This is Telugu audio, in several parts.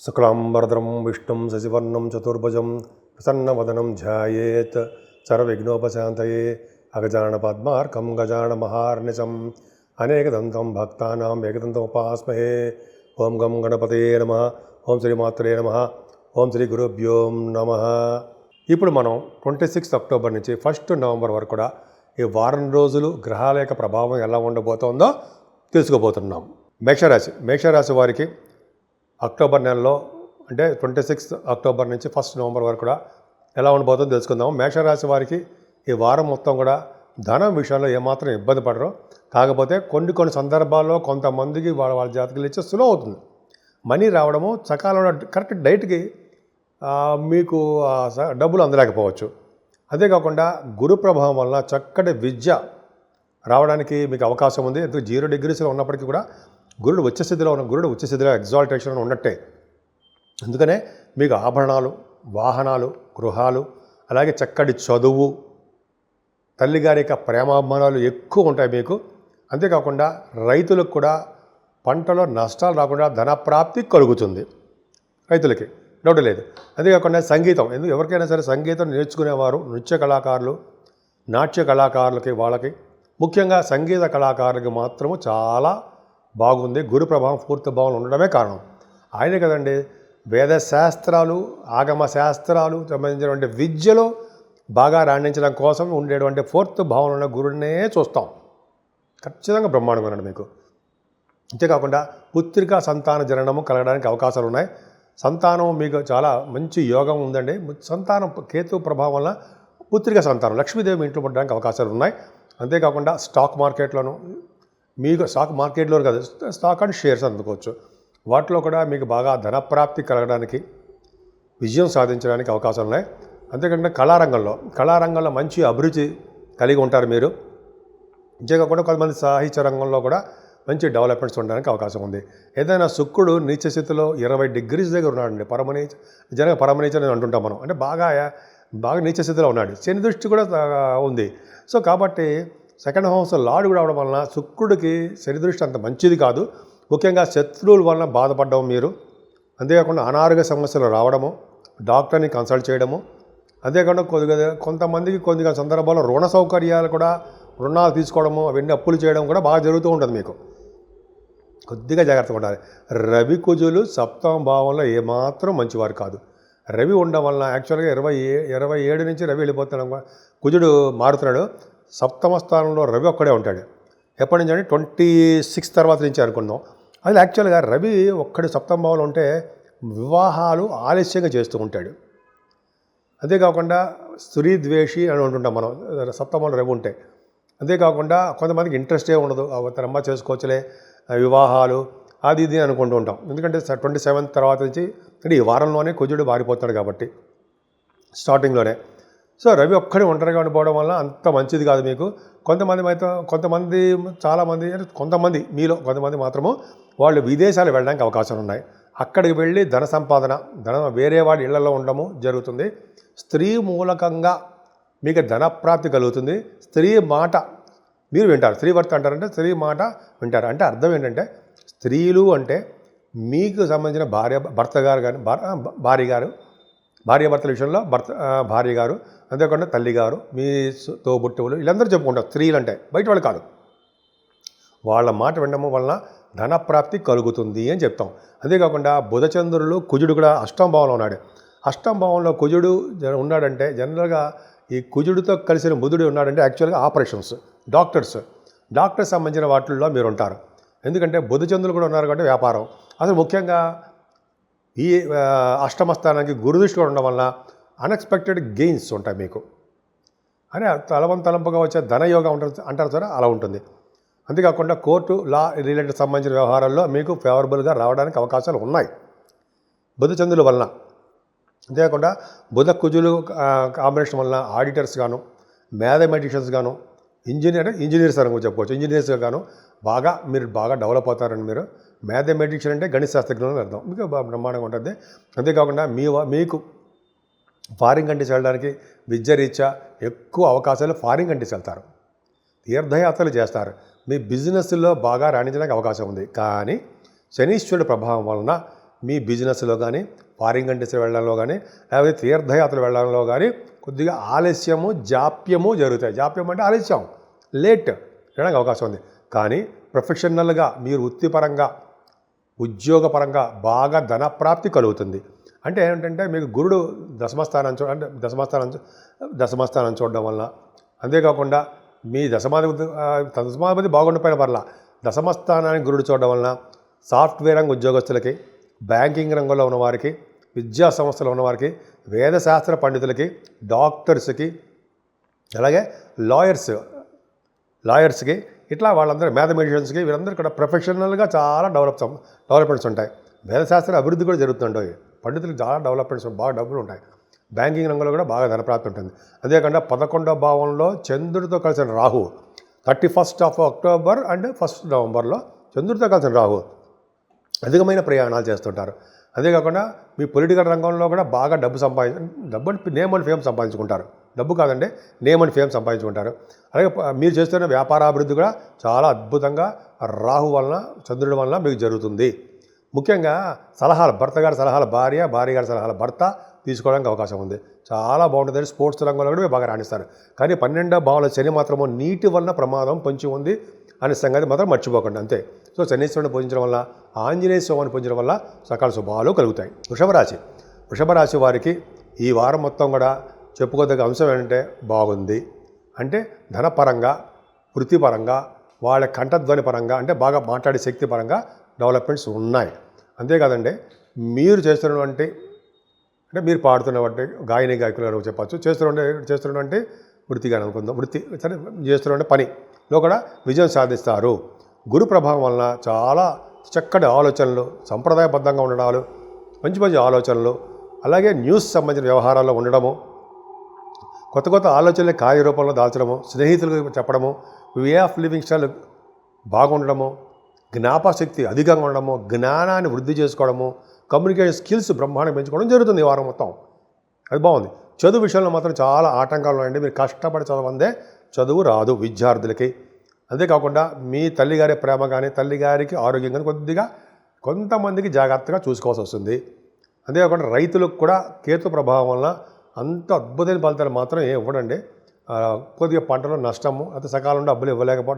శుక్లాంబరధరం విష్ణుం శశివర్ణం చతుర్భుజం ప్రసన్నవదనం ధ్యాయేత్ సర్వవిఘ్నోపశాంతయే అగజానపద్మార్కం గజానమహార్నిశం అనేకదంతం భక్తానాం ఏకదంతం ఉపాస్మహే. ఓం గం గణపతే నమః. ఓం శ్రీమాత్రే నమః. ఓం శ్రీ గురుభ్యో నమః. ఇప్పుడు మనం 26 అక్టోబర్ నుంచి 1 నవంబర్ వరకు కూడా ఈ వారం రోజులు గ్రహాల యొక్క ప్రభావం ఎలా ఉండబోతోందో తెలుసుకోబోతున్నాం. మేషరాశి వారికి అక్టోబర్ నెలలో అంటే 26 అక్టోబర్ నుంచి 1 నవంబర్ వరకు కూడా ఎలా ఉండబోతుందో తెలుసుకుందాం. మేషరాశి వారికి ఈ వారం మొత్తం కూడా ధనం విషయంలో ఏమాత్రం ఇబ్బంది పడరు. కాకపోతే కొన్ని సందర్భాల్లో కొంతమందికి వాళ్ళ జాతకాలు ఇచ్చే సులువు అవుతుంది. మనీ రావడము సకాలంలో కరెక్ట్ డైట్కి మీకు డబ్బులు అందలేకపోవచ్చు. అంతేకాకుండా గురు ప్రభావం వలన చక్కటి విద్య రావడానికి మీకు అవకాశం ఉంది. ఎందుకు 0 degreesలో ఉన్నప్పటికీ కూడా గురుడు ఉచ్చస్థితిలో ఎగ్జాల్టేషన్ ఉన్నట్టే. అందుకనే మీకు ఆభరణాలు, వాహనాలు, గృహాలు, అలాగే చక్కటి చదువు, తల్లిగారి యొక్క ప్రేమాభిమానాలు ఎక్కువ ఉంటాయి మీకు. అంతేకాకుండా రైతులకు కూడా పంటలో నష్టాలు రాకుండా ధనప్రాప్తి కలుగుతుంది రైతులకి, డౌట్ లేదు. అంతేకాకుండా సంగీతం, ఎవరికైనా సరే సంగీతం నేర్చుకునేవారు, నృత్య కళాకారులు, నాట్య కళాకారులకి, వాళ్ళకి ముఖ్యంగా సంగీత కళాకారులకి మాత్రము చాలా బాగుంది. గురు ప్రభావం పూర్తి భావం ఉండడమే కారణం. ఆయనే కదండి వేద శాస్త్రాలు, ఆగమ శాస్త్రాలు సంబంధించినటువంటి విద్యలో బాగా రాణించడం కోసం ఉండేటువంటి 4th భావంలో ఉన్న గురుడినే చూస్తాం. ఖచ్చితంగా బ్రహ్మాండంగా ఉన్నాడు మీకు. అంతేకాకుండా పుత్రికా సంతాన జననము కలగడానికి అవకాశాలు ఉన్నాయి. సంతానం మీకు చాలా మంచి యోగం ఉందండి. సంతానం కేతు ప్రభావం వల్ల పుత్రిక సంతానం లక్ష్మీదేవి ఇంట్లో పడడానికి అవకాశాలు ఉన్నాయి. అంతేకాకుండా స్టాక్ మార్కెట్లోనూ మీకు కాదు, స్టాక్ అండ్ షేర్స్ అందుకోవచ్చు. వాటిలో కూడా మీకు బాగా ధనప్రాప్తి కలగడానికి, విజయం సాధించడానికి అవకాశాలు ఉన్నాయి. అంతేకాకుండా కళారంగంలో మంచి అభిరుచి కలిగి ఉంటారు మీరు. అంతేకాకుండా కొంతమంది సాహిత్య రంగంలో కూడా మంచి డెవలప్మెంట్స్ ఉండడానికి అవకాశం ఉంది. ఏదైనా శుక్రుడు నీచ స్థితిలో 20 degrees దగ్గర ఉన్నాడండి. పరమనీచ అని అంటుంటాం మనం, అంటే బాగా నీచ స్థితిలో ఉన్నాడు. శని దృష్టి కూడా ఉంది. సో కాబట్టి 2nd house లార్డ్ కూడా అవడం వలన శుక్రుడికి శని దృష్టి అంత మంచిది కాదు. ముఖ్యంగా శత్రువుల వలన బాధపడడం మీరు. అంతేకాకుండా అనారోగ్య సమస్యలు రావడము, డాక్టర్ని కన్సల్ట్ చేయడము. అంతేకాకుండా కొంతమందికి కొన్ని సందర్భాల్లో రుణ సౌకర్యాలు కూడా, రుణాలు తీసుకోవడము, అవన్నీ అప్పులు చేయడం కూడా బాగా జరుగుతూ ఉంటుంది మీకు. కొద్దిగా జాగ్రత్తగా ఉండాలి. రవి కుజులు 7వ భావంలో ఏమాత్రం మంచివారు కాదు. రవి ఉండడం వలన యాక్చువల్గా 27 నుంచి రవి వెళ్ళిపోతున్నాడు, కుజుడు మారుతున్నాడు. 7వ స్థానంలో రవి ఒక్కడే ఉంటాడు. ఎప్పటి నుంచి అంటే 26 తర్వాత నుంచి అనుకుందాం. అది యాక్చువల్గా రవి ఒక్కడి 7వ భావంలో ఉంటే వివాహాలు ఆలస్యంగా చేస్తూ ఉంటాడు. అంతేకాకుండా స్త్రీ ద్వేషి అని ఉంటుంటాం మనం 7వ భావంలో రవి ఉంటే. అంతేకాకుండా కొంతమందికి ఇంట్రెస్టే ఉండదు, తనమ్మ చేసుకోవచ్చులే, వివాహాలు అది ఇది అనుకుంటూ ఉంటాం. ఎందుకంటే 27th తర్వాత నుంచి అంటే ఈ వారంలోనే కుజుడు మారిపోతాడు కాబట్టి స్టార్టింగ్లోనే. సో రవి ఒక్కడే ఒంటరిగా ఉండిపోవడం వల్ల అంత మంచిది కాదు మీకు. మీలో కొంతమంది మాత్రము వాళ్ళు విదేశాలు వెళ్ళడానికి అవకాశాలు ఉన్నాయి. అక్కడికి వెళ్ళి ధన సంపాదన, వేరే వాళ్ళ ఇళ్లలో ఉండడము జరుగుతుంది. స్త్రీ మూలకంగా మీకు ధనప్రాప్తి కలుగుతుంది. స్త్రీ మాట మీరు వింటారు. స్త్రీ వర్త అంటారంటే స్త్రీ మాట వింటారు. అంటే అర్థం ఏంటంటే స్త్రీలు అంటే మీకు సంబంధించిన భార్యాభర్తల విషయంలో భార్య గారు, అంతేకాకుండా తల్లి గారు, మీ తోబుట్టువులు, వీళ్ళందరూ చెప్పుకుంటారు. స్త్రీలు అంటే బయట వాళ్ళు కాదు. వాళ్ళ మాట వినడం వలన ధనప్రాప్తి కలుగుతుంది అని చెప్తాం. అంతేకాకుండా బుధచంద్రులు, కుజుడు కూడా 8వ భావంలో ఉన్నాడు. 8వ భావంలో కుజుడు ఉన్నాడంటే జనరల్గా ఈ కుజుడితో కలిసిన బుధుడు ఉన్నాడంటే యాక్చువల్గా ఆపరేషన్స్, డాక్టర్స్ సంబంధించిన వాటిల్లో మీరు ఉంటారు. ఎందుకంటే బుధచంద్రులు కూడా ఉన్నారు కాబట్టి వ్యాపారం. అసలు ముఖ్యంగా ఈ 8వ స్థానానికి గురుదృష్టి కూడా ఉండడం వల్ల అన్ఎక్స్పెక్టెడ్ గెయిన్స్ ఉంటాయి మీకు. అని తలంపుగా వచ్చే ధనయోగం అంటారు సార్, అలా ఉంటుంది. అంతేకాకుండా కోర్టు, లా రిలేటెడ్ సంబంధించిన వ్యవహారాల్లో మీకు ఫేవరబుల్గా రావడానికి అవకాశాలు ఉన్నాయి బుధచంద్రుల వలన. అంతేకాకుండా బుధ కుజులు కాంబినేషన్ వలన ఆడిటర్స్ గాను, మ్యాథమెటిషియన్స్ గాను, ఇంజనీర్స్ అని చెప్పుకోవచ్చు. ఇంజనీర్స్గా గాను మీరు బాగా డెవలప్ అవుతారండి మీరు. మ్యాథమెటిషియన్ అంటే గణిత శాస్త్రజ్ఞులు అని అర్థం. మీకు బ్రహ్మాండంగా ఉంటుంది. అంతేకాకుండా మీకు ఫారిన్ కంట్రీస్ వెళ్ళడానికి విద్యారీత్యా ఎక్కువ అవకాశాలు ఫారిన్ కంట్రీస్ వెళ్తారు, తీర్థయాత్రలు చేస్తారు. మీ బిజినెస్లో బాగా రాణించడానికి అవకాశం ఉంది. కానీ శనీశ్వరుడు ప్రభావం వలన మీ బిజినెస్లో కానీ, ఫారిన్ కంట్రీస్ వెళ్ళడంలో కానీ, లేకపోతే తీర్థయాత్రలు వెళ్ళడంలో కానీ కొద్దిగా ఆలస్యము, జాప్యము జరుగుతాయి. జాప్యం అంటే ఆలస్యం, లేట్ చేయడానికి అవకాశం ఉంది. కానీ ప్రొఫెషనల్గా మీరు వృత్తిపరంగా, ఉద్యోగపరంగా బాగా ధనప్రాప్తి కలుగుతుంది. అంటే ఏంటంటే మీకు గురుడు దశమస్థానం చూడడం వల్ల, అంతేకాకుండా మీ దశమాధిపతి బాగుండిపోయిన పర్లా దశమస్థానానికి గురుడు చూడడం వలన సాఫ్ట్వేర్ రంగ ఉద్యోగస్తులకి, బ్యాంకింగ్ రంగంలో ఉన్నవారికి, విద్యా సంస్థలో ఉన్నవారికి, వేదశాస్త్ర పండితులకి, డాక్టర్స్కి, అలాగే లాయర్స్కి, ఇట్లా వాళ్ళందరూ మ్యాథమెటిషియన్స్కి, వీళ్ళందరూ కూడా ప్రొఫెషనల్గా చాలా డెవలప్మెంట్స్ ఉంటాయి. వేదశాస్త్ర అభివృద్ధి కూడా జరుగుతుంటాయి. పండితులకు చాలా డెవలప్మెంట్స్, బాగా డబ్బులు ఉంటాయి. బ్యాంకింగ్ రంగంలో కూడా బాగా ధనప్రాప్తి ఉంటుంది. అంతేకాకుండా 11వ భావంలో చంద్రుడితో కలిసిన రాహు 31st అక్టోబర్ అండ్ 1 నవంబర్లో చంద్రుడితో కలిసిన రాహు అధికమైన ప్రయాణాలు చేస్తుంటారు. అంతేకాకుండా మీ పొలిటికల్ రంగంలో కూడా బాగా డబ్బు అంటే నేమ్ అండ్ ఫేమ్ సంపాదించుకుంటారు. డబ్బు కాదండి, నేమ్ అండ్ ఫేమ్ సంపాదించుకుంటారు. అలాగే మీరు చేస్తున్న వ్యాపారాభివృద్ధి కూడా చాలా అద్భుతంగా రాహు వలన, చంద్రుడి వలన మీకు జరుగుతుంది. ముఖ్యంగా సలహాలు, భర్త గారి సలహాలు భార్య, భార్య గారి సలహాలు భర్త తీసుకోవడానికి అవకాశం ఉంది. చాలా బాగుంటుంది. స్పోర్ట్స్ రంగంలో కూడా బాగా రాణిస్తారు. కానీ 12వ భావంలో శని మాత్రము నీటి వలన ప్రమాదం పొంచి ఉంది అనే సంగతి మాత్రం మర్చిపోకండి, అంతే. సో శనీశ్వరుని పూజించడం వల్ల, ఆంజనేయ స్వామిని పూజించడం వల్ల సకల శుభాలు కలుగుతాయి. వృషభ రాశి వారికి ఈ వారం మొత్తం కూడా చెప్పుకోదగ్గ అంశం ఏంటంటే బాగుంది. అంటే ధనపరంగా, వృత్తిపరంగా, వాళ్ళ కంఠధ్వని పరంగా, అంటే బాగా మాట్లాడే శక్తి పరంగా డెవలప్మెంట్స్ ఉన్నాయి. అంతేకాదండి, మీరు చేస్తున్నటువంటి, అంటే మీరు పాడుతున్నటువంటి గాయకులు అని చెప్పచ్చు, చేస్తున్నటువంటి వృత్తిగా అనుకుందాం, సరే చేస్తున్నటువంటి పనిలో కూడా విజయం సాధిస్తారు. గురు ప్రభావం వలన చాలా చక్కటి ఆలోచనలు, సంప్రదాయబద్ధంగా ఉండడాలు, మంచి ఆలోచనలు, అలాగే న్యూస్ సంబంధించిన వ్యవహారాల్లో ఉండడము, కొత్త ఆలోచనలు కార్యరూపంలో దాల్చడము, స్నేహితులకు చెప్పడము, వే ఆఫ్ లివింగ్ స్టైల్ బాగుండడము, జ్ఞాపశక్తి అధికంగా ఉండడము, జ్ఞానాన్ని వృద్ధి చేసుకోవడము, కమ్యూనికేషన్ స్కిల్స్ బ్రహ్మాండంగా పెంచుకోవడం జరుగుతుంది ఈ వారం మొత్తం. అది బాగుంది. చదువు విషయంలో మాత్రం చాలా ఆటంకాలు ఉన్నాయండి. మీరు కష్టపడి చదవందే చదువు రాదు విద్యార్థులకి. అంతేకాకుండా మీ తల్లిగారి ప్రేమ కానీ, తల్లిగారికి ఆరోగ్యం కానీ కొద్దిగా కొంతమందికి జాగ్రత్తగా చూసుకోవాల్సి వస్తుంది. అంతేకాకుండా రైతులకు కూడా కేతు ప్రభావం వల్ల అంత అద్భుతమైన ఫలితాలు మాత్రం ఏం ఇవ్వడండి. కొద్దిగా పంటలో నష్టము, అయితే సకాలంలో డబ్బులు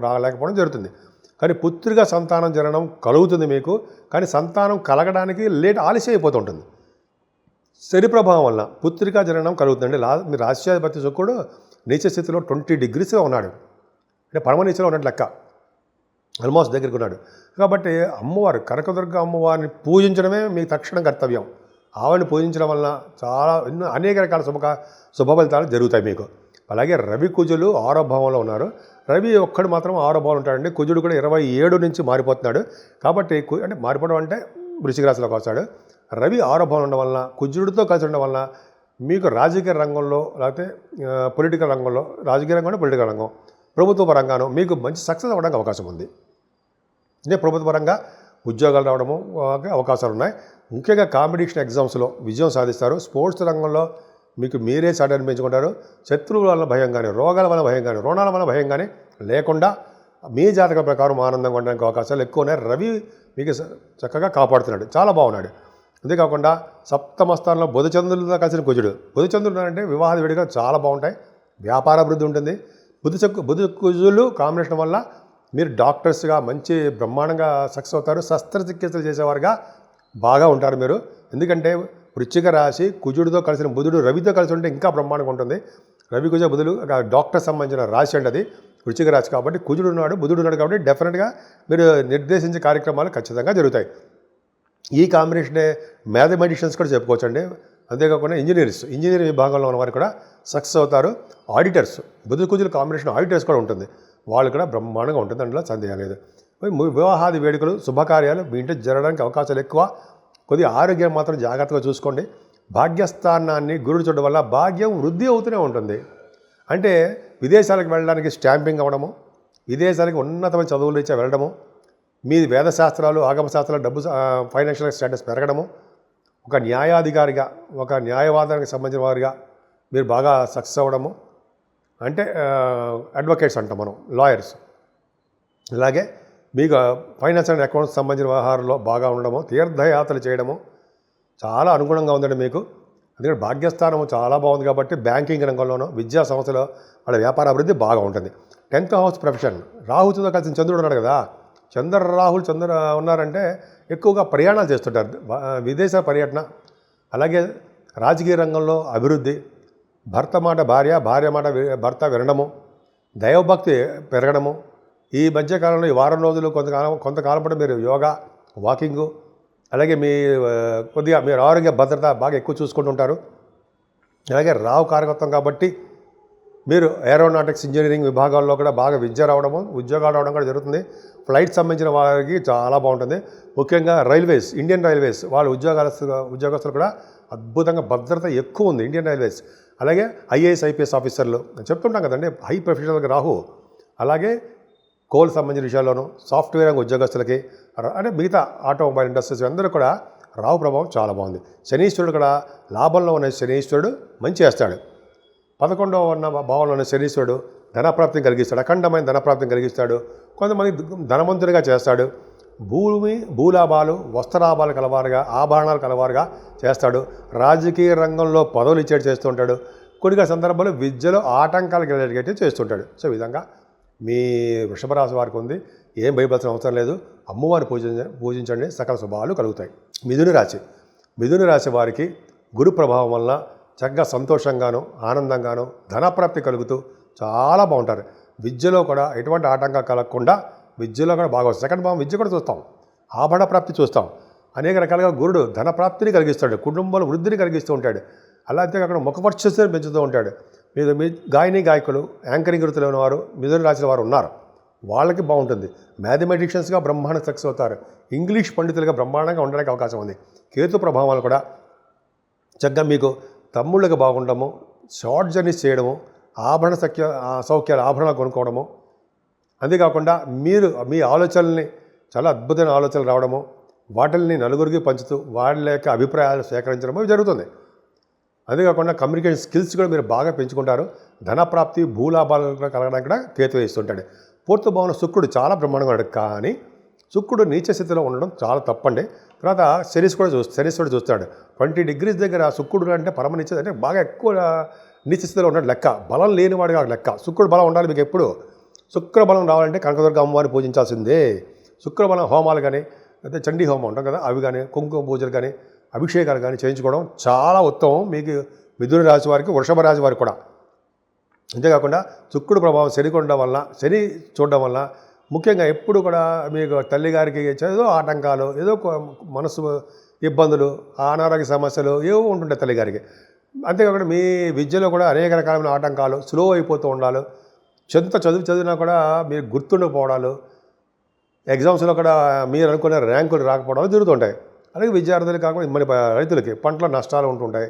రాలేకపోవడం జరుగుతుంది. కానీ పుత్రిక సంతానం జరగడం కలుగుతుంది మీకు. కానీ సంతానం కలగడానికి ఆలస్యం అయిపోతుంటుంది. శని ప్రభావం వల్ల పుత్రిక జననం కలుగుతుందండి. మీ రాశ్యాధిపతి శుక్రుడు నీచ స్థితిలో 20 degreesగా ఉన్నాడు. అంటే పరమనీచలో ఉన్నట్టు లెక్క, ఆల్మోస్ట్ దగ్గరికి ఉన్నాడు. కాబట్టి అమ్మవారు, కనకదుర్గ అమ్మవారిని పూజించడమే మీకు తక్షణ కర్తవ్యం. ఆవిడని పూజించడం వలన చాలా అనేక రకాల శుభ ఫలితాలు జరుగుతాయి మీకు. అలాగే రవి కుజులు 6వ భావంలో ఉన్నారు. రవి ఒక్కడు మాత్రం 6వ భావం ఉంటాడండి. కుజుడు కూడా 27 నుంచి మారిపోతున్నాడు. కాబట్టి అంటే మారిపోవడం అంటే వృశ్చిక రాశిలోకి వస్తాడు. రవి 6వ భావం ఉండడం వలన, కుజుడితో కలిసి ఉండడం వలన మీకు రాజకీయ రంగంలో, లేకపోతే పొలిటికల్ రంగంలో, రాజకీయ రంగంలో పొలిటికల్ రంగం, ప్రభుత్వ పరంగానూ మీకు మంచి సక్సెస్ అవ్వడానికి అవకాశం ఉంది. అంటే ప్రభుత్వ పరంగా ఉద్యోగాలు రావడము అవకాశాలు ఉన్నాయి. ముఖ్యంగా కాంపిటీషన్ ఎగ్జామ్స్లో విజయం సాధిస్తారు. స్పోర్ట్స్ రంగంలో మీకు మీరే సాటి అనిపించుకుంటారు. శత్రువుల వల్ల భయం కానీ, రోగాల వల్ల భయం కానీ, రుణాల వల్ల భయం కానీ లేకుండా మీ జాతక ప్రకారం ఆనందంగా ఉండడానికి అవకాశాలు ఎక్కువ ఉన్నాయి. రవి మీకు చక్కగా కాపాడుతున్నాడు, చాలా బాగున్నాడు. అంతేకాకుండా 7వ స్థానంలో బుధచంద్రులతో కలిసిన కుజుడు. బుధచంద్రుడు అంటే వివాహ వేడిగా చాలా బాగుంటాయి, వ్యాపారాభివృద్ధి ఉంటుంది. బుధ కుజులు కాంబినేషన్ వల్ల మీరు డాక్టర్స్గా మంచి బ్రహ్మాండంగా సక్సెస్ అవుతారు. శస్త్రచికిత్సలు చేసేవారుగా బాగా ఉంటారు మీరు. ఎందుకంటే వృశ్చిక రాశి కుజుడితో కలిసిన బుధుడు రవితో కలిసి ఉంటే ఇంకా బ్రహ్మాండంగా ఉంటుంది. రవి కుజ బుధులు డాక్టర్ సంబంధించిన రాశి అండి అది, వృశ్చిక రాశి. కాబట్టి కుజుడు ఉన్నాడు, బుధుడు ఉన్నాడు. కాబట్టి డెఫినెట్గా మీరు నిర్దేశించే కార్యక్రమాలు ఖచ్చితంగా జరుగుతాయి. ఈ కాంబినేషనే మ్యాథమెటిషియన్స్ కూడా చెప్పుకోవచ్చు అండి. అంతేకాకుండా ఇంజనీరింగ్ విభాగంలో ఉన్న వారు కూడా సక్సెస్ అవుతారు. ఆడిటర్స్, బుధ కుజుల కాంబినేషన్ ఆడిటర్స్ కూడా ఉంటుంది, వాళ్ళు కూడా బ్రహ్మాండంగా ఉంటుంది, అందులో సందేహం లేదు. వివాహాది వేడుకలు, శుభకార్యాలు మీ ఇంటి జరగడానికి అవకాశాలు ఎక్కువ. కొద్దిగా ఆరోగ్యం మాత్రం జాగ్రత్తగా చూసుకోండి. భాగ్యస్థానాన్ని గురుడు చూడడం వల్ల భాగ్యం వృద్ధి అవుతూనే ఉంటుంది. అంటే విదేశాలకు వెళ్ళడానికి స్టాంపింగ్ అవ్వడము, విదేశాలకు ఉన్నతమైన చదువులు ఇచ్చే వెళ్ళడము, మీ వేదశాస్త్రాలు, ఆగమశాస్త్రాలు, డబ్బు ఫైనాన్షియల్ స్టేటస్ పెరగడము, ఒక న్యాయాధికారిగా, ఒక న్యాయవాదానికి సంబంధించిన వారిగా మీరు బాగా సక్సెస్ అవ్వడము, అంటే అడ్వకేట్స్ అంటాం మనం, లాయర్స్. అలాగే మీకు ఫైనాన్స్ అండ్ అకౌంట్స్ సంబంధించిన వ్యవహారంలో బాగా ఉండడము, తీర్థయాత్రలు చేయడము, చాలా అనుగుణంగా ఉందండి మీకు. అందుకని భాగ్యస్థానం చాలా బాగుంది కాబట్టి బ్యాంకింగ్ రంగంలోనూ విద్యా సంస్థలో వాళ్ళ వ్యాపార అభివృద్ధి బాగా ఉంటుంది. 10th హౌస్ ప్రొఫెషన్, రాహుతో కలిసి చంద్రుడు ఉన్నాడు కదా, రాహుల్ ఉన్నారంటే ఎక్కువగా ప్రయాణాలు చేస్తుంటారు, విదేశ పర్యటన, అలాగే రాజకీయ రంగంలో అభివృద్ధి, భర్త మాట భార్య, భార్య మాట భర్త వినడము, దైవభక్తి పెరగడము. ఈ మధ్యకాలంలో ఈ వారం రోజులు కొంతకాలం పాటు మీరు యోగా, వాకింగు, అలాగే కొద్దిగా మీరు ఆరోగ్య భద్రత బాగా ఎక్కువ చూసుకుంటుంటారు. అలాగే రావు కారకత్వం కాబట్టి మీరు ఏరోనాటిక్స్ ఇంజనీరింగ్ విభాగాల్లో కూడా బాగా విద్య రావడము, ఉద్యోగాలు రావడం కూడా జరుగుతుంది. ఫ్లైట్ సంబంధించిన వారికి చాలా బాగుంటుంది. ముఖ్యంగా రైల్వేస్, ఇండియన్ రైల్వేస్ వాళ్ళ ఉద్యోగస్తులు కూడా అద్భుతంగా భద్రత ఎక్కువ ఉంది ఇండియన్ రైల్వేస్. అలాగే ఐఏఎస్ ఐపీఎస్ ఆఫీసర్లు చెప్తుంటాం కదండి, హై ప్రొఫెషనల్కి రాహు. అలాగే కోల్ సంబంధించిన విషయాల్లోనూ సాఫ్ట్వేర్ రంగ ఉద్యోగస్తులకి, అంటే మిగతా ఆటోమొబైల్ ఇండస్ట్రీస్ అందరూ కూడా రావు ప్రభావం చాలా బాగుంది. శనీశ్వరుడు కూడా లాభంలో ఉన్న శనీశ్వరుడు మంచి చేస్తాడు. 11వ ఉన్న భావంలో ఉన్న శనీశ్వరుడు ధనప్రాప్తిని కలిగిస్తాడు, అఖండమైన ధనప్రాప్తిని కలిగిస్తాడు. కొంతమంది ధనవంతుడిగా చేస్తాడు. భూలాభాలు, వస్త్రలాభాలు కలవారుగా, ఆభరణాలు కలవారుగా చేస్తాడు. రాజకీయ రంగంలో పదవులు ఇచ్చేట్టు చేస్తుంటాడు. కొన్ని సందర్భాల్లో విద్యలో ఆటంకాలు కలిగేట్టు చేస్తుంటాడు. సో ఈ విధంగా మీ వృషభ రాశి వారికి ఉంది. ఏం భయపడాల్సిన అవసరం లేదు. అమ్మవారిని పూజించండి, సకల శుభాలు కలుగుతాయి. మిథున రాశి వారికి గురు ప్రభావం వల్ల చక్కగా సంతోషంగాను, ఆనందంగాను, ధనప్రాప్తి కలుగుతూ చాలా బాగుంటారు. విద్యలో కూడా ఎటువంటి ఆటంకం కలగకుండా విద్యలో కూడా బాగా వస్తుంది. సెకండ్ భావం విద్య కూడా చూస్తాం, ఆభరణ ప్రాప్తి చూస్తాం. అనేక రకాలుగా గురుడు ధనప్రాప్తిని కలిగిస్తాడు, కుటుంబంలో వృద్ధిని కలిగిస్తూ ఉంటాడు. అలా అంతేకాకుండా ముఖపరిచయం పెంచుతూ ఉంటాడు. మీ గాయకులు, యాంకరింగ్ వృత్తిలో ఉన్నవారు, మిథున రాశి వారు ఉన్నారు, వాళ్ళకి బాగుంటుంది. మ్యాథమెటిషియన్స్గా బ్రహ్మాండ సక్సెస్ అవుతారు. ఇంగ్లీష్ పండితులుగా బ్రహ్మాండంగా ఉండడానికి అవకాశం ఉంది. కేతు ప్రభావాలు కూడా చక్కగా మీకు తమ్ముళ్ళకి బాగుండము, షార్ట్ జర్నీస్ చేయడము, సౌఖ్యాలు ఆభరణాలు కొనుక్కోవడము, అంతేకాకుండా మీరు మీ ఆలోచనల్ని చాలా అద్భుతమైన ఆలోచనలు రావడము, వాటిల్ని నలుగురికి పంచుతూ వాళ్ళ యొక్క అభిప్రాయాలు సేకరించడము జరుగుతుంది. అంతేకాకుండా కమ్యూనికేషన్ స్కిల్స్ కూడా మీరు బాగా పెంచుకుంటారు. ధనప్రాప్తి, భూలాభాలు కలగడానికి కూడా కేతు వేస్తుంటాడు. పూర్తి భావన శుక్రుడు చాలా బ్రహ్మాండంగా ఉన్నాడు, కానీ శుక్రుడు నీచ స్థితిలో ఉండడం చాలా తప్పండి. తర్వాత శనీశ్వరుడు చూస్తాడు 20 degrees దగ్గర. శుక్రుడు అంటే పరమ నీచ, అంటే బాగా ఎక్కువ నీచ స్థితిలో ఉన్నాడు లెక్క, బలం లేనివాడుగా లెక్క. శుక్రుడు బలం ఉండాలి మీకు ఎప్పుడు. శుక్ర బలం రావాలంటే కనకదుర్గ అమ్మవారిని పూజించాల్సిందే. శుక్రబలం హోమాలు కానీ, అయితే చండీ హోమం ఉంటాం కదా, అవి కానీ, కుంకుమ పూజలు కానీ, అభిషేకాలు కానీ చేయించుకోవడం చాలా ఉత్తమం మీకు మిథున రాశి వారికి, వృషభ రాశి వారికి కూడా. అంతేకాకుండా శుక్రుడు ప్రభావం శని చూడడం వల్ల ముఖ్యంగా ఎప్పుడు కూడా మీకు తల్లిగారికి ఏదో ఆటంకాలు, ఏదో మనసు ఇబ్బందులు, అనారోగ్య సమస్యలు ఏవో ఉంటుంటాయి తల్లిగారికి. అంతేకాకుండా మీ విద్యలో కూడా అనేక రకాలైన ఆటంకాలు, స్లో అయిపోతూ ఉండాలి. చదివినా కూడా మీరు గుర్తుండకపోవడాలు, ఎగ్జామ్స్లో కూడా మీరు అనుకునే ర్యాంకులు రాకపోవడాలు జరుగుతుంటాయి. అలాగే విద్యార్థులు కాకుండా మన రైతులకి పంటల నష్టాలు ఉంటుంటాయి.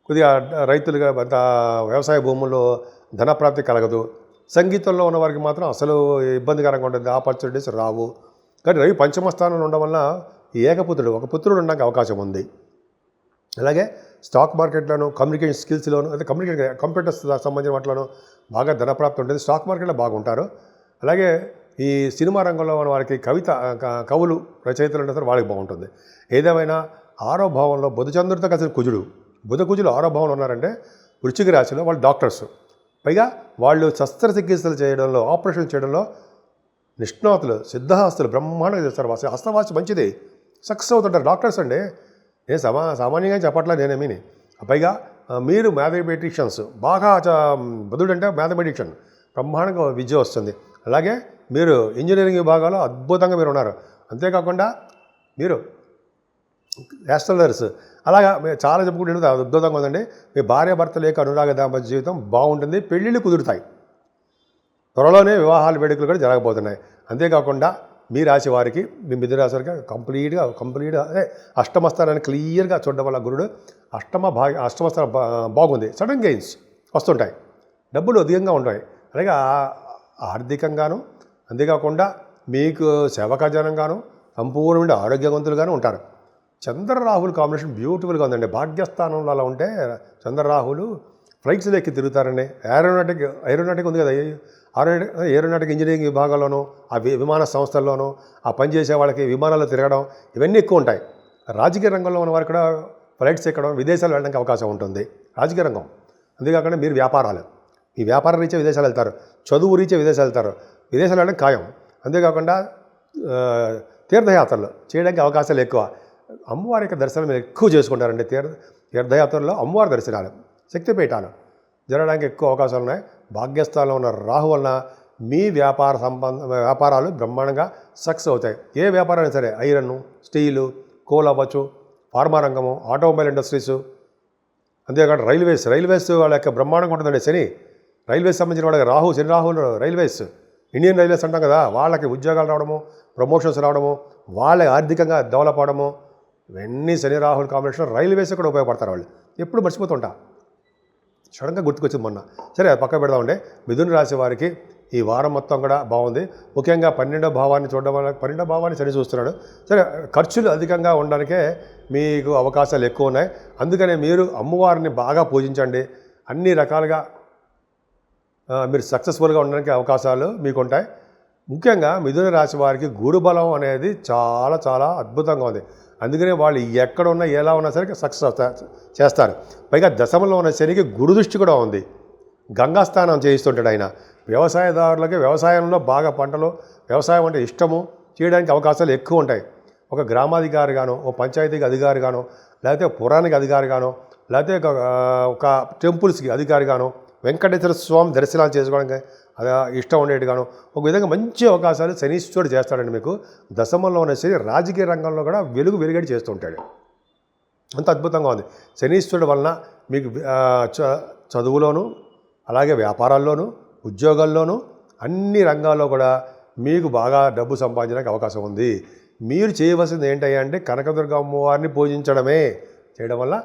కొద్దిగా రైతులుగా అంత వ్యవసాయ భూముల్లో ధనప్రాప్తి కలగదు. సంగీతంలో ఉన్న వారికి మాత్రం అసలు ఇబ్బందికరంగా ఉంటుంది, ఆపర్చునిటీస్ రావు. కానీ రవి పంచమ స్థానంలో ఉండడం వల్ల ఏకపుత్రుడు, ఒక పుత్రుడు ఉండడానికి అవకాశం ఉంది. అలాగే స్టాక్ మార్కెట్లోను, కమ్యూనికేషన్ స్కిల్స్లోను, అదే కంప్యూటర్స్ సంబంధించిన వాటిలోనూ బాగా ధనప్రాప్తి ఉంటుంది. స్టాక్ మార్కెట్లో బాగుంటారు. అలాగే ఈ సినిమా రంగంలో ఉన్న వారికి కవులు, రచయితలు ఉంటారు, వాళ్ళకి బాగుంటుంది. ఏదేమైనా ఆరో భావంలో బుధచంద్రుడితో కలిసిన కుజులు ఆరో భావంలో ఉన్నారంటే వృశ్చిక రాశిలో వాళ్ళు డాక్టర్స్. పైగా వాళ్ళు శస్త్రచికిత్సలు చేయడంలో, ఆపరేషన్ చేయడంలో నిష్ణాతులు, సిద్ధహస్తులు, బ్రహ్మాండంగా చేస్తారు. హస్తవాసి మంచిది, సక్సెస్ అవుతుంటారు డాక్టర్స్ అండి. నేను సామాన్యంగా చెప్పట్లా నేనేమీని. పైగా మీరు మ్యాథమెటిషియన్స్, బాగా బుధుడు అంటే మ్యాథమెటిషియన్, బ్రహ్మాండంగా విద్య వస్తుంది. అలాగే మీరు ఇంజనీరింగ్ విభాగాల్లో అద్భుతంగా మీరు ఉన్నారు. అంతేకాకుండా మీరు యాస్ట్రాలజర్స్, అలాగా చాలా చెప్పుకుంటే అద్భుతంగా ఉందండి. మీ భార్యాభర్తల యొక్క అనురాగ దాంపత్య జీవితం బాగుంటుంది. పెళ్ళిళ్ళు కుదురుతాయి. త్వరలోనే వివాహాల వేడుకలు కూడా జరగబోతున్నాయి. అంతేకాకుండా మీ రాశి వారికి, మీ మిథున రాశి వారికి కంప్లీట్గా అదే అష్టమస్థానాన్ని క్లియర్గా చూడడం వల్ల గురుడు అష్టమస్థానం బాగుంది. సడన్ గెయిన్స్ వస్తుంటాయి, డబ్బులు అధికంగా ఉంటాయి. అలాగే ఆర్థికంగాను, అంతేకాకుండా మీకు సేవకాజనంగాను, సంపూర్ణమైన ఆరోగ్యవంతులుగాను ఉంటారు. చంద్రరాహుల్ కాంబినేషన్ బ్యూటిఫుల్గా ఉందండి. భాగ్యస్థానంలో అలా ఉంటే చంద్రరాహులు ఫ్లైట్స్లో ఎక్కి తిరుగుతారండి. ఏరోనాటిక్ ఉంది కదా, ఏరోనాటిక్ ఇంజనీరింగ్ విభాగంలోనూ, ఆ విమాన సంస్థల్లోనూ ఆ పనిచేసే వాళ్ళకి విమానాల్లో తిరగడం, ఇవన్నీ ఎక్కువ ఉంటాయి. రాజకీయ రంగంలో ఉన్న వారు కూడా ఫ్లైట్స్ ఎక్కడం, విదేశాలు వెళ్ళడానికి అవకాశం ఉంటుంది. రాజకీయ రంగం, అంతేకాకుండా మీరు వ్యాపారాలు, ఈ వ్యాపార రీత్యా విదేశాలు వెళ్తారు, చదువు రీత్యా విదేశాలు వెళ్తారు, విదేశాలు వెళ్ళడం ఖాయం. అంతేకాకుండా తీర్థయాత్రలు చేయడానికి అవకాశాలు ఎక్కువ. అమ్మవారి యొక్క దర్శనం మీరు ఎక్కువ చేసుకుంటారండి. తీర్థయాత్రల్లో అమ్మవారి దర్శనాలు, శక్తిపీఠాలు జరగడానికి ఎక్కువ అవకాశాలు ఉన్నాయి. భాగ్యస్థానంలో ఉన్న రాహు వలన మీ వ్యాపారాలు బ్రహ్మాండంగా సక్సెస్ అవుతాయి. ఏ వ్యాపారం సరే, ఐరన్, స్టీలు, కోల్ అవ్వచ్చు, ఫార్మా రంగము, ఆటోమొబైల్ ఇండస్ట్రీసు, అంతేకాకుండా రైల్వేస్ వాళ్ళ యొక్క బ్రహ్మాండంగా ఉంటుందండి. రైల్వేస్ సంబంధించిన వాళ్ళకి శని రాహులు రైల్వేస్, ఇండియన్ రైల్వేస్ అంటాం కదా, వాళ్ళకి ఉద్యోగాలు రావడము, ప్రమోషన్స్ రావడము, వాళ్ళ ఆర్థికంగా డెవలప్ అవడము, ఇవన్నీ శని రాహుల్ కాంబినేషన్ రైల్వేస్ కూడా ఉపయోగపడతారు. వాళ్ళు ఎప్పుడు మర్చిపోతుంటా, సడన్గా గుర్తుకొచ్చింది మొన్న. సరే, అది పక్క పెడదామండి. మిథున రాశి వారికి ఈ వారం మొత్తం కూడా బాగుంది. ముఖ్యంగా 12వ భావాన్ని చూడడం వల్ల, 12వ భావాన్ని శని చూస్తున్నాడు. సరే, ఖర్చులు అధికంగా ఉండడానికే మీకు అవకాశాలు ఎక్కువ ఉన్నాయి. అందుకనే మీరు అమ్మవారిని బాగా పూజించండి. అన్ని రకాలుగా మీరు సక్సెస్ఫుల్గా ఉండడానికి అవకాశాలు మీకు ఉంటాయి. ముఖ్యంగా మిథున రాశి వారికి గురుబలం అనేది చాలా చాలా అద్భుతంగా ఉంది. అందుకనే వాళ్ళు ఎక్కడ ఉన్నా ఎలా ఉన్నా సరే సక్సెస్ చేస్తారు. పైగా దశమంలో ఉన్న శనికి గురుదృష్టి కూడా ఉంది. గంగా స్నానం చేయిస్తుంటాడు ఆయన. వ్యవసాయదారులకి వ్యవసాయంలో బాగా పంటలు, వ్యవసాయం అంటే ఇష్టము, చేయడానికి అవకాశాలు ఎక్కువ ఉంటాయి. ఒక గ్రామాధికారి గానో, ఒక పంచాయతీకి అధికారి గానో, లేకపోతే పురాణిక అధికారి గానో, లేకపోతే ఒక టెంపుల్స్కి అధికారి గానో, వెంకటేశ్వర స్వామి దర్శనాలు చేసుకోవడానికి అది ఇష్టం ఉండేట్టుగాను ఒక విధంగా మంచి అవకాశాలు శనీశ్వరుడు చేస్తాడండి. మీకు దశమంలో ఉన్న శని రాజకీయ రంగంలో కూడా వెలుగడి చేస్తుంటాడు. అంత అద్భుతంగా ఉంది. శనీశ్వరుడు వలన మీకు చదువులోను, అలాగే వ్యాపారాల్లోనూ, ఉద్యోగాల్లోనూ, అన్ని రంగాల్లో కూడా మీకు బాగా డబ్బు సంపాదించడానికి అవకాశం ఉంది. మీరు చేయవలసింది ఏంటంటే కనకదుర్గ అమ్మవారిని పూజించడమే. చేయడం వల్ల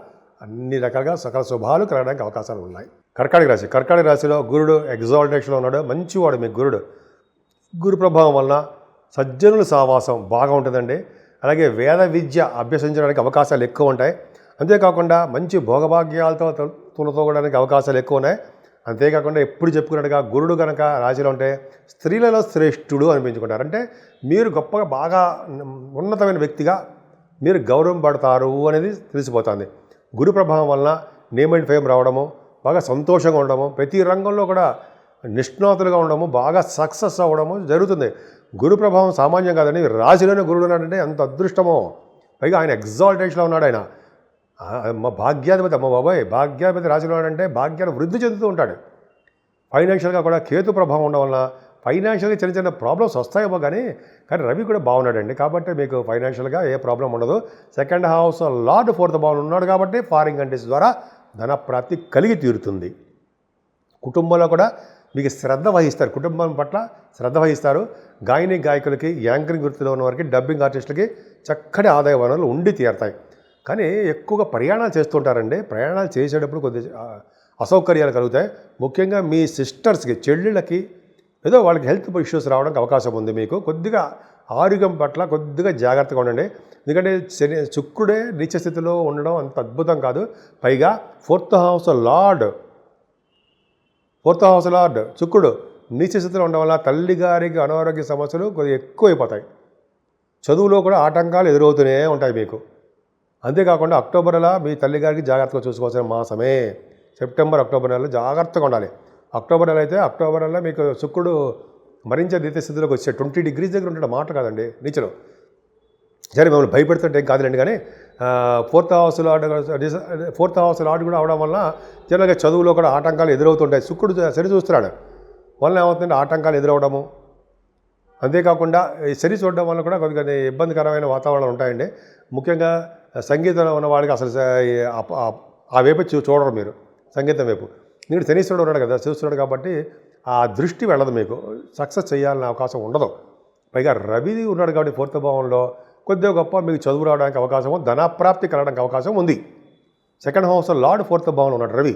అన్ని రకాలుగా సకల శుభాలు కలగడానికి అవకాశాలు ఉన్నాయి. కర్కాటక రాశిలో గురుడు ఎగ్జాల్టేషన్లో ఉన్నాడు. మంచివాడు మీ గురుడు. గురు ప్రభావం వలన సజ్జనుల సావాసం బాగా ఉంటుందండి. అలాగే వేద విద్య అభ్యసించడానికి అవకాశాలు ఎక్కువ ఉంటాయి. అంతేకాకుండా మంచి భోగభాగ్యాలతో తులతోగడానికి అవకాశాలు ఎక్కువ ఉన్నాయి. అంతేకాకుండా ఎప్పుడు చెప్పుకున్నట్టుగా గురుడు కనుక రాశిలో ఉంటే స్త్రీలలో శ్రేష్ఠుడు అనిపించుకుంటారు. అంటే మీరు గొప్పగా బాగా ఉన్నతమైన వ్యక్తిగా మీరు గౌరవం పడతారు అనేది తెలిసిపోతుంది. గురు ప్రభావం వలన నేమ్ అండ్ ఫేమ్ రావడము, బాగా సంతోషంగా ఉండడము, ప్రతి రంగంలో కూడా నిష్ణాతులుగా ఉండడము, బాగా సక్సెస్ అవ్వడము జరుగుతుంది. గురు ప్రభావం సామాన్యం కాదండి. రాశిలోనే గురుడు ఉన్నాడంటే ఎంత అదృష్టమో. పైగా ఆయన ఎగ్జాల్టేషన్లో ఉన్నాడు. ఆయన భాగ్యాధిపతి, భాగ్యాధిపతి రాశిలో ఉన్నాడంటే భాగ్యాన్ని వృద్ధి చెందుతూ ఉంటాడు. ఫైనాన్షియల్గా కూడా కేతు ప్రభావం ఉండడం వలన ఫైనాన్షియల్గా చిన్న చిన్న ప్రాబ్లమ్స్ వస్తాయేమో కానీ రవి కూడా బాగున్నాడండి. కాబట్టి మీకు ఫైనాన్షియల్గా ఏ ప్రాబ్లం ఉండదు. సెకండ్ హౌస్ లార్డ్ 4th భావం ఉన్నాడు కాబట్టి ఫారిన్ కంట్రీస్ ద్వారా ధన ప్రాప్తి కలిగి తీరుతుంది. కుటుంబంలో కూడా మీకు శ్రద్ధ వహిస్తారు, కుటుంబం పట్ల శ్రద్ధ వహిస్తారు. గాయకులకి, యాంకరింగ్ వృత్తిలో ఉన్న వారికి, డబ్బింగ్ ఆర్టిస్టులకి చక్కటి ఆదాయ వనరులు ఉండి తీరుతాయి. కానీ ఎక్కువగా ప్రయాణాలు చేస్తుంటారండి. ప్రయాణాలు చేసేటప్పుడు కొద్దిగా అసౌకర్యాలు కలుగుతాయి. ముఖ్యంగా మీ సిస్టర్స్కి, చెల్లెళ్ళకి ఏదో వాళ్ళకి హెల్త్ ఇష్యూస్ రావడానికి అవకాశం ఉంది. మీకు కొద్దిగా ఆరోగ్యం పట్ల కొద్దిగా జాగ్రత్తగా ఉండండి. ఎందుకంటే శుక్రుడే నీచ స్థితిలో ఉండడం అంత అద్భుతం కాదు. పైగా 4th హౌస్ లార్డ్ శుక్రుడు నీచ స్థితిలో ఉండడం వల్ల తల్లిగారికి అనారోగ్య సమస్యలు కొద్దిగా ఎక్కువైపోతాయి. చదువులో కూడా ఆటంకాలు ఎదురవుతూనే ఉంటాయి మీకు. అంతేకాకుండా అక్టోబర్ నెల మీ తల్లిగారికి జాగ్రత్తగా చూసుకోవాల్సిన మాసమే. సెప్టెంబర్, అక్టోబర్ నెలలో జాగ్రత్తగా ఉండాలి. అక్టోబర్ నెల అయితే అక్టోబర్ నెలలో మీకు శుక్రుడు మరింత నీచ స్థితిలోకి వచ్చే 20 degrees దగ్గర ఉంటాడు. మాట కాదండి నీచలో. సరే, మిమ్మల్ని భయపెడుతుంటే ఏం కాదులేండి. కానీ 4th హౌస్ లార్డ్ కూడా అవడం వల్ల జనరల్గా చదువులో కూడా ఆటంకాలు ఎదురవుతుంటాయి. శుక్రుడు శని చూస్తున్నాడు వలన ఏమవుతుందంటే ఆటంకాలు ఎదురవడము. అంతేకాకుండా ఈ శని చూడడం వల్ల కూడా కొద్దిగా ఇబ్బందికరమైన వాతావరణాలు ఉంటాయండి. ముఖ్యంగా సంగీతంలో ఉన్న వాళ్ళకి అసలు ఆ వైపు చూడరు మీరు, సంగీతం వైపు. నేను శనీశ్వరుడు ఉన్నాడు కదా, చూస్తున్నాడు కాబట్టి ఆ దృష్టి వెళ్ళదు. మీకు సక్సెస్ చేయాలనే అవకాశం ఉండదు. పైగా రవి ఉన్నాడు కాబట్టి 4th భావంలో కొద్దిగా గొప్ప మీకు చదువు రావడానికి అవకాశము, ధనప్రాప్తి కలగడానికి అవకాశం ఉంది. సెకండ్ హౌస్ లార్డ్ 4th భావంలో ఉన్నాడు రవి.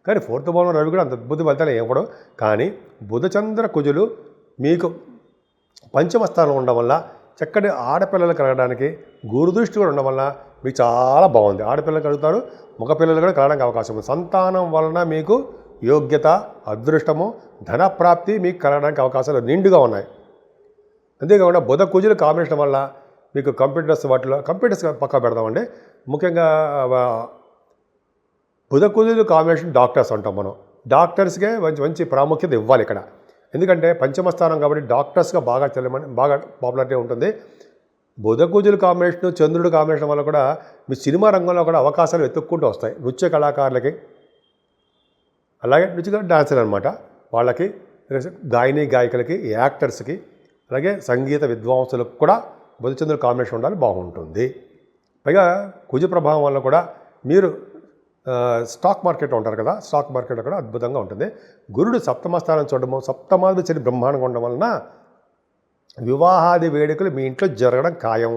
కానీ 4th భావంలో రవి కూడా అంత అద్భుత ఫలితాలు ఇవ్వడం. కానీ బుధచంద్ర కుజులు మీకు పంచమ స్థానంలో ఉండడం వల్ల చక్కటి ఆడపిల్లలు కలగడానికి, గురుదృష్టి కూడా ఉండడం వల్ల మీకు చాలా బాగుంది. ఆడపిల్లలు కలుగుతారు, మగపిల్లలు కూడా కలగడానికి అవకాశం ఉంది. సంతానం వలన మీకు యోగ్యత, అదృష్టము, ధనప్రాప్తి మీకు కలగడానికి అవకాశాలు నిండుగా ఉన్నాయి. అంతేకాకుండా బుధ కుజుల కాంబినేషన్ వల్ల మీకు కంప్యూటర్స్ కంప్యూటర్స్ పక్కా పెడదామండి. ముఖ్యంగా బుధ కుజులు కాంబినేషన్ డాక్టర్స్ అంటాం మనం. డాక్టర్స్కే మంచి ప్రాముఖ్యత ఇవ్వాలి ఇక్కడ. ఎందుకంటే పంచమ స్థానం కాబట్టి డాక్టర్స్గా బాగా పాపులారిటీ ఉంటుంది. బుధ కుజులు కాంబినేషన్, చంద్రుడు కాంబినేషన్ వల్ల కూడా మీ సినిమా రంగంలో కూడా అవకాశాలు వెతుక్కుంటూ వస్తాయి. నృత్య కళాకారులకి, అలాగే నృత్య డాన్సర్ అనమాట వాళ్ళకి, గాయకులకి, యాక్టర్స్కి, అలాగే సంగీత విద్వాంసులకు కూడా బుధచంద్రుడు కాంబినేషన్ ఉండాలి, బాగుంటుంది. పైగా కుజ ప్రభావం వల్ల కూడా మీరు స్టాక్ మార్కెట్ ఉంటారు కదా, స్టాక్ మార్కెట్ కూడా అద్భుతంగా ఉంటుంది. గురుడు సప్తమ స్థానం చూడడము, సప్తమాది శని బ్రహ్మాండంగా ఉండడం వలన వివాహాది వేడుకలు మీ ఇంట్లో జరగడం ఖాయం.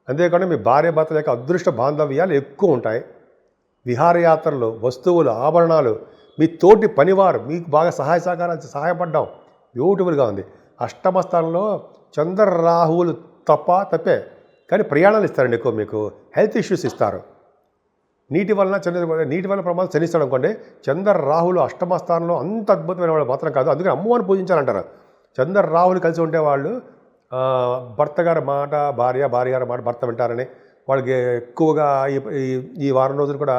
అంతేకాకుండా మీ భార్య భర్తల యొక్క అదృష్ట బాంధవ్యాలు ఎక్కువ ఉంటాయి. విహారయాత్రలు, వస్తువులు, ఆభరణాలు, మీ తోటి పనివారు మీకు బాగా సహాయపడ్డాం, బ్యూటిఫుల్గా ఉంది. అష్టమ స్థానంలో చంద్ర రాహువులు తప్పే కానీ ప్రయాణాలు ఇస్తారండి. ఎక్కువ మీకు హెల్త్ ఇష్యూస్ ఇస్తారు. నీటి వల్ల ప్రమాదం శనిస్తాడు అనుకోండి. చంద్ర రాహులు అష్టమ స్థానంలో అంత అద్భుతమైన వాళ్ళు మాత్రం కాదు. అందుకని అమ్మవారిని పూజించాలంటారు. చంద్ర రాహులు కలిసి ఉంటే వాళ్ళు భర్త గారి మాట భార్య గారి మాట భర్త వింటారని, వాళ్ళకి ఎక్కువగా ఈ వారం రోజులు కూడా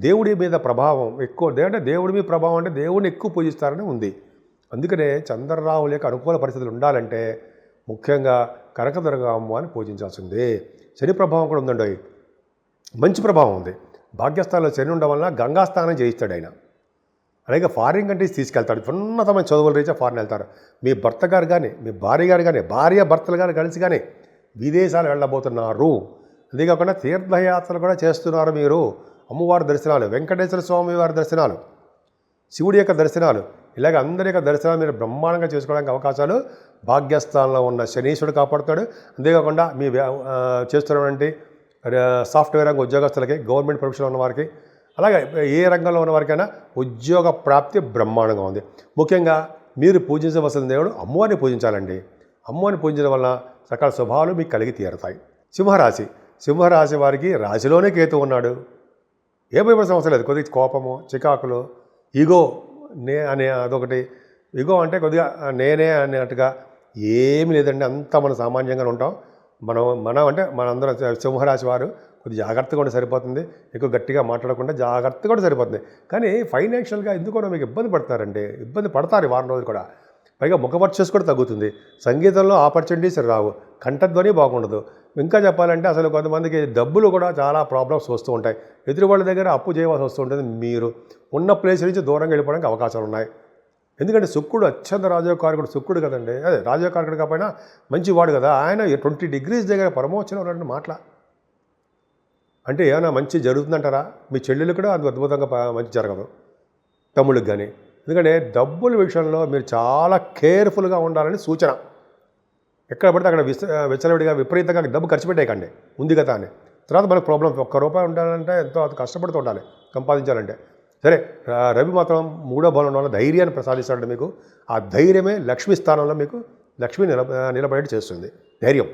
దేవుడి మీద ప్రభావం ఎక్కువ. అంటే దేవుడి మీద ప్రభావం అంటే దేవుడిని ఎక్కువ పూజిస్తారని ఉంది. అందుకనే చంద్ర రాహుల యొక్క అనుకూల పరిస్థితులు ఉండాలంటే ముఖ్యంగా కనకదుర్గ అమ్మవారిని పూజించాల్సిందే. శని ప్రభావం కూడా ఉందండి, మంచి ప్రభావం ఉంది. భాగ్యస్థానంలో శని ఉండడం వలన గంగా స్నానం చేయిస్తాడు ఆయన. అలాగే ఫారిన్ కంట్రీస్ తీసుకెళ్తాడు. ఉన్నతమైన చదువుల రీత్యా ఫారిన్ వెళ్తారు. మీ భర్త గారు కానీ, మీ భార్య గారు కానీ, భార్య భర్తలు గారు కలిసి కానీ విదేశాలు వెళ్ళబోతున్నారు. అంతేకాకుండా తీర్థయాత్రలు కూడా చేస్తున్నారు మీరు. అమ్మవారి దర్శనాలు, వెంకటేశ్వర స్వామి వారి దర్శనాలు, శివుడి యొక్క దర్శనాలు, ఇలాగ అందరి యొక్క దర్శనాలు మీరు బ్రహ్మాండంగా చేసుకోవడానికి అవకాశాలు. భాగ్యస్థానంలో ఉన్న శనీశ్వరుడు కాపాడుతాడు. అంతేకాకుండా మీ చేస్తున్నటువంటి సాఫ్ట్వేర్ రంగ ఉద్యోగస్తులకి, గవర్నమెంట్ ప్రొఫెషన్లో ఉన్న వారికి, అలాగే ఏ రంగంలో ఉన్న వారికైనా ఉద్యోగ ప్రాప్తి బ్రహ్మాండంగా ఉంది. ముఖ్యంగా మీరు పూజించవలసిన దేవుడు అమ్మవారిని పూజించాలండి. అమ్మవారిని పూజించడం వల్ల సకల శుభాలు మీకు కలిగి తీరుతాయి. సింహరాశి వారికి రాశిలోనే కేతు ఉన్నాడు. ఏ భయపడే సమస్య లేదు. కొద్దిగా కోపము, చికాకులు, ఈగో అనే అదొకటి. ఈగో అంటే కొద్దిగా నేనే అనేట్టుగా ఏమి లేదండి. అంతా మనం సామాన్యంగా ఉంటాం. మనందరం సింహరాశి వారు కొద్దిగా జాగ్రత్తగా ఉంటే సరిపోతుంది. ఎక్కువ గట్టిగా మాట్లాడకుండా జాగ్రత్తగా కూడా సరిపోతుంది. కానీ ఫైనాన్షియల్గా ఎందుకు కూడా మీకు ఇబ్బంది పడతారండి. ఇబ్బంది పడతారు ఈ వారం రోజులు కూడా. పైగా ముఖపర్చేసి కూడా తగ్గుతుంది. సంగీతంలో ఆపర్చునిటీస్ రావు. కంఠధ్వని బాగుండదు. ఇంకా చెప్పాలంటే అసలు కొంతమందికి డబ్బులు కూడా చాలా ప్రాబ్లమ్స్ వస్తూ ఉంటాయి. ఎదురు వాళ్ళ దగ్గర అప్పు చేయవలసి వస్తూ ఉంటుంది. మీరు ఉన్న ప్లేస్ నుంచి దూరంగా వెళ్ళిపోవడానికి అవకాశాలు ఉన్నాయి. ఎందుకంటే శుక్రుడు అత్యంత రాజయోగకారకుడు శుక్రుడు కదండి. అదే రాజయోగకారకుడు కాకపోయినా మంచివాడు కదా. ఆయన 20 degrees దగ్గర పరమోచ్చరం ఉన్నట్టు మాటల అంటే ఏమైనా మంచి జరుగుతుందంటారా? మీ చెల్లెలు కూడా అది అద్భుతంగా మంచి జరగదు, తమ్ముళ్ళకి కానీ. ఎందుకంటే డబ్బుల విషయంలో మీరు చాలా కేర్ఫుల్గా ఉండాలని సూచన. ఎక్కడ పడితే అక్కడ విచ్చలవిడిగా విపరీతంగా డబ్బు ఖర్చు పెట్టేయకండి ఉంది కదా అని. తర్వాత మనకు ప్రాబ్లం. ₹1 ఉండాలంటే ఎంతో కష్టపడుతూ ఉండాలి సంపాదించాలంటే. సరే, రవి మాత్రం 3వ భావంలో ఉన్న వల్ల ధైర్యాన్ని ప్రసాదిస్తాడు మీకు. ఆ ధైర్యమే లక్ష్మీ స్థానంలో మీకు లక్ష్మి నిలబడేట్టు చేస్తుంది. ధైర్యం.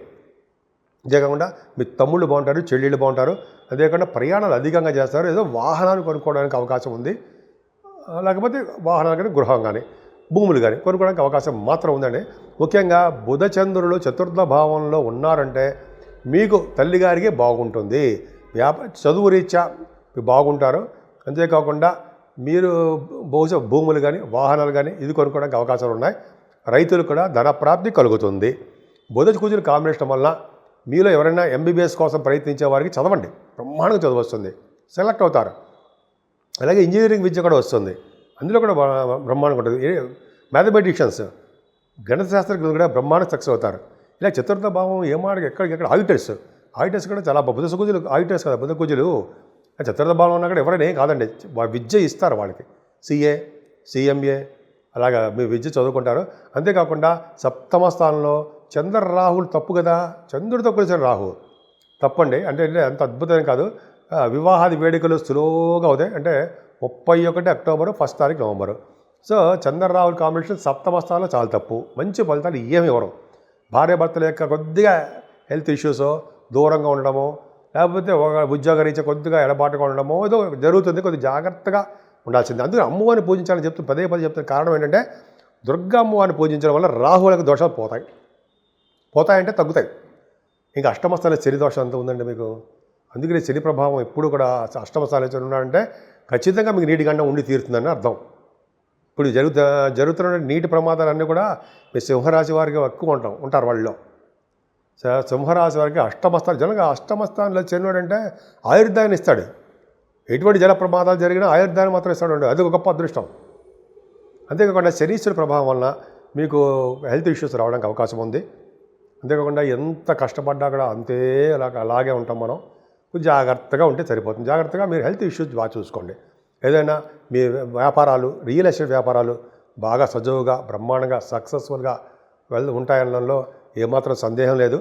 అంతేకాకుండా మీ తమ్ముళ్ళు బాగుంటారు, చెల్లెళ్ళు బాగుంటారు. అంతేకాకుండా ప్రయాణాలు అధికంగా చేస్తారు. ఏదో వాహనాలు కొనుక్కోవడానికి అవకాశం ఉంది. లేకపోతే వాహనాలు కానీ, గృహం కానీ, భూములు కానీ కొనుక్కోవడానికి అవకాశం మాత్రం ఉందండి. ముఖ్యంగా బుధచంద్రులు చతుర్థ భావంలో ఉన్నారంటే మీకు తల్లిగారికి బాగుంటుంది. చదువు రీత్యా బాగుంటారు. అంతేకాకుండా మీరు బహుశా భూములు కానీ, వాహనాలు కానీ ఇది కొనుక్కోవడానికి అవకాశాలు ఉన్నాయి. రైతులు కూడా ధనప్రాప్తి కలుగుతుంది. బుధ కుజుల కాంబినేషన్ వల్ల మీలో ఎవరైనా MBBS కోసం ప్రయత్నించే వారికి చదవండి. బ్రహ్మాండంగా చదువు వస్తుంది, సెలెక్ట్ అవుతారు. అలాగే ఇంజనీరింగ్ విద్య కూడా వస్తుంది, అందులో కూడా బ్రహ్మాండంగా ఉంటుంది. మ్యాథమెటిషియన్స్, గణిత శాస్త్రజ్ఞులు కూడా బ్రహ్మాండంగా సక్సెస్ అవుతారు. ఇలా చతుర్థ భావం ఏమాడికి ఎక్కడికెక్కడ ఆడిటర్స్ కూడా చాలా బుధ కుజులు ఆడిటర్స్ కదా. బుధ కుజులు చతుర్థ భావం ఉన్నా కూడా ఎవరైనా ఏం కాదండి, విద్య ఇస్తారు వాళ్ళకి. CA, CMA అలాగా మీ విద్య చదువుకుంటారు. అంతేకాకుండా సప్తమ స్థానంలో చంద్ర రాహులు తప్పు కదా. చంద్రుడితో కలిసిన రాహు తప్పండి. అంటే అంత అద్భుతం కాదు. వివాహాది వేడుకలు స్లోగా అవుతాయి. అంటే 31 అక్టోబరు, 1 తారీఖు నవంబరు. సో చంద్ర రాహుల్ కాంబినేషన్ సప్తమ స్థానంలో చాలా తప్పు. మంచి ఫలితాలు ఏమి ఇవ్వరు. భార్యాభర్తల యొక్క కొద్దిగా హెల్త్ ఇష్యూస్, దూరంగా ఉండడము, లేకపోతే ఉద్యోగ రీత్యా కొద్దిగా ఎడబాటుగా ఉండడమో ఏదో జరుగుతుంది. కొద్దిగా జాగ్రత్తగా ఉండాల్సింది. అందుకే అమ్మవారిని పూజించాలని పదే చెప్తున్న కారణం ఏంటంటే దుర్గా అమ్మవారిని పూజించడం వల్ల రాహువులకు దోషాలు పోతాయంటే తగ్గుతాయి. ఇంకా అష్టమస్థానం శని దోషం ఎంత ఉందండి మీకు. అందుకని శని ప్రభావం ఎప్పుడు కూడా అష్టమస్థానం శని ఉన్నాడంటే ఖచ్చితంగా మీకు నీటి గండం ఉండి తీరుతుందని అర్థం. ఇప్పుడు జరుగుతున్న నీటి ప్రమాదాలన్నీ కూడా మీ సింహరాశి వారికి ఎక్కువ ఉంటారు వాళ్ళలో. సింహరాశి వారికి అష్టమస్థానం, జనంగా అష్టమస్థానంలో శనివాడంటే ఆయుర్దాయాన్ని ఇస్తాడు. ఎటువంటి జల ప్రమాదాలు జరిగినా ఆయుర్దాయాన్ని మాత్రం ఇస్తాడు, అది ఒక గొప్ప అదృష్టం. అంతేకాకుండా శనీశ్వరుడి ప్రభావం వలన మీకు హెల్త్ ఇష్యూస్ రావడానికి అవకాశం ఉంది. అంతేకాకుండా ఎంత కష్టపడ్డా కూడా అంతే అలాగే ఉంటాం మనం. జాగ్రత్తగా ఉంటే సరిపోతుంది. జాగ్రత్తగా మీరు హెల్త్ ఇష్యూస్ బాగా చూసుకోండి. ఏదైనా మీ వ్యాపారాలు, రియల్ ఎస్టేట్ వ్యాపారాలు బాగా సజావుగా బ్రహ్మాండంగా సక్సెస్ఫుల్గా ఉంటాయనడంలో ఏమాత్రం సందేహం లేదు.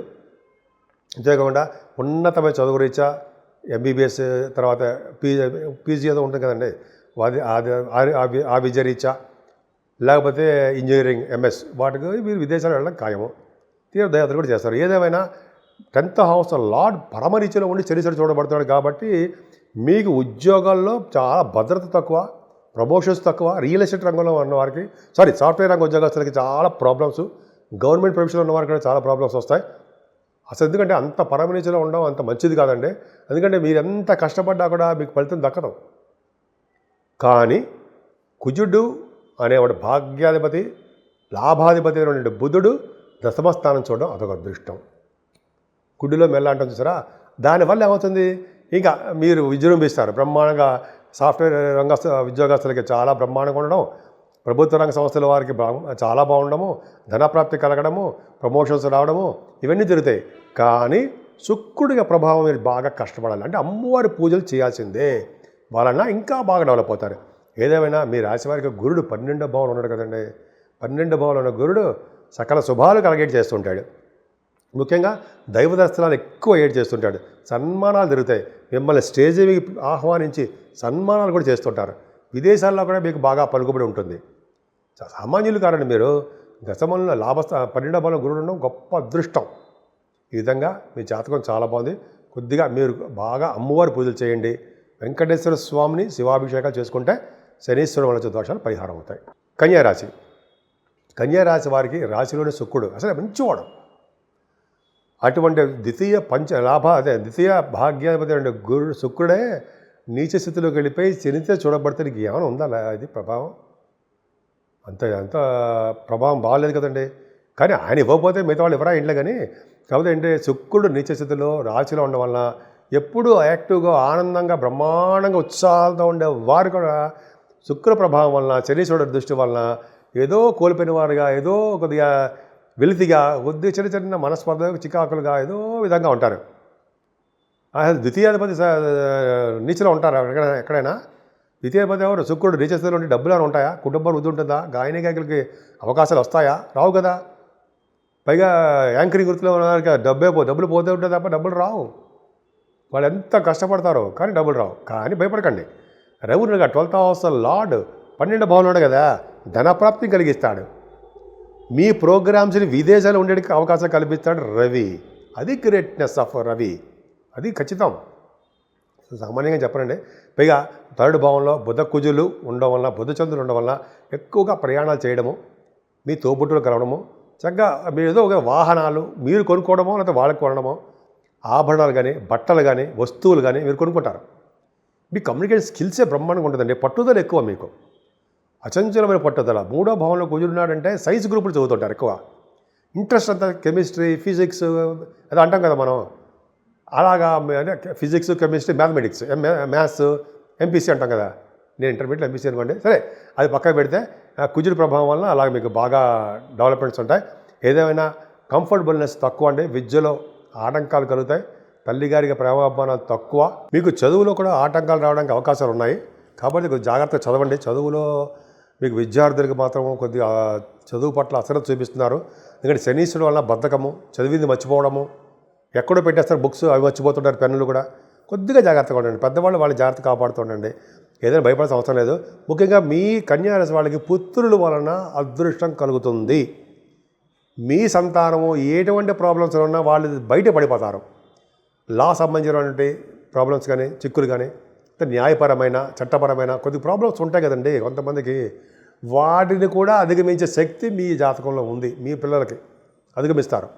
అంతేకాకుండా ఉన్నతమైన చదువు రీత్యా ఎంబీబీఎస్ తర్వాత పీజీ ఏదో ఉంటుంది కదండి, ఆ విద్య రీత్యా లేకపోతే ఇంజనీరింగ్ ఎంఎస్ వాటికి మీరు విదేశాలు వెళ్ళడం ఖాయము. తీర్థయాత్ర కూడా చేస్తారు. ఏదేమైనా 10th హౌస్ లార్డ్ పరమరీతిలో ఉండి శనిశ్వరుడు చూడబడుతున్నాడు కాబట్టి మీకు ఉద్యోగాల్లో చాలా భద్రత తక్కువ, ప్రమోషన్స్ తక్కువ. రియల్ ఎస్టేట్ రంగంలో ఉన్న వారికి సాఫ్ట్వేర్ రంగ ఉద్యోగస్తులకి చాలా ప్రాబ్లమ్స్, గవర్నమెంట్ ప్రొఫెషన్లో ఉన్న వారికి కూడా చాలా ప్రాబ్లమ్స్ వస్తాయి. అసలు ఎందుకంటే అంత పరమరీతిలో ఉండడం అంత మంచిది కాదండి. ఎందుకంటే మీరు ఎంత కష్టపడ్డా కూడా మీకు ఫలితం దక్కదు. కానీ కుజుడు అనేవాడు భాగ్యాధిపతి, లాభాధిపతి అయినటువంటి బుధుడు దశమస్థానం చూడడం అదొక అదృష్టం. గుడ్డులో మెల్ల అంటాం చూసారా, దానివల్ల ఏమవుతుంది, ఇంకా మీరు విజృంభిస్తారు బ్రహ్మాండంగా. సాఫ్ట్వేర్ రంగ ఉద్యోగస్తులకి చాలా బ్రహ్మాండంగా ఉండడం, ప్రభుత్వ రంగ సంస్థల వారికి చాలా బాగుండము, ధనప్రాప్తి కలగడము, ప్రమోషన్స్ రావడము ఇవన్నీ జరుగుతాయి. కానీ శుక్రుడిగా ప్రభావం మీరు బాగా కష్టపడాలి. అంటే అమ్మవారి పూజలు చేయాల్సిందే, వాళ్ళన్నా ఇంకా బాగా డెవలప్ అవుతారు. ఏదేమైనా మీ రాశి వారికి గురుడు 12వ భావంలో ఉన్నాడు కదండి. 12వ భావంలో ఉన్న గురుడు సకల శుభాలు కలగేట్ చేస్తుంటాడు. ముఖ్యంగా దైవ దర్శనాలు ఎక్కువ ఏడ్ చేస్తుంటాడు. సన్మానాలు జరుగుతాయి, మిమ్మల్ని స్టేజ్ ఆహ్వానించి సన్మానాలు కూడా చేస్తుంటారు. విదేశాల్లో కూడా మీకు బాగా పలుకుబడి ఉంటుంది. సామాన్యులు కారండి మీరు. దశమంలో 12వ భావంలో గురుడు ఉండడం గొప్ప అదృష్టం. ఈ విధంగా మీ జాతకం చాలా బాగుంది. కొద్దిగా మీరు బాగా అమ్మవారి పూజలు చేయండి. వెంకటేశ్వర స్వామిని శివాభిషేకాలు చేసుకుంటే శనీశ్వరుడు వల్ల దోషాలు పరిహారం అవుతాయి. కన్యారాశి. కన్యారాశి వారికి రాశిలోని శుక్రుడు అసలు మంచివాడు. అటువంటి ద్వితీయ భాగ్యాధిపతి అంటే గురుడు శుక్రుడే నీచ స్థితిలోకి వెళ్ళిపోయి శనితో చూడబడితే నీకు ఏమైనా ఉందా అది ప్రభావం? అంత ప్రభావం బాగాలేదు కదండి. కానీ ఆయన ఇవ్వకపోతే మిగతా వాళ్ళు ఎవరా ఇంట్లో. కానీ కాకపోతే అంటే శుక్రుడు నీచ స్థితిలో రాశిలో ఉండడం వలన ఎప్పుడూ యాక్టివ్గా ఆనందంగా బ్రహ్మాండంగా ఉత్సాహాలతో ఉండే వారు కూడా శుక్ర ప్రభావం వలన, శనీశ్వరుడు దృష్టి వలన ఏదో కోల్పోయిన వారుగా, ఏదో కొద్దిగా వెలితిగా, కొద్దిగా చిన్న మనస్పర్ధ చికాకులుగా ఏదో విధంగా ఉంటారు. ద్వితీయాధిపతి నీచలో ఉంటారు ఎక్కడైనా. ద్వితీయాధిపతి ఎవరు? శుక్రుడు నీచ స్థితిలో ఉండి డబ్బులు అని ఉంటాయా? కుటుంబం వృద్ధి ఉంటుందా? గాయనికాయకులకి అవకాశాలు వస్తాయా? రావు కదా. పైగా యాంకరింగ్ వృత్తిలో ఉన్న డబ్బులు పోతూ ఉంటుంది తప్ప డబ్బులు రావు. వాళ్ళు ఎంత కష్టపడతారో కానీ డబ్బులు రావు. కానీ భయపడకండి, రవిగా 12th హౌస్ లార్డ్ 12వ భావంలో కదా ధనప్రాప్తి కలిగిస్తాడు. మీ ప్రోగ్రామ్స్ని విదేశాలు ఉండేటికి అవకాశం కల్పిస్తాడు రవి. అది గ్రేట్నెస్ ఆఫ్ రవి, అది ఖచ్చితం. సామాన్యంగా చెప్పనండి. పైగా 3rd భావంలో బుధ కుజులు ఉండడం వల్ల, బుధ చంద్రులు ఉండడం వల్ల ఎక్కువగా ప్రయాణాలు చేయడము, మీ తోబుట్టులు కలవడము, చక్కగా మీరు ఏదో ఒక వాహనాలు మీరు కొనుక్కోవడమో లేకపోతే వాళ్ళకి కొనడమో, ఆభరణాలు కానీ, బట్టలు కానీ, వస్తువులు కానీ మీరు కొనుక్కుంటారు. మీ కమ్యూనికేషన్ స్కిల్సే బ్రహ్మాండంగా ఉంటుందండి. పట్టుదల ఎక్కువ మీకు, అచంచలమైన పట్టుదల. 3వ భావంలో కుజుడున్నాడంటే సైన్స్ గ్రూపులు చదువుతుంటారు ఎక్కువ. ఇంట్రెస్ట్ అంతా కెమిస్ట్రీ, ఫిజిక్స్ అది అంటాం కదా మనం. అలాగా physics, chemistry, mathematics, maths, MPC అంటాం కదా. నేను ఇంటర్మీడియట్ ఎంపీసీ అనుకోండి, సరే అది పక్కన పెడితే కుజుడు ప్రభావం వలన అలాగ మీకు బాగా డెవలప్మెంట్స్ ఉంటాయి. ఏదేమైనా కంఫర్టబుల్నెస్ తక్కువ అండి. విద్యలో ఆటంకాలు కలుగుతాయి. తల్లిగారికి ప్రేమాభిమానాలు తక్కువ. మీకు చదువులో కూడా ఆటంకాలు రావడానికి అవకాశాలు ఉన్నాయి. కాబట్టి కొద్దిగా జాగ్రత్తగా చదవండి. చదువులో మీకు విద్యార్థులకు మాత్రం కొద్దిగా చదువు పట్ల అశ్రద్ధ చూపిస్తున్నారు. ఎందుకంటే శనీశ్వరుడు వల్ల బద్ధకము, చదివింది మర్చిపోవడము, ఎక్కడో పెట్టేస్తారు బుక్స్, అవి మర్చిపోతుంటారు. పెన్నులు కూడా కొద్దిగా జాగ్రత్తగా ఉండండి. పెద్దవాళ్ళు వాళ్ళ జాగ్రత్త కాపాడుతుండండి. ఏదైనా భయపడాల్సిన అవసరం లేదు. ముఖ్యంగా మీ కన్యారాశి వాళ్ళకి పుత్రుల వలన అదృష్టం కలుగుతుంది. మీ సంతానము ఎటువంటి ప్రాబ్లమ్స్ ఉన్నా వాళ్ళు బయట పడిపోతారు. లా సంబంధించినటువంటి ప్రాబ్లమ్స్ కానీ, చిక్కులు కానీ, న్యాయపరమైన, చట్టపరమైన కొద్ది ప్రాబ్లమ్స్ ఉంటాయి కదండి కొంతమందికి. వాటిని కూడా అధిగమించే శక్తి మీ జాతకంలో ఉంది. మీ పిల్లలకి అధిగమిస్తారు.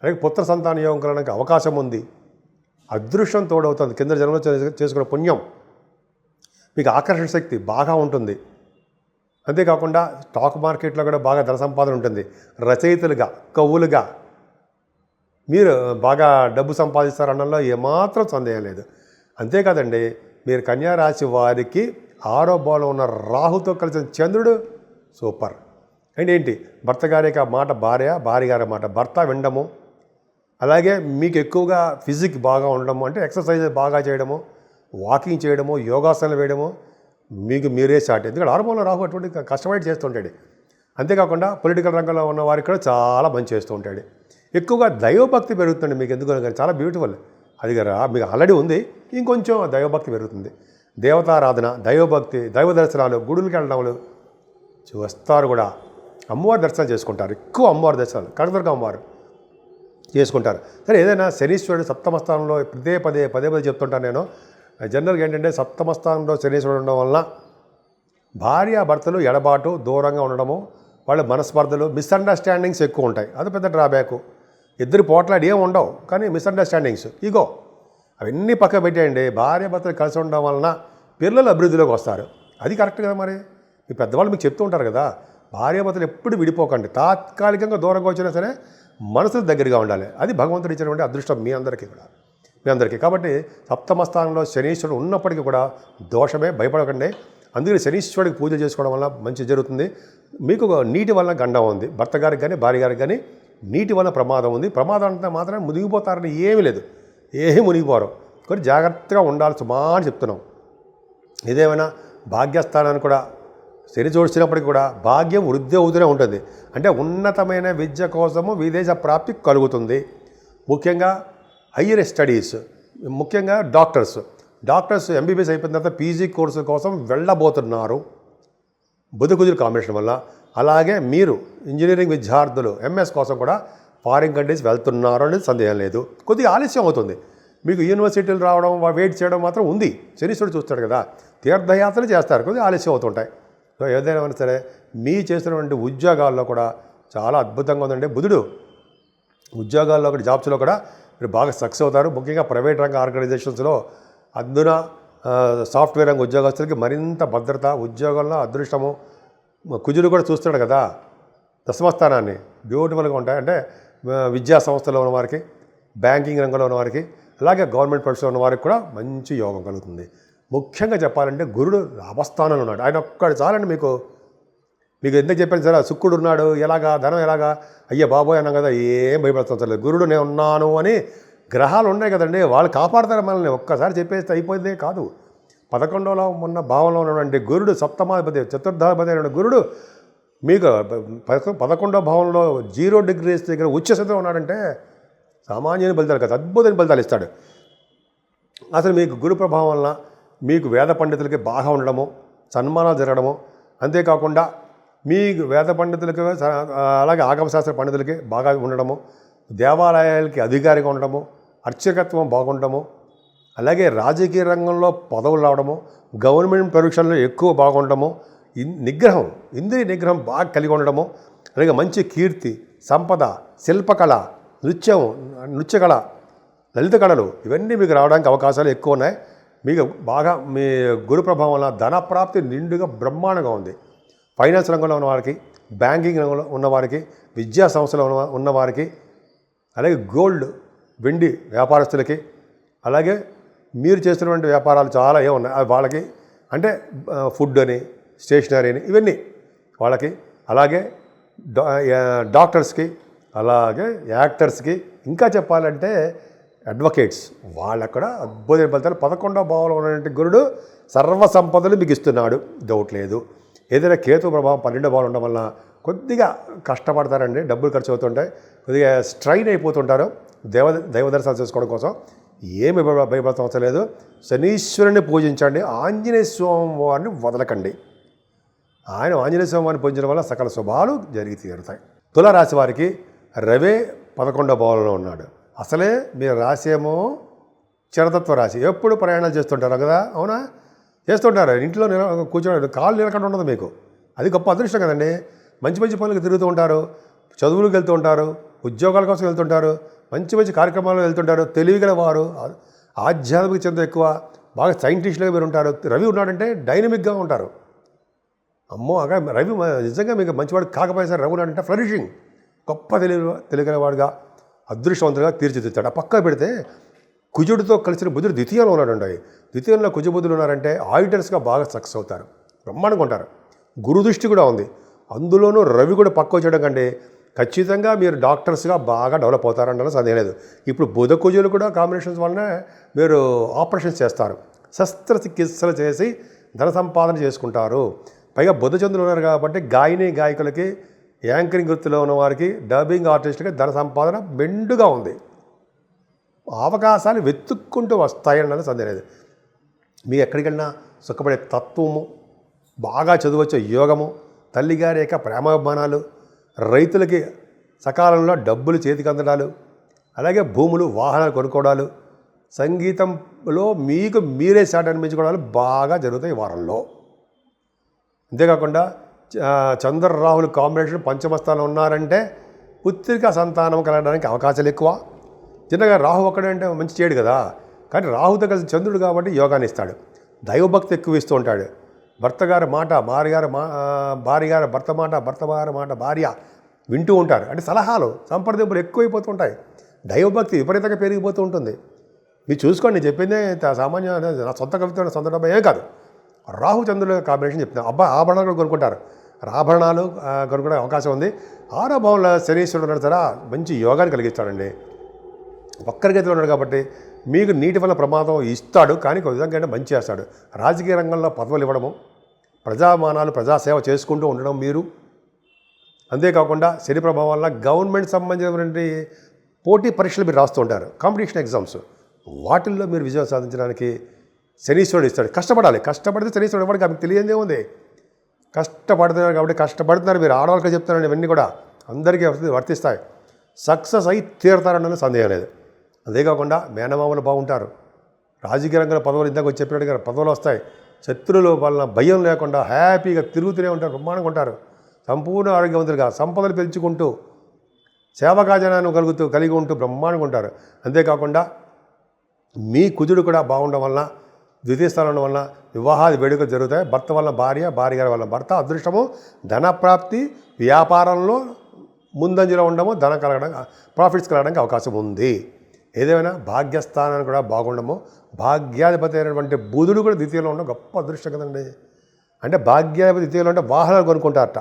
అలాగే పుత్ర సంతాన యోగం కలగడానికి అవకాశం ఉంది. అదృష్టం తోడవుతుంది. కింద జన్మలో చేసుకున్న పుణ్యం మీకు ఆకర్షణ శక్తి బాగా ఉంటుంది. అంతేకాకుండా స్టాక్ మార్కెట్లో కూడా బాగా ధన సంపాదన ఉంటుంది. రచయితలుగా, కవులుగా మీరు బాగా డబ్బు సంపాదిస్తారనడంలో ఏమాత్రం సందేహం లేదు. అంతేకాదండి, మీరు కన్యా రాశి వారికి 6వ భావంలో ఉన్న రాహుతో కలిసిన చంద్రుడు సూపర్. అంటే ఏంటి, భర్త గారి మాట భార్య, భార్య గారి మాట భర్త వినడము, అలాగే మీకు ఎక్కువగా ఫిజిక్ బాగా ఉండడము, అంటే ఎక్సర్సైజ్ బాగా చేయడము, వాకింగ్ చేయడము, యోగాసనాలు వేయడము, మీకు మీరే చాట్. ఎందుకంటే 6వ భావంలో రాహు అటువంటి కష్టపడి చేస్తుంటాడు. అంతేకాకుండా పొలిటికల్ రంగంలో ఉన్న వారికి కూడా చాలా మంచి చేస్తూ ఉంటాడు. ఎక్కువగా దైవభక్తి పెరుగుతుంది మీకు. ఎందుకు కానీ చాలా బ్యూటిఫుల్. అది మీకు ఆల్రెడీ ఉంది, ఇంకొంచెం దైవభక్తి పెరుగుతుంది. దేవతారాధన, దైవభక్తి, దైవ దర్శనాలు, గుడులకి వెళ్ళడంలో చూస్తారు కూడా. అమ్మవారి దర్శనాలు చేసుకుంటారు, ఎక్కువ అమ్మవారి దర్శనాలు, కనకదుర్గ అమ్మవారు చేసుకుంటారు. సరే, ఏదైనా శనీశ్వరుడు సప్తమ స్థానంలో పదే పదే చెప్తుంటాను నేను. జనరల్గా ఏంటంటే సప్తమ స్థానంలో శనీశ్వరుడు ఉండడం వలన భార్యాభర్తలు ఎడబాటు, దూరంగా ఉండడము, వాళ్ళ మనస్పర్ధలు, మిస్అండర్స్టాండింగ్స్ ఎక్కువ ఉంటాయి. అది పెద్ద డ్రాబ్యాక్. ఇద్దరు పోట్లాడి ఏం ఉండవు, కానీ మిస్అండర్స్టాండింగ్స్, ఈగో, అవన్నీ పక్క పెట్టేయండి. భార్యాభర్తలు కలిసి ఉండడం వలన పిల్లలు అభివృద్ధిలోకి వస్తారు. అది కరెక్ట్ కదా. మరి మీ పెద్దవాళ్ళు మీకు చెప్తూ ఉంటారు కదా, భార్యాభర్తలు ఎప్పుడు విడిపోకండి. తాత్కాలికంగా దూరంగా వచ్చినా సరే మనసులు దగ్గరగా ఉండాలి. అది భగవంతుడు ఇచ్చినటువంటి అదృష్టం మీ అందరికీ కూడా, మీ అందరికీ. కాబట్టి సప్తమ స్థానంలో శనీశ్వరుడు ఉన్నప్పటికీ కూడా దోషమే, భయపడకండి. అందుకని శనీశ్వరుడికి పూజ చేసుకోవడం వల్ల మంచి జరుగుతుంది. మీకు నీటి వల్ల గండం ఉంది, భర్త గారికి కానీ భార్య గారికి కానీ నీటి వల్ల ప్రమాదం ఉంది. ప్రమాదం అంటే మాత్రం మునిగిపోతారని ఏమీ లేదు, ఏమీ మునిగిపోరు. కొన్ని జాగ్రత్తగా ఉండాలి సుమా అని చెప్తున్నాం. ఇదేమైనా భాగ్యస్థానాన్ని కూడా శని చూసినప్పటికీ కూడా భాగ్యం వృద్ధి అవుతూనే ఉంటుంది. అంటే ఉన్నతమైన విద్య కోసము విదేశ ప్రాప్తి కలుగుతుంది. ముఖ్యంగా హయ్యర్ స్టడీస్, ముఖ్యంగా డాక్టర్స్ ఎంబీబీఎస్ అయిపోయిన తర్వాత పీజీ కోర్సు కోసం వెళ్ళబోతున్నారు బుధ కుజుల కాంబినేషన్ వల్ల. అలాగే మీరు ఇంజనీరింగ్ విద్యార్థులు ఎంఎస్ కోసం కూడా ఫారిన్ కంట్రీస్ వెళ్తున్నారు అనేది సందేహం లేదు. కొద్దిగా ఆలస్యం అవుతుంది మీకు. యూనివర్సిటీలు రావడం, వెయిట్ చేయడం మాత్రం ఉంది. శనీశ్వరుడు చూస్తాడు కదా, తీర్థయాత్రలు చేస్తారు, కొద్దిగా ఆలస్యం అవుతుంటాయి. సో ఏదైనా సరే మీ చేసినటువంటి ఉద్యోగాల్లో కూడా చాలా అద్భుతంగా ఉందండి. బుధుడు ఉద్యోగాల్లో కూడా, జాబ్స్లో కూడా మీరు బాగా సక్సెస్ అవుతారు. ముఖ్యంగా ప్రైవేట్ రంగ ఆర్గనైజేషన్స్లో, అందున సాఫ్ట్వేర్ రంగ ఉద్యోగస్తులకి మరింత భద్రత, ఉద్యోగంలో అదృష్టము. కుజుడు కూడా చూస్తాడు కదా దశమస్థానాన్ని, బ్యూటిఫుల్గా ఉంటాయి. అంటే విద్యా సంస్థలో ఉన్న వారికి, బ్యాంకింగ్ రంగంలో ఉన్న వారికి, అలాగే గవర్నమెంట్ పరీక్షలో ఉన్న వారికి కూడా మంచి యోగం కలుగుతుంది. ముఖ్యంగా చెప్పాలంటే గురుడు లాభస్థానంలో ఉన్నాడు. ఆయన ఒక్కడు చాలండి మీకు. ఎందుకు చెప్పాను సరే, శుక్రుడు ఉన్నాడు, ఎలాగా ధనం ఎలాగా, అయ్యే బాబోయ్ అన్నాం కదా, ఏం భయపడుతుంది. గురుడు నేను ఉన్నాను అని గ్రహాలు ఉన్నాయి కదండి, వాళ్ళు కాపాడతారు మనల్ని. ఒక్కసారి చెప్పేస్తే అయిపోయిందే కాదు. 11వ మొన్న భావంలో ఉన్నటువంటి గురుడు, సప్తమాధిపతి, చతుర్థాధిపతి అయిన గురుడు మీకు 11వ భావంలో 0 degrees దగ్గర ఉచ్చస్థితిలో ఉన్నాడంటే సామాన్యుని ఫలితాలు కాదు, అద్భుతమైన ఫలితాలు ఇస్తాడు. అసలు మీకు గురు ప్రభావం వలన మీకు వేద పండితులకి బాగా ఉండడము, సన్మానాలు జరగడము, అంతేకాకుండా మీకు వేద పండితులకి అలాగే ఆగమశాస్త్ర పండితులకి బాగా ఉండడము, దేవాలయాలకి అధికారిగా ఉండడము, అర్చకత్వం బాగుండడము, అలాగే రాజకీయ రంగంలో పదవులు రావడము, గవర్నమెంట్ పరీక్షల్లో ఎక్కువ బాగుండడము, నిగ్రహం, ఇంద్రియ నిగ్రహం బాగా కలిగి ఉండడము, అలాగే మంచి కీర్తి, సంపద, శిల్పకళ, నృత్యకళ, లలిత కళలు, ఇవన్నీ మీకు రావడానికి అవకాశాలు ఎక్కువ ఉన్నాయి. మీకు బాగా మీ గురు ప్రభావం వల్ల ధనప్రాప్తి నిండుగా బ్రహ్మాండంగా ఉంది. ఫైనాన్స్ రంగంలో ఉన్నవారికి, బ్యాంకింగ్ రంగంలో ఉన్నవారికి, విద్యా సంస్థలో ఉన్నవారికి, అలాగే గోల్డ్, వెండి వ్యాపారస్తులకి, అలాగే మీరు చేస్తున్నటువంటి వ్యాపారాలు చాలా ఏమున్నాయి అవి వాళ్ళకి, అంటే ఫుడ్ అని, స్టేషనరీ అని, ఇవన్నీ వాళ్ళకి, అలాగే డాక్టర్స్కి, అలాగే యాక్టర్స్కి, ఇంకా చెప్పాలంటే అడ్వకేట్స్, వాళ్ళకు కూడా అద్భుతమైన ఫలితాలు. 11వ భావంలో ఉన్నటువంటి గురుడు సర్వసంపదలు మీకు ఇస్తున్నాడు, డౌట్ లేదు. ఏదైనా కేతు ప్రభావం 12వ భావంలో ఉండడం వల్ల కొద్దిగా కష్టపడతారండి, డబ్బులు ఖర్చు అవుతుంటాయి, కొద్దిగా స్ట్రైన్ అయిపోతుంటారు దైవ దర్శనాలు చేసుకోవడం కోసం. ఏమి భయపడతాం అవసరం లేదు. శనీశ్వరుని పూజించండి, ఆంజనేయ స్వామి వారిని వదలకండి. ఆంజనేయ స్వామి వారిని పూజించడం వల్ల సకల శుభాలు జరిగి తీరుతాయి. తులారాశి వారికి రవే 11వ భావంలో ఉన్నాడు. అసలే మీ రాశి ఏమో చరతత్వ రాశి, ఎప్పుడు ప్రయాణాలు చేస్తుంటారు కదా, అవునా? చేస్తుంటారు. ఇంట్లో కూర్చోండి, కాళ్ళు నిలకడ ఉండదు మీకు. అది గొప్ప అదృష్టం కదండి. మంచి మంచి పనులకు తిరుగుతూ ఉంటారు, చదువులకు వెళ్తూ ఉంటారు, ఉద్యోగాల కోసం వెళ్తుంటారు, మంచి మంచి కార్యక్రమాలు వెళ్తుంటారు, తెలివిగల వారు, ఆధ్యాత్మిక చింత ఎక్కువ, బాగా సైంటిస్టులుగా మీరు ఉంటారు. రవి ఉన్నాడంటే డైనమిక్గా ఉంటారు. అమ్మో అగా రవి నిజంగా మీకు మంచివాడు కాకపోయినా సరే రవి ఉన్నాడంటే ఫ్లరిషింగ్, గొప్ప తెలియగలవాడుగా అదృష్టవంతులుగా తీర్చిదిద్దాడు. ఆ పక్క పెడితే కుజుడితో కలిసిన బుధుడు ద్వితీయంలో ఉన్నాడండి. ద్వితీయంలో కుజ బుధులు ఉన్నారంటే ఆడిటర్స్గా బాగా సక్సెస్ అవుతారు, బ్రహ్మాండంగా ఉంటారు. గురు దృష్టి కూడా ఉంది, అందులోనూ రవి కూడా పక్క వచ్చేయడం కంటే ఖచ్చితంగా మీరు డాక్టర్స్గా బాగా డెవలప్ అవుతారన్న సందేహం లేదు. ఇప్పుడు బుధ కుజులు కూడా కాంబినేషన్స్ వలన మీరు ఆపరేషన్స్ చేస్తారు, శస్త్రచికిత్సలు చేసి ధన సంపాదన చేసుకుంటారు. పైగా బుధ చంద్రులు ఉన్నారు కాబట్టి గాయకులకి, యాంకరింగ్ వృత్తిలో ఉన్న వారికి, డబ్బింగ్ ఆర్టిస్టులకి ధన సంపాదన మెండుగా ఉంది. అవకాశాలు వెతుక్కుంటూ వస్తాయన్నది సందేహం లేదు. మీ ఎక్కడికి వెళ్ళినా సుఖపడే తత్వము, బాగా చదువచ్చే యోగము, తల్లిగారి యొక్క ప్రేమాభిమానాలు, రైతులకి సకాలంలో డబ్బులు చేతికి అందడాలు, అలాగే భూములు వాహనాలు కొనుక్కోవడాలు, సంగీతంలో మీకు మీరే సాటి అనిపించుకోవడాలు బాగా జరుగుతాయి ఈ వారంలో. అంతేకాకుండా చంద్ర రాహుల్ కాంబినేషన్ పంచమస్థానం ఉన్నారంటే పుత్రిక సంతానం కలగడానికి అవకాశాలు ఎక్కువ. చిన్నగా రాహు ఒక్కడంటే మంచి చేయడు కదా, కానీ రాహుతో కలిసి చంద్రుడు కాబట్టి యోగాన్ని ఇస్తాడు. దైవభక్తి ఎక్కువ ఇస్తూ ఉంటాడు. భర్త గారి మాట భార్య గారి భర్త మాట, భర్త గారి మాట భార్య వింటూ ఉంటారు. అంటే సలహాలు, సంప్రదింపులు ఎక్కువైపోతూ ఉంటాయి. దైవభక్తి విపరీతంగా పెరిగిపోతూ ఉంటుంది. మీరు చూసుకోండి, నేను చెప్పిందే సామాన్య నా సొంత కవిత సొంత డబ్బా ఏం కాదు. రాహు చంద్రుల కాంబినేషన్ చెప్తున్నాను. ఆభరణాలు కూడా కొనుక్కుంటారు, ఆభరణాలు కొనుక్కునే అవకాశం ఉంది. 6వ భావంలో శనీశ్వరుడు ఉన్నాడు సరే, మంచి యోగాన్ని కలిగిస్తాడండి. వక్రగతిలో ఉన్నాడు కాబట్టి మీకు నీటి వల్ల ప్రమాదం ఇస్తాడు, కానీ ఒక విధంగా అంటే మంచి చేస్తాడు. రాజకీయ రంగంలో పదవులు ఇవ్వడము, ప్రజామానాలు, ప్రజాసేవ చేసుకుంటూ ఉండడం మీరు. అంతేకాకుండా శని ప్రభావం వల్ల గవర్నమెంట్ సంబంధించినటువంటి పోటీ పరీక్షలు మీరు రాస్తూ ఉంటారు, కాంపిటీషన్ ఎగ్జామ్స్. వాటిల్లో మీరు విజయం సాధించడానికి శనీశ్వరుడు ఇస్తాడు. కష్టపడితే శనీశ్వరుడు ఎవరికి మీకు తెలియదే ఉంది. కష్టపడుతున్నారు కాబట్టి కష్టపడుతున్నారు మీరు. ఆడవాళ్ళకి చెప్తున్నారండి, ఇవన్నీ కూడా అందరికీ వర్తిస్తాయి. సక్సెస్ అయి తీరుతారన్న సందేహం లేదు. అంతేకాకుండా మేనమామలు బాగుంటారు. రాజకీయ రంగంలో పదవులు ఇందాక చెప్పినట్టుగా పదవులు వస్తాయి. శత్రువుల వలన భయం లేకుండా హ్యాపీగా తిరుగుతూనే ఉంటారు, బ్రహ్మాండంగా ఉంటారు. సంపూర్ణ ఆరోగ్యవంతులుగా సంపదలు పెంచుకుంటూ సేవకాజనాన్ని కలిగి ఉంటూ బ్రహ్మాండంగా ఉంటారు. అంతేకాకుండా మీ కుజుడు కూడా బాగుండడం వలన, ద్వితీయ స్థానం ఉండడం వలన వివాహాది వేడుకలు జరుగుతాయి. భర్త వలన భార్య, భార్య గారి వలన భర్త, అదృష్టము, ధనప్రాప్తి, వ్యాపారంలో ముందంజలో ఉండము, ధనం కలగడం, ప్రాఫిట్స్ కలగడానికి అవకాశం ఉంది. ఏదేమైనా భాగ్యస్థానాన్ని కూడా బాగుండము. భాగ్యాధిపతి అయినటువంటి బుధుడు కూడా ద్వితీయంలో ఉండడం గొప్ప అదృష్టం కదండి. అంటే భాగ్యాధిపతి ద్వితీయంలో ఉంటే వాహనాలు కొనుక్కుంటారట,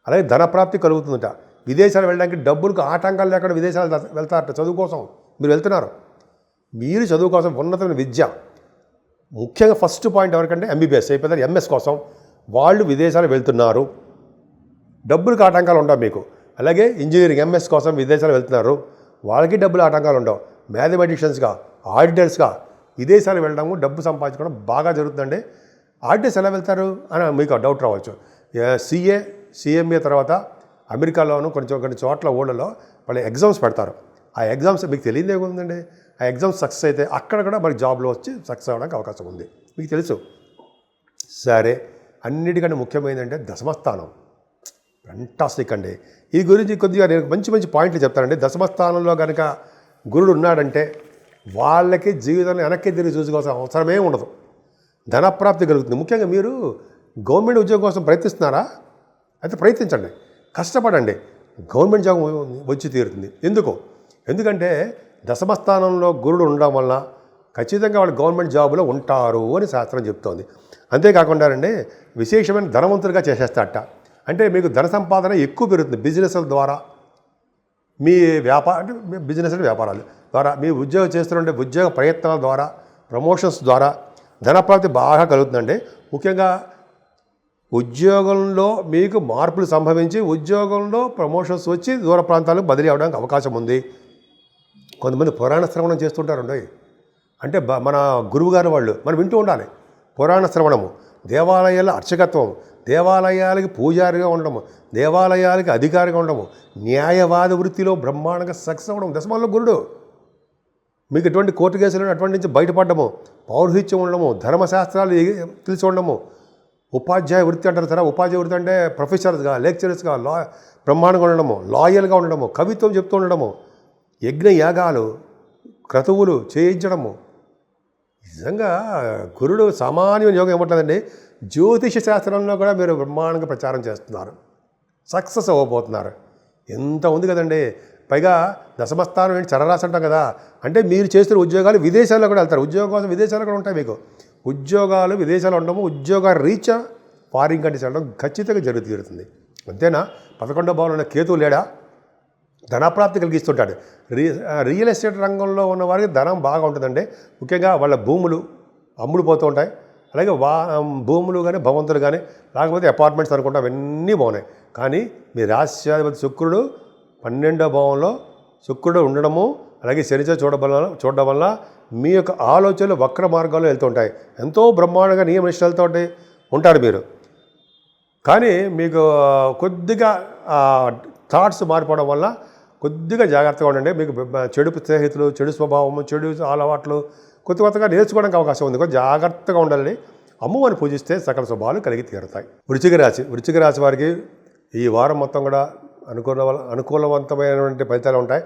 అలాగే ధనప్రాప్తి కలుగుతుందట. విదేశాలు వెళ్ళడానికి డబ్బులకు ఆటంకాలు లేకుండా విదేశాలు వెళ్తారట. చదువు కోసం మీరు వెళ్తున్నారు. మీరు చదువు కోసం ఉన్నతమైన విద్య, ముఖ్యంగా ఫస్ట్ పాయింట్ ఎవరికంటే ఎంబీబీఎస్ అయిపోతారు, ఎంఎస్ కోసం వాళ్ళు విదేశాలు వెళ్తున్నారు. డబ్బులకు ఆటంకాలు ఉండవు మీకు. అలాగే ఇంజనీరింగ్ ఎంఎస్ కోసం విదేశాలు వెళ్తున్నారు, వాళ్ళకి డబ్బులు ఆటంకాలు ఉండవు. మ్యాథమెటిషియన్స్గా, ఆడిటర్స్గా విదేశాలు వెళ్ళడము, డబ్బు సంపాదించుకోవడం బాగా జరుగుతుందండి. ఆడిటర్స్ ఎలా వెళ్తారు అని మీకు డౌట్ రావచ్చు. సిఎంఏ తర్వాత అమెరికాలోనూ కొన్ని చోట్ల ఊళ్ళలో వాళ్ళు ఎగ్జామ్స్ పెడతారు. ఆ ఎగ్జామ్స్ మీకు తెలియదు ఏముందండి. ఆ ఎగ్జామ్స్ సక్సెస్ అయితే అక్కడ కూడా మనకి జాబ్లో వచ్చి సక్సెస్ అవ్వడానికి అవకాశం ఉంది, మీకు తెలుసు. సరే, అన్నిటికంటే ముఖ్యమైనదంటే దశమస్థానం. ఫెంటాస్టిక్ అండి. ఈ గురించి కొద్దిగా నేను మంచి మంచి పాయింట్లు చెప్తానండి. దశమస్థానంలో కనుక గురుడు ఉన్నాడంటే వాళ్ళకి జీవితంలో వెనక్కి తిరిగి చూసుకోవాల్సిన అవసరమే ఉండదు. ధనప్రాప్తి కలుగుతుంది. ముఖ్యంగా మీరు గవర్నమెంట్ ఉద్యోగం కోసం ప్రయత్నిస్తున్నారా? అయితే ప్రయత్నించండి, కష్టపడండి, గవర్నమెంట్ జాబ్ వచ్చి తీరుతుంది. ఎందుకంటే దశమస్థానంలో గురుడు ఉండడం వల్ల ఖచ్చితంగా వాళ్ళు గవర్నమెంట్ జాబులో ఉంటారు అని శాస్త్రం చెప్తోంది. అంతేకాకుండా అండి విశేషమైన ధనవంతులుగా చేసేస్తారట. అంటే మీకు ధన సంపాదన ఎక్కువ పెరుగుతుంది. బిజినెస్ల ద్వారా, మీ బిజినెస్ వ్యాపారాలు ద్వారా, మీ ఉద్యోగం చేస్తుంటే ఉద్యోగ ప్రయత్నాల ద్వారా, ప్రమోషన్స్ ద్వారా ధనప్రాప్తి బాగా కలుగుతుందండి. ముఖ్యంగా ఉద్యోగంలో మీకు మార్పులు సంభవించి ఉద్యోగంలో ప్రమోషన్స్ వచ్చి దూర ప్రాంతాలకు బదిలీ అవడానికి అవకాశం ఉంది. కొంతమంది పురాణ శ్రవణం చేస్తుంటారండి. అంటే మన గురువుగారు వాళ్ళు మనం వింటూ ఉండాలి. పురాణ శ్రవణము, దేవాలయాల అర్చకత్వం, దేవాలయాలకి పూజారిగా ఉండడము, దేవాలయాలకి అధికారిగా ఉండడము, న్యాయవాద వృత్తిలో బ్రహ్మాండంగా సక్సెస్ అవ్వడం. దశమంలో గురుడు మీకు ఎటువంటి కోర్టు కేసులను అటువంటి నుంచి బయటపడము, పౌరోహిత్యం ఉండడము, ధర్మశాస్త్రాలు తెలిసి ఉండడము, ఉపాధ్యాయ వృత్తి అంటారు సరే, ఉపాధ్యాయ వృత్తి అంటే ప్రొఫెసర్స్గా, లెక్చరర్స్గా, బ్రహ్మాండంగా ఉండడము, లాయల్గా ఉండడము, కవిత్వం చెప్తూ ఉండడము, యజ్ఞ యాగాలు, క్రతువులు చేయించడము. నిజంగా గురుడు సామాన్యమైన యోగం ఏమంటుందండి, జ్యోతిష శాస్త్రంలో కూడా మీరు బ్రహ్మాండంగా ప్రచారం చేస్తున్నారు, సక్సెస్ అవ్వబోతున్నారు. ఎంత ఉంది కదండి. పైగా దశమస్థానం ఏంటి, చరరాశి అంటాం కదా, అంటే మీరు చేస్తున్న ఉద్యోగాలు విదేశాల్లో కూడా వెళ్తారు. ఉద్యోగం కోసం విదేశాల్లో కూడా ఉంటాయి. మీకు ఉద్యోగాలు విదేశాల్లో ఉండడము, ఉద్యోగ రీత్యా ఫారిన్ కంట్రీస్ వెళ్ళడం ఖచ్చితంగా జరుగుతుంది. అంతేనా? 11వ భావంలో ఉన్న కేతువు లేడా, ధనప్రాప్తి కలిగిస్తుంటాడు. రియల్ ఎస్టేట్ రంగంలో ఉన్న వారికి ధనం బాగా ఉంటుందండి. ముఖ్యంగా వాళ్ళ భూములు అమ్ముడుపోతూ ఉంటాయి. అలాగే భూములు కానీ భవంతులు కానీ, లేకపోతే అపార్ట్మెంట్స్ అనుకుంటాం, అవన్నీ బాగున్నాయి. కానీ మీ రాష్ట్రాధిపతి శుక్రుడు 12వ భావంలో శుక్రుడు ఉండడము, అలాగే శనిచ చూడడం వల్ల మీ యొక్క ఆలోచనలు వక్ర మార్గాల్లో వెళ్తుంటాయి. ఎంతో బ్రహ్మాండంగా నియమనిష్టలతో ఉంటారు మీరు. కానీ మీకు కొద్దిగా థాట్స్ మారిపోవడం వల్ల కొద్దిగా జాగ్రత్తగా ఉండండి. మీకు చెడు స్నేహితులు, చెడు స్వభావము, చెడు అలవాట్లు కొత్తగా నేర్చుకోవడానికి అవకాశం ఉంది. కొంచెం జాగ్రత్తగా ఉండాలి. అమ్మవారిని పూజిస్తే సకల శుభాలు కలిగి తీరుతాయి. వృశ్చిక రాశి వారికి ఈ వారం మొత్తం కూడా అనుకూలవంతమైనటువంటి ఫలితాలు ఉంటాయి.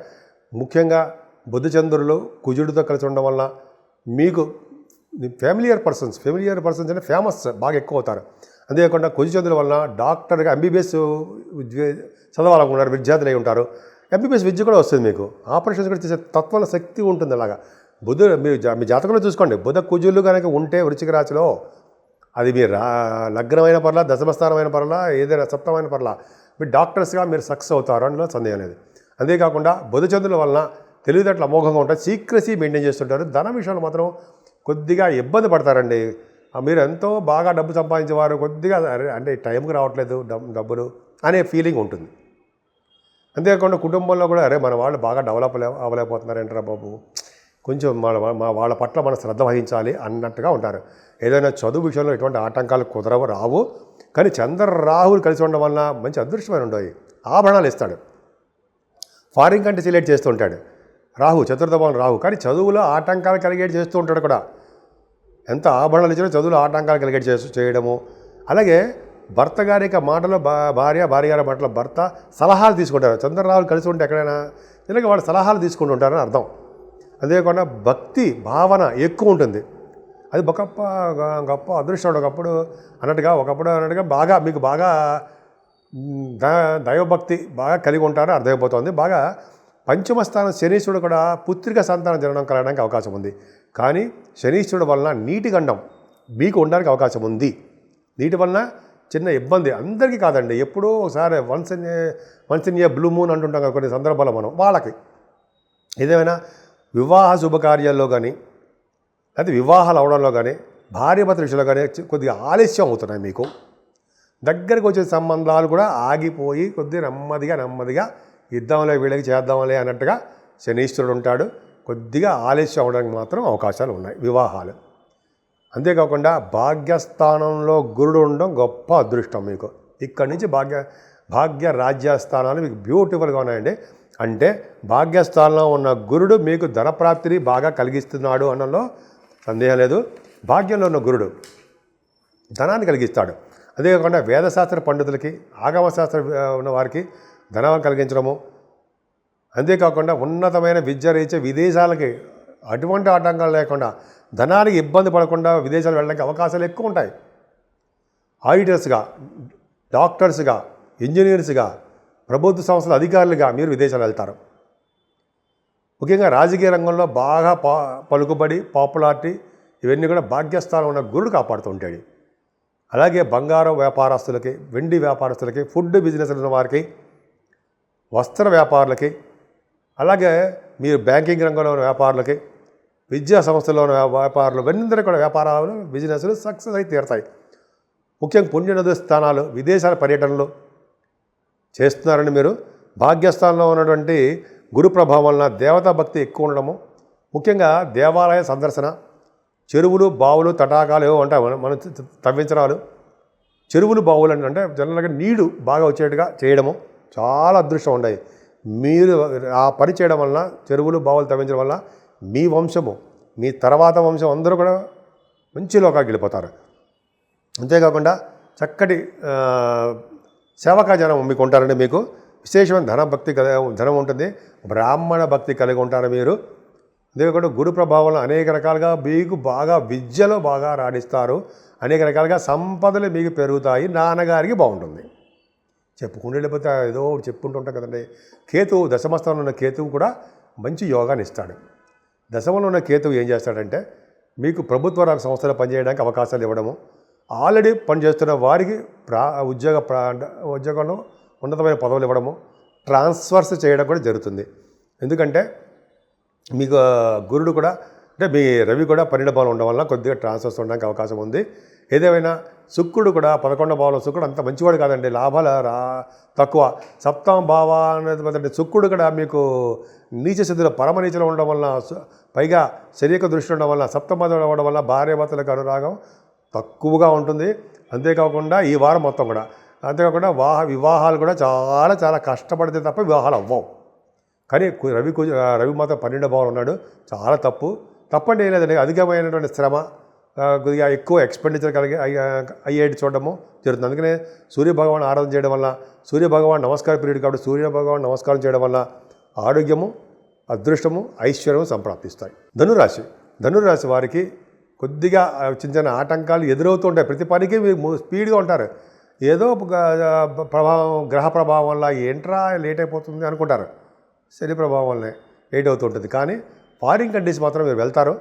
ముఖ్యంగా బుధచంద్రులు కుజుడితో కలిసి ఉండడం వల్ల మీకు ఫెమిలియర్ పర్సన్స్ అంటే ఫేమస్ బాగా ఎక్కువ అవుతారు. అంతేకాకుండా కుజచంద్రుల వలన డాక్టర్గా ఎంబీబీఎస్ చదవాలనుకున్నారు విద్యార్థులు అయి ఉంటారు. ఎంబీబీఎస్ విద్య కూడా వస్తుంది. మీకు ఆపరేషన్స్ కూడా చేసే తత్వాల శక్తి ఉంటుంది. అలాగా మీరు మీ జాతకంలో చూసుకోండి. బుధ కుజులు కనుక ఉంటే వృశ్చిక రాశిలో, అది మీ లగ్నమైన పర్లా, దశమస్థానమైన పర్లా, ఏదైనా సప్తమైన పర్లా, మీరు డాక్టర్స్గా మీరు సక్సెస్ అవుతారు అందులో సందేహం లేదు. అంతేకాకుండా బుధచంద్రుల వలన తెలివితేటలు అమోఘంగా ఉంటాయి. సీక్రసీ మెయింటైన్ చేస్తుంటారు. ధన విషయంలో మాత్రం కొద్దిగా ఇబ్బంది పడతారండి. మీరు ఎంతో బాగా డబ్బు సంపాదించేవారు కొద్దిగా అంటే టైంకి రావట్లేదు డబ్బులు అనే ఫీలింగ్ ఉంటుంది. అంతేకాకుండా కుటుంబంలో కూడా మన వాళ్ళు బాగా డెవలప్ అవ్వలేకపోతున్నారంటారా బాబు, కొంచెం వాళ్ళ పట్ల మనం శ్రద్ధ వహించాలి అన్నట్టుగా ఉంటారు. ఏదైనా చదువు విషయంలో ఎటువంటి ఆటంకాలు రావు. కానీ రాహులు కలిసి ఉండడం వల్ల మంచి అదృష్టమైన ఉండవు. ఆభరణాలు ఇస్తాడు. ఫారిన్ కంట్రీ సెలెక్ట్ చేస్తూ ఉంటాడు రాహు, చతుర్థ భావం రాహు. కానీ చదువులో ఆటంకాలు కలిగేట్ చేస్తూ ఉంటాడు కూడా. ఎంత ఆభరణాలు ఇచ్చినా చదువులో ఆటంకాలు కలిగేట్ చేయడము. అలాగే భర్త గారి యొక్క మాటలో భార్య గారి మాటలో భర్త సలహాలు తీసుకుంటారు. చంద్రరాహులు కలిసి ఉంటే ఎక్కడైనా ఇలాగ వాళ్ళు సలహాలు తీసుకుంటూ ఉంటారని అర్థం. అంతేకాకుండా భక్తి భావన ఎక్కువ ఉంటుంది. అది గొప్ప అదృష్టం. ఒకప్పుడు బాగా మీకు బాగా దైవభక్తి బాగా కలిగి ఉంటారని అర్థమైపోతుంది. బాగా పంచమస్థానం శనీశ్వరుడు కూడా పుత్రిక సంతానం జరగడం కలగడానికి అవకాశం ఉంది. కానీ శనీశ్వరుడు వలన నీటి గండం మీకు ఉండడానికి అవకాశం ఉంది. నీటి వలన చిన్న ఇబ్బంది అందరికీ కాదండి, ఎప్పుడో ఒకసారి once in a blue moon అంటుంటాం కదా కొన్ని సందర్భాల్లో మనం. వాళ్ళకి ఏదేమైనా వివాహ శుభకార్యాల్లో కానీ, లేకపోతే వివాహాలు అవడంలో కానీ, భార్యాభర్తల విషయంలో కానీ కొద్దిగా ఆలస్యం అవుతున్నాయి. మీకు దగ్గరికి వచ్చే సంబంధాలు కూడా ఆగిపోయి కొద్దిగా నెమ్మదిగా ఇద్దాంలే వీళ్ళకి చేద్దాంలే అన్నట్టుగా శనీశ్వరుడు ఉంటాడు. కొద్దిగా ఆలస్యం అవడానికి మాత్రం అవకాశాలు ఉన్నాయి వివాహాలు. అంతేకాకుండా భాగ్యస్థానంలో గురుడు ఉండడం గొప్ప అదృష్టం మీకు. ఇక్కడి నుంచి భాగ్య రాజ్యస్థానాలు మీకు బ్యూటిఫుల్గా ఉన్నాయండి. అంటే భాగ్యస్థానంలో ఉన్న గురుడు మీకు ధనప్రాప్తిని బాగా కలిగిస్తున్నాడు అనడంలో సందేహం లేదు. భాగ్యంలో ఉన్న గురుడు ధనాన్ని కలిగిస్తాడు. అంతేకాకుండా వేదశాస్త్ర పండితులకి, ఆగమశాస్త్ర ఉన్న వారికి ధనం కలిగించడము, అంతేకాకుండా ఉన్నతమైన విద్య రీత్యా విదేశాలకి అటువంటి ఆటంకాలు లేకుండా ధనానికి ఇబ్బంది పడకుండా విదేశాలు వెళ్ళడానికి అవకాశాలు ఎక్కువ ఉంటాయి. ఆడిటర్స్గా, డాక్టర్స్గా, ఇంజనీర్స్గా, ప్రభుత్వ సంస్థల అధికారులుగా మీరు విదేశాలు వెళ్తారు. ముఖ్యంగా రాజకీయ రంగంలో బాగా పలుకుబడి, పాపులారిటీ ఇవన్నీ కూడా భాగ్యస్థానం ఉన్న గురుడు కాపాడుతూ ఉంటాడు. అలాగే బంగారం వ్యాపారస్తులకి, వెండి వ్యాపారస్తులకి, ఫుడ్ బిజినెస్ ఉన్న వారికి, వస్త్ర వ్యాపారులకి, అలాగే మీరు బ్యాంకింగ్ రంగంలో ఉన్న వ్యాపారులకి, విద్యా సంస్థల్లో ఉన్న వ్యాపారులు, అందరూ కూడా వ్యాపారాలు బిజినెస్లు సక్సెస్ అయితే తీరుతాయి. ముఖ్యంగా పుణ్యనది స్థానాలు, విదేశాల పర్యటనలు చేస్తున్నారని మీరు భాగ్యస్థానంలో ఉన్నటువంటి గురు ప్రభావం వలన దేవతా భక్తి ఎక్కువ ఉండడము, ముఖ్యంగా దేవాలయ సందర్శన, చెరువులు, బావులు, తటాకాలు ఏవో ఉంటాయి మనం తవ్వించడాలు, చెరువులు, బావులు అంటే జనరల్గా నీరు బాగా వచ్చేట్టుగా చేయడము చాలా అదృష్టం ఉన్నాయి. మీరు ఆ పని చేయడం వలన, చెరువులు, బావులు తవ్వించడం వల్ల మీ వంశము, మీ తర్వాత వంశం అందరూ కూడా మంచి లోకానికి వెళ్ళిపోతారు. అంతేకాకుండా చక్కటి సేవకా జనం మీకు ఉంటారండి. మీకు విశేషమైన ధనం ఉంటుంది, బ్రాహ్మణ భక్తి కలిగి ఉంటారు మీరు. అంతేకాకుండా గురు ప్రభావంలో అనేక రకాలుగా మీకు బాగా విద్యలో బాగా రాణిస్తారు, అనేక రకాలుగా సంపదలు మీకు పెరుగుతాయి. నాన్నగారికి బాగుంటుంది. చెప్పుకుంటూ వెళ్ళిపోతే ఏదో చెప్పుకుంటుంటాం కదండి. కేతువు దశమస్థానంలో ఉన్న కేతువు కూడా మంచి యోగాన్ని ఇస్తాడు. దశమంలో ఉన్న కేతువు ఏం చేస్తాడంటే మీకు ప్రభుత్వ రంగ సంస్థలో పనిచేయడానికి అవకాశాలు ఇవ్వడము, ఆల్రెడీ పనిచేస్తున్న వారికి ఉద్యోగంలో ఉన్నతమైన పదవులు ఇవ్వడము, ట్రాన్స్ఫర్స్ చేయడం కూడా జరుగుతుంది. ఎందుకంటే మీకు గురుడు కూడా అంటే మీ రవి కూడా 12 భావం ఉండడం వల్ల కొద్దిగా ట్రాన్స్ఫర్స్ ఉండడానికి అవకాశం ఉంది. ఏదేమైనా శుక్రుడు కూడా 11 భావంలో శుక్రుడు అంత మంచివాడు కాదండి, లాభాలు తక్కువ. సప్తమ భావ అనేది శుక్రుడు కూడా మీకు నీచ స్థితిలో పరమ నీచలో ఉండడం వల్ల, పైగా శరీర దృష్టి ఉండడం వల్ల, సప్తమ ఉండడం వల్ల భార్యాభర్తలకు అనురాగం తక్కువగా ఉంటుంది. అంతేకాకుండా ఈ వారం మొత్తం కూడా అంతేకాకుండా వివాహాలు కూడా చాలా చాలా కష్టపడితే తప్ప వివాహాలు అవ్వవు. కానీ రవి మాత్రం 12 భావం ఉన్నాడు, చాలా తప్పండి ఏం లేదండి. అధికమైనటువంటి శ్రమ, కొద్దిగా ఎక్కువ ఎక్స్పెండిచర్ అయ్యేది చూడడము జరుగుతుంది. అందుకనే సూర్యభగవాన్ ఆరాధన చేయడం వల్ల, సూర్యభగవాన్ నమస్కార పీరియడ్ కాబట్టి సూర్యభగవాన్ నమస్కారం చేయడం వల్ల ఆరోగ్యము, అదృష్టము, ఐశ్వర్యము సంప్రాప్తిస్తాయి. ధనురాశి వారికి కొద్దిగా చిన్న చిన్న ఆటంకాలు ఎదురవుతూ ఉంటాయి. ప్రతి పనికి స్పీడ్గా ఉంటారు. ఏదో గ్రహ ప్రభావం వల్ల ఏంట్రా లేట్ అయిపోతుంది అనుకుంటారు. శని ప్రభావం వల్లనే లేట్ అవుతుంటుంది. కానీ ఫారిన్ కంట్రీస్ మాత్రం మీరు వెళ్తారు,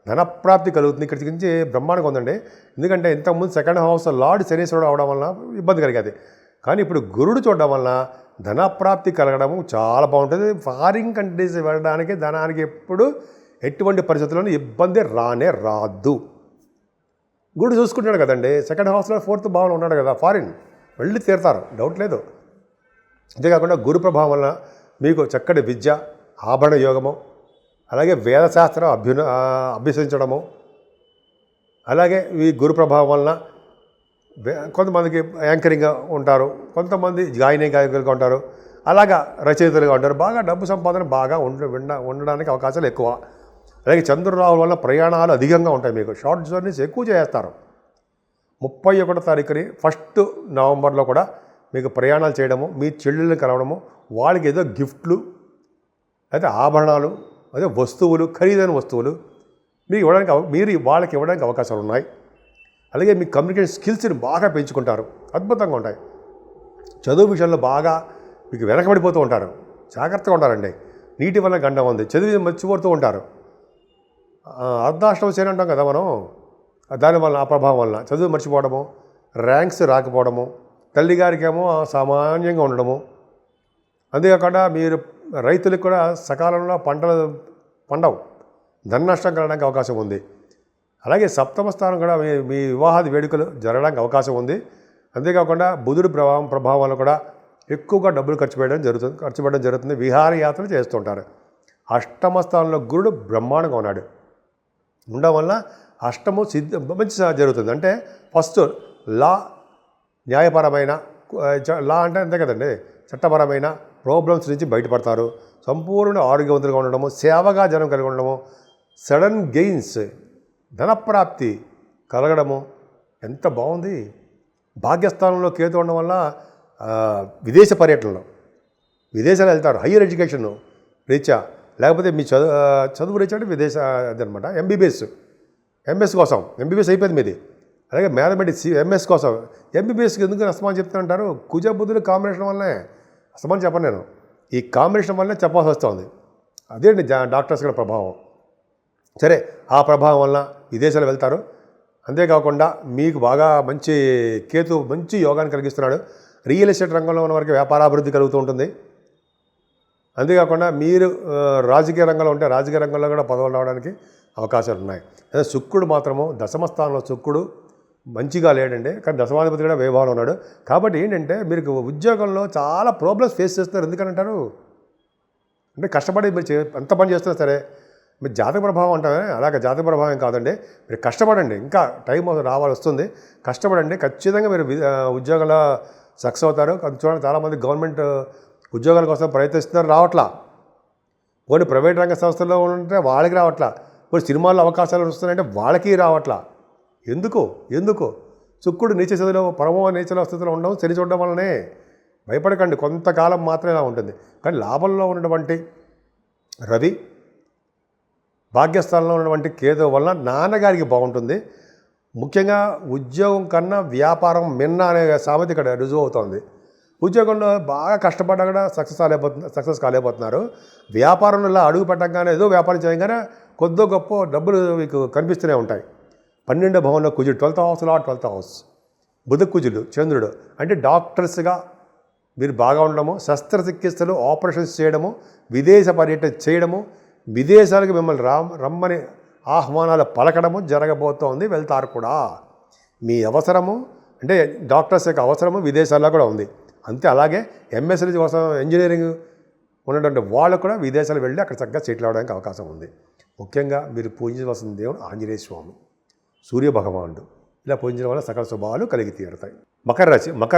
ధనప్రాప్తి కలుగుతుంది. ఇక్కడికి నుంచి బ్రహ్మాండంగా ఉందండి. ఎందుకంటే ఇంతకుముందు సెకండ్ హౌస్ లార్డ్ శనీశ్వరుడు అవడం వల్ల ఇబ్బంది కలిగేది. కానీ ఇప్పుడు గురుడు చూడడం వల్ల ధనప్రాప్తి కలగడము చాలా బాగుంటుంది. ఫారిన్ కంట్రీస్ వెళ్ళడానికి ధనానికి ఎప్పుడు ఎటువంటి పరిస్థితుల్లోనూ ఇబ్బంది రాదు. గురుడు చూసుకుంటున్నాడు కదండి. సెకండ్ హౌస్లో 4th భావంలో ఉన్నాడు కదా, ఫారిన్ వెళ్ళి తీరుతారు, డౌట్ లేదు. అంతేకాకుండా గురు ప్రభావం వల్ల మీకు చక్కటి విద్య, ఆభరణ యోగము, అలాగే వేదశాస్త్రం అభ్యసించడము, అలాగే ఈ గురు ప్రభావం వలన కొంతమందికి యాంకరింగ్గా ఉంటారు, కొంతమంది గాయకులుగా ఉంటారు, అలాగా రచయితలుగా ఉంటారు. బాగా డబ్బు సంపాదన బాగా ఉండడానికి అవకాశాలు ఎక్కువ. అలాగే చంద్రరాహుల వల్ల ప్రయాణాలు అధికంగా ఉంటాయి. మీకు షార్ట్ జర్నీస్ ఎక్కువ చేస్తారు. 31వ తారీఖుని 1 నవంబర్లో కూడా మీకు ప్రయాణాలు చేయడము, మీ చెల్లెళ్ళని కలవడము, వాళ్ళకి ఏదో గిఫ్ట్లు, అయితే ఆభరణాలు, అదే వస్తువులు, ఖరీదైన వస్తువులు మీరు వాళ్ళకి ఇవ్వడానికి అవకాశాలు ఉన్నాయి. అలాగే మీ కమ్యూనికేషన్ స్కిల్స్ని బాగా పెంచుకుంటారు, అద్భుతంగా ఉంటాయి. చదువు విషయంలో బాగా మీకు వెనకబడిపోతూ ఉంటారు, జాగ్రత్తగా ఉంటారండి. నీటి వల్ల గండం ఉంది, చదివి మర్చిపోతూ ఉంటారు. అర్ధాష్టమ శని అంటాం కదా మనం, దానివల్ల ఆ ప్రభావం వల్ల చదువు మర్చిపోవడము, ర్యాంక్స్ రాకపోవడము, తల్లిగారికేమో సామాన్యంగా ఉండడము. అంతేకాకుండా మీరు రైతులకు కూడా సకాలంలో పంటలు పండవు, ధన నష్టం కలగడానికి అవకాశం ఉంది. అలాగే 7వ స్థానం కూడా మీ వివాహాది వేడుకలు జరగడానికి అవకాశం ఉంది. అంతేకాకుండా బుధుడు ప్రభావం వల్ల కూడా ఎక్కువగా డబ్బులు ఖర్చు పెట్టడం జరుగుతుంది. విహారయాత్రలు చేస్తుంటారు. 8వ స్థానంలో గురుడు బ్రహ్మాండంగా ఉన్నాడు, ఉండడం వల్ల అష్టము మంచి జరుగుతుంది. అంటే ఫస్ట్ న్యాయపరమైన లా అంటే అంతే కదండి, చట్టపరమైన ప్రాబ్లమ్స్ నుంచి బయటపడతారు. సంపూర్ణ ఆరోగ్యవంతులుగా ఉండడము, సేవగా జనం కలిగి ఉండడము, సడన్ గెయిన్స్, ధనప్రాప్తి కలగడము ఎంత బాగుంది. భాగ్యస్థానంలో కేతు ఉండడం వల్ల విదేశ పర్యటనలో విదేశాలు వెళ్తారు, హయ్యర్ ఎడ్యుకేషన్ రీత్యా, లేకపోతే మీ చదువు రీత్యా అంటే విదేశ అదనమాట. ఎంఎస్ కోసం ఎంబీబీఎస్ అయిపోయింది మీది. అలాగే మ్యాథమెటిక్స్ ఎంఎస్ కోసం ఎంబీబీఎస్కి ఎందుకు అస్తమానం చెప్తానంటారు? కుజ బుధుల కాంబినేషన్ వల్లనే అస్తమానం చెప్పను నేను, ఈ కాంబినేషన్ వల్లనే చెప్పాల్సి వస్తుంది. అదేంటి డాక్టర్స్ కూడా ప్రభావం. సరే, ఆ ప్రభావం వల్ల విదేశాలు వెళ్తారు. అంతేకాకుండా మీకు బాగా కేతు మంచి యోగాన్ని కలిగిస్తున్నాడు. రియల్ ఎస్టేట్ రంగంలో ఉన్న వారికి వ్యాపారాభివృద్ధి కలుగుతూ ఉంటుంది. అంతేకాకుండా మీరు రాజకీయ రంగంలో ఉంటే రాజకీయ రంగంలో కూడా పదవులు రావడానికి అవకాశాలు ఉన్నాయి. అదే శుక్రుడు మాత్రము దశమ స్థానంలో శుక్రుడు మంచిగా లేడండి, కానీ దశమాధిపతి కూడా వ్యవహారం ఉన్నాడు. కాబట్టి ఏంటంటే మీరు ఉద్యోగంలో చాలా ప్రాబ్లమ్స్ ఫేస్ చేస్తున్నారు. ఎందుకంటారు అంటే కష్టపడి మీరు ఎంత పని చేస్తున్నా సరే మీరు జాతక ప్రభావం అంటారే, అలాగే జాతక ప్రభావం కాదండి. మీరు కష్టపడండి, ఇంకా టైం వస్తుంది, కష్టపడండి. ఖచ్చితంగా మీరు ఉద్యోగంలో సక్సెస్ అవుతారు. చూడండి, చాలామంది గవర్నమెంట్ ఉద్యోగాల కోసం ప్రయత్నిస్తున్నారు, రావట్లా. కొన్ని ప్రైవేట్ రంగ సంస్థల్లో ఉంటే వాళ్ళకి రావట్లా. కొన్ని సినిమాల్లో అవకాశాలు వస్తున్నాయంటే వాళ్ళకి రావట్లా. ఎందుకు శుక్రుడు నీచ స్థితిలో పరమో నీచల స్థితిలో ఉండడం శని చూడడం వల్లనే. భయపడకండి, కొంతకాలం మాత్రమే ఇలా ఉంటుంది. కానీ లాభంలో ఉన్నటువంటి రవి, భాగ్యస్థానంలో ఉన్నటువంటి కేతు వలన నాన్నగారికి బాగుంటుంది. ముఖ్యంగా ఉద్యోగం కన్నా వ్యాపారం మిన్న అనే సామెత ఇక్కడ రుజువు అవుతుంది. ఉద్యోగంలో బాగా కష్టపడ్డా కూడా సక్సెస్ కాలేకపోతున్నారు. వ్యాపారంలో ఇలా అడుగు పెట్టగానే ఏదో వ్యాపారం చేయగానే కొద్దో గొప్ప డబ్బులు మీకు కనిపిస్తూనే ఉంటాయి. 12వ భావంలో కుజుడు, 12th హౌస్ బుధ కుజుడు, చంద్రుడు అంటే డాక్టర్స్గా మీరు బాగా ఉండడము, శస్త్రచికిత్సలు, ఆపరేషన్స్ చేయడము, విదేశ పర్యటన చేయడము, విదేశాలకు మిమ్మల్ని రమ్మని ఆహ్వానాలు పలకడము జరగబోతోంది. వెళ్తారు కూడా. మీ అవసరము అంటే డాక్టర్స్ యొక్క అవసరము విదేశాల్లో కూడా ఉంది. అంతే. అలాగే ఎంఎస్సీ కోసం ఇంజనీరింగ్ ఉన్నటువంటి వాళ్ళు కూడా విదేశాలు వెళ్ళి అక్కడ చక్కగా సెటిల్ అవ్వడానికి అవకాశం ఉంది. ముఖ్యంగా మీరు పూజించవలసిన దేవుడు ఆంజనేయ స్వామి, సూర్య భగవానుడు. ఇలా పూజించడం వల్ల సకల శుభాలు కలిగి తీరుతాయి. మకర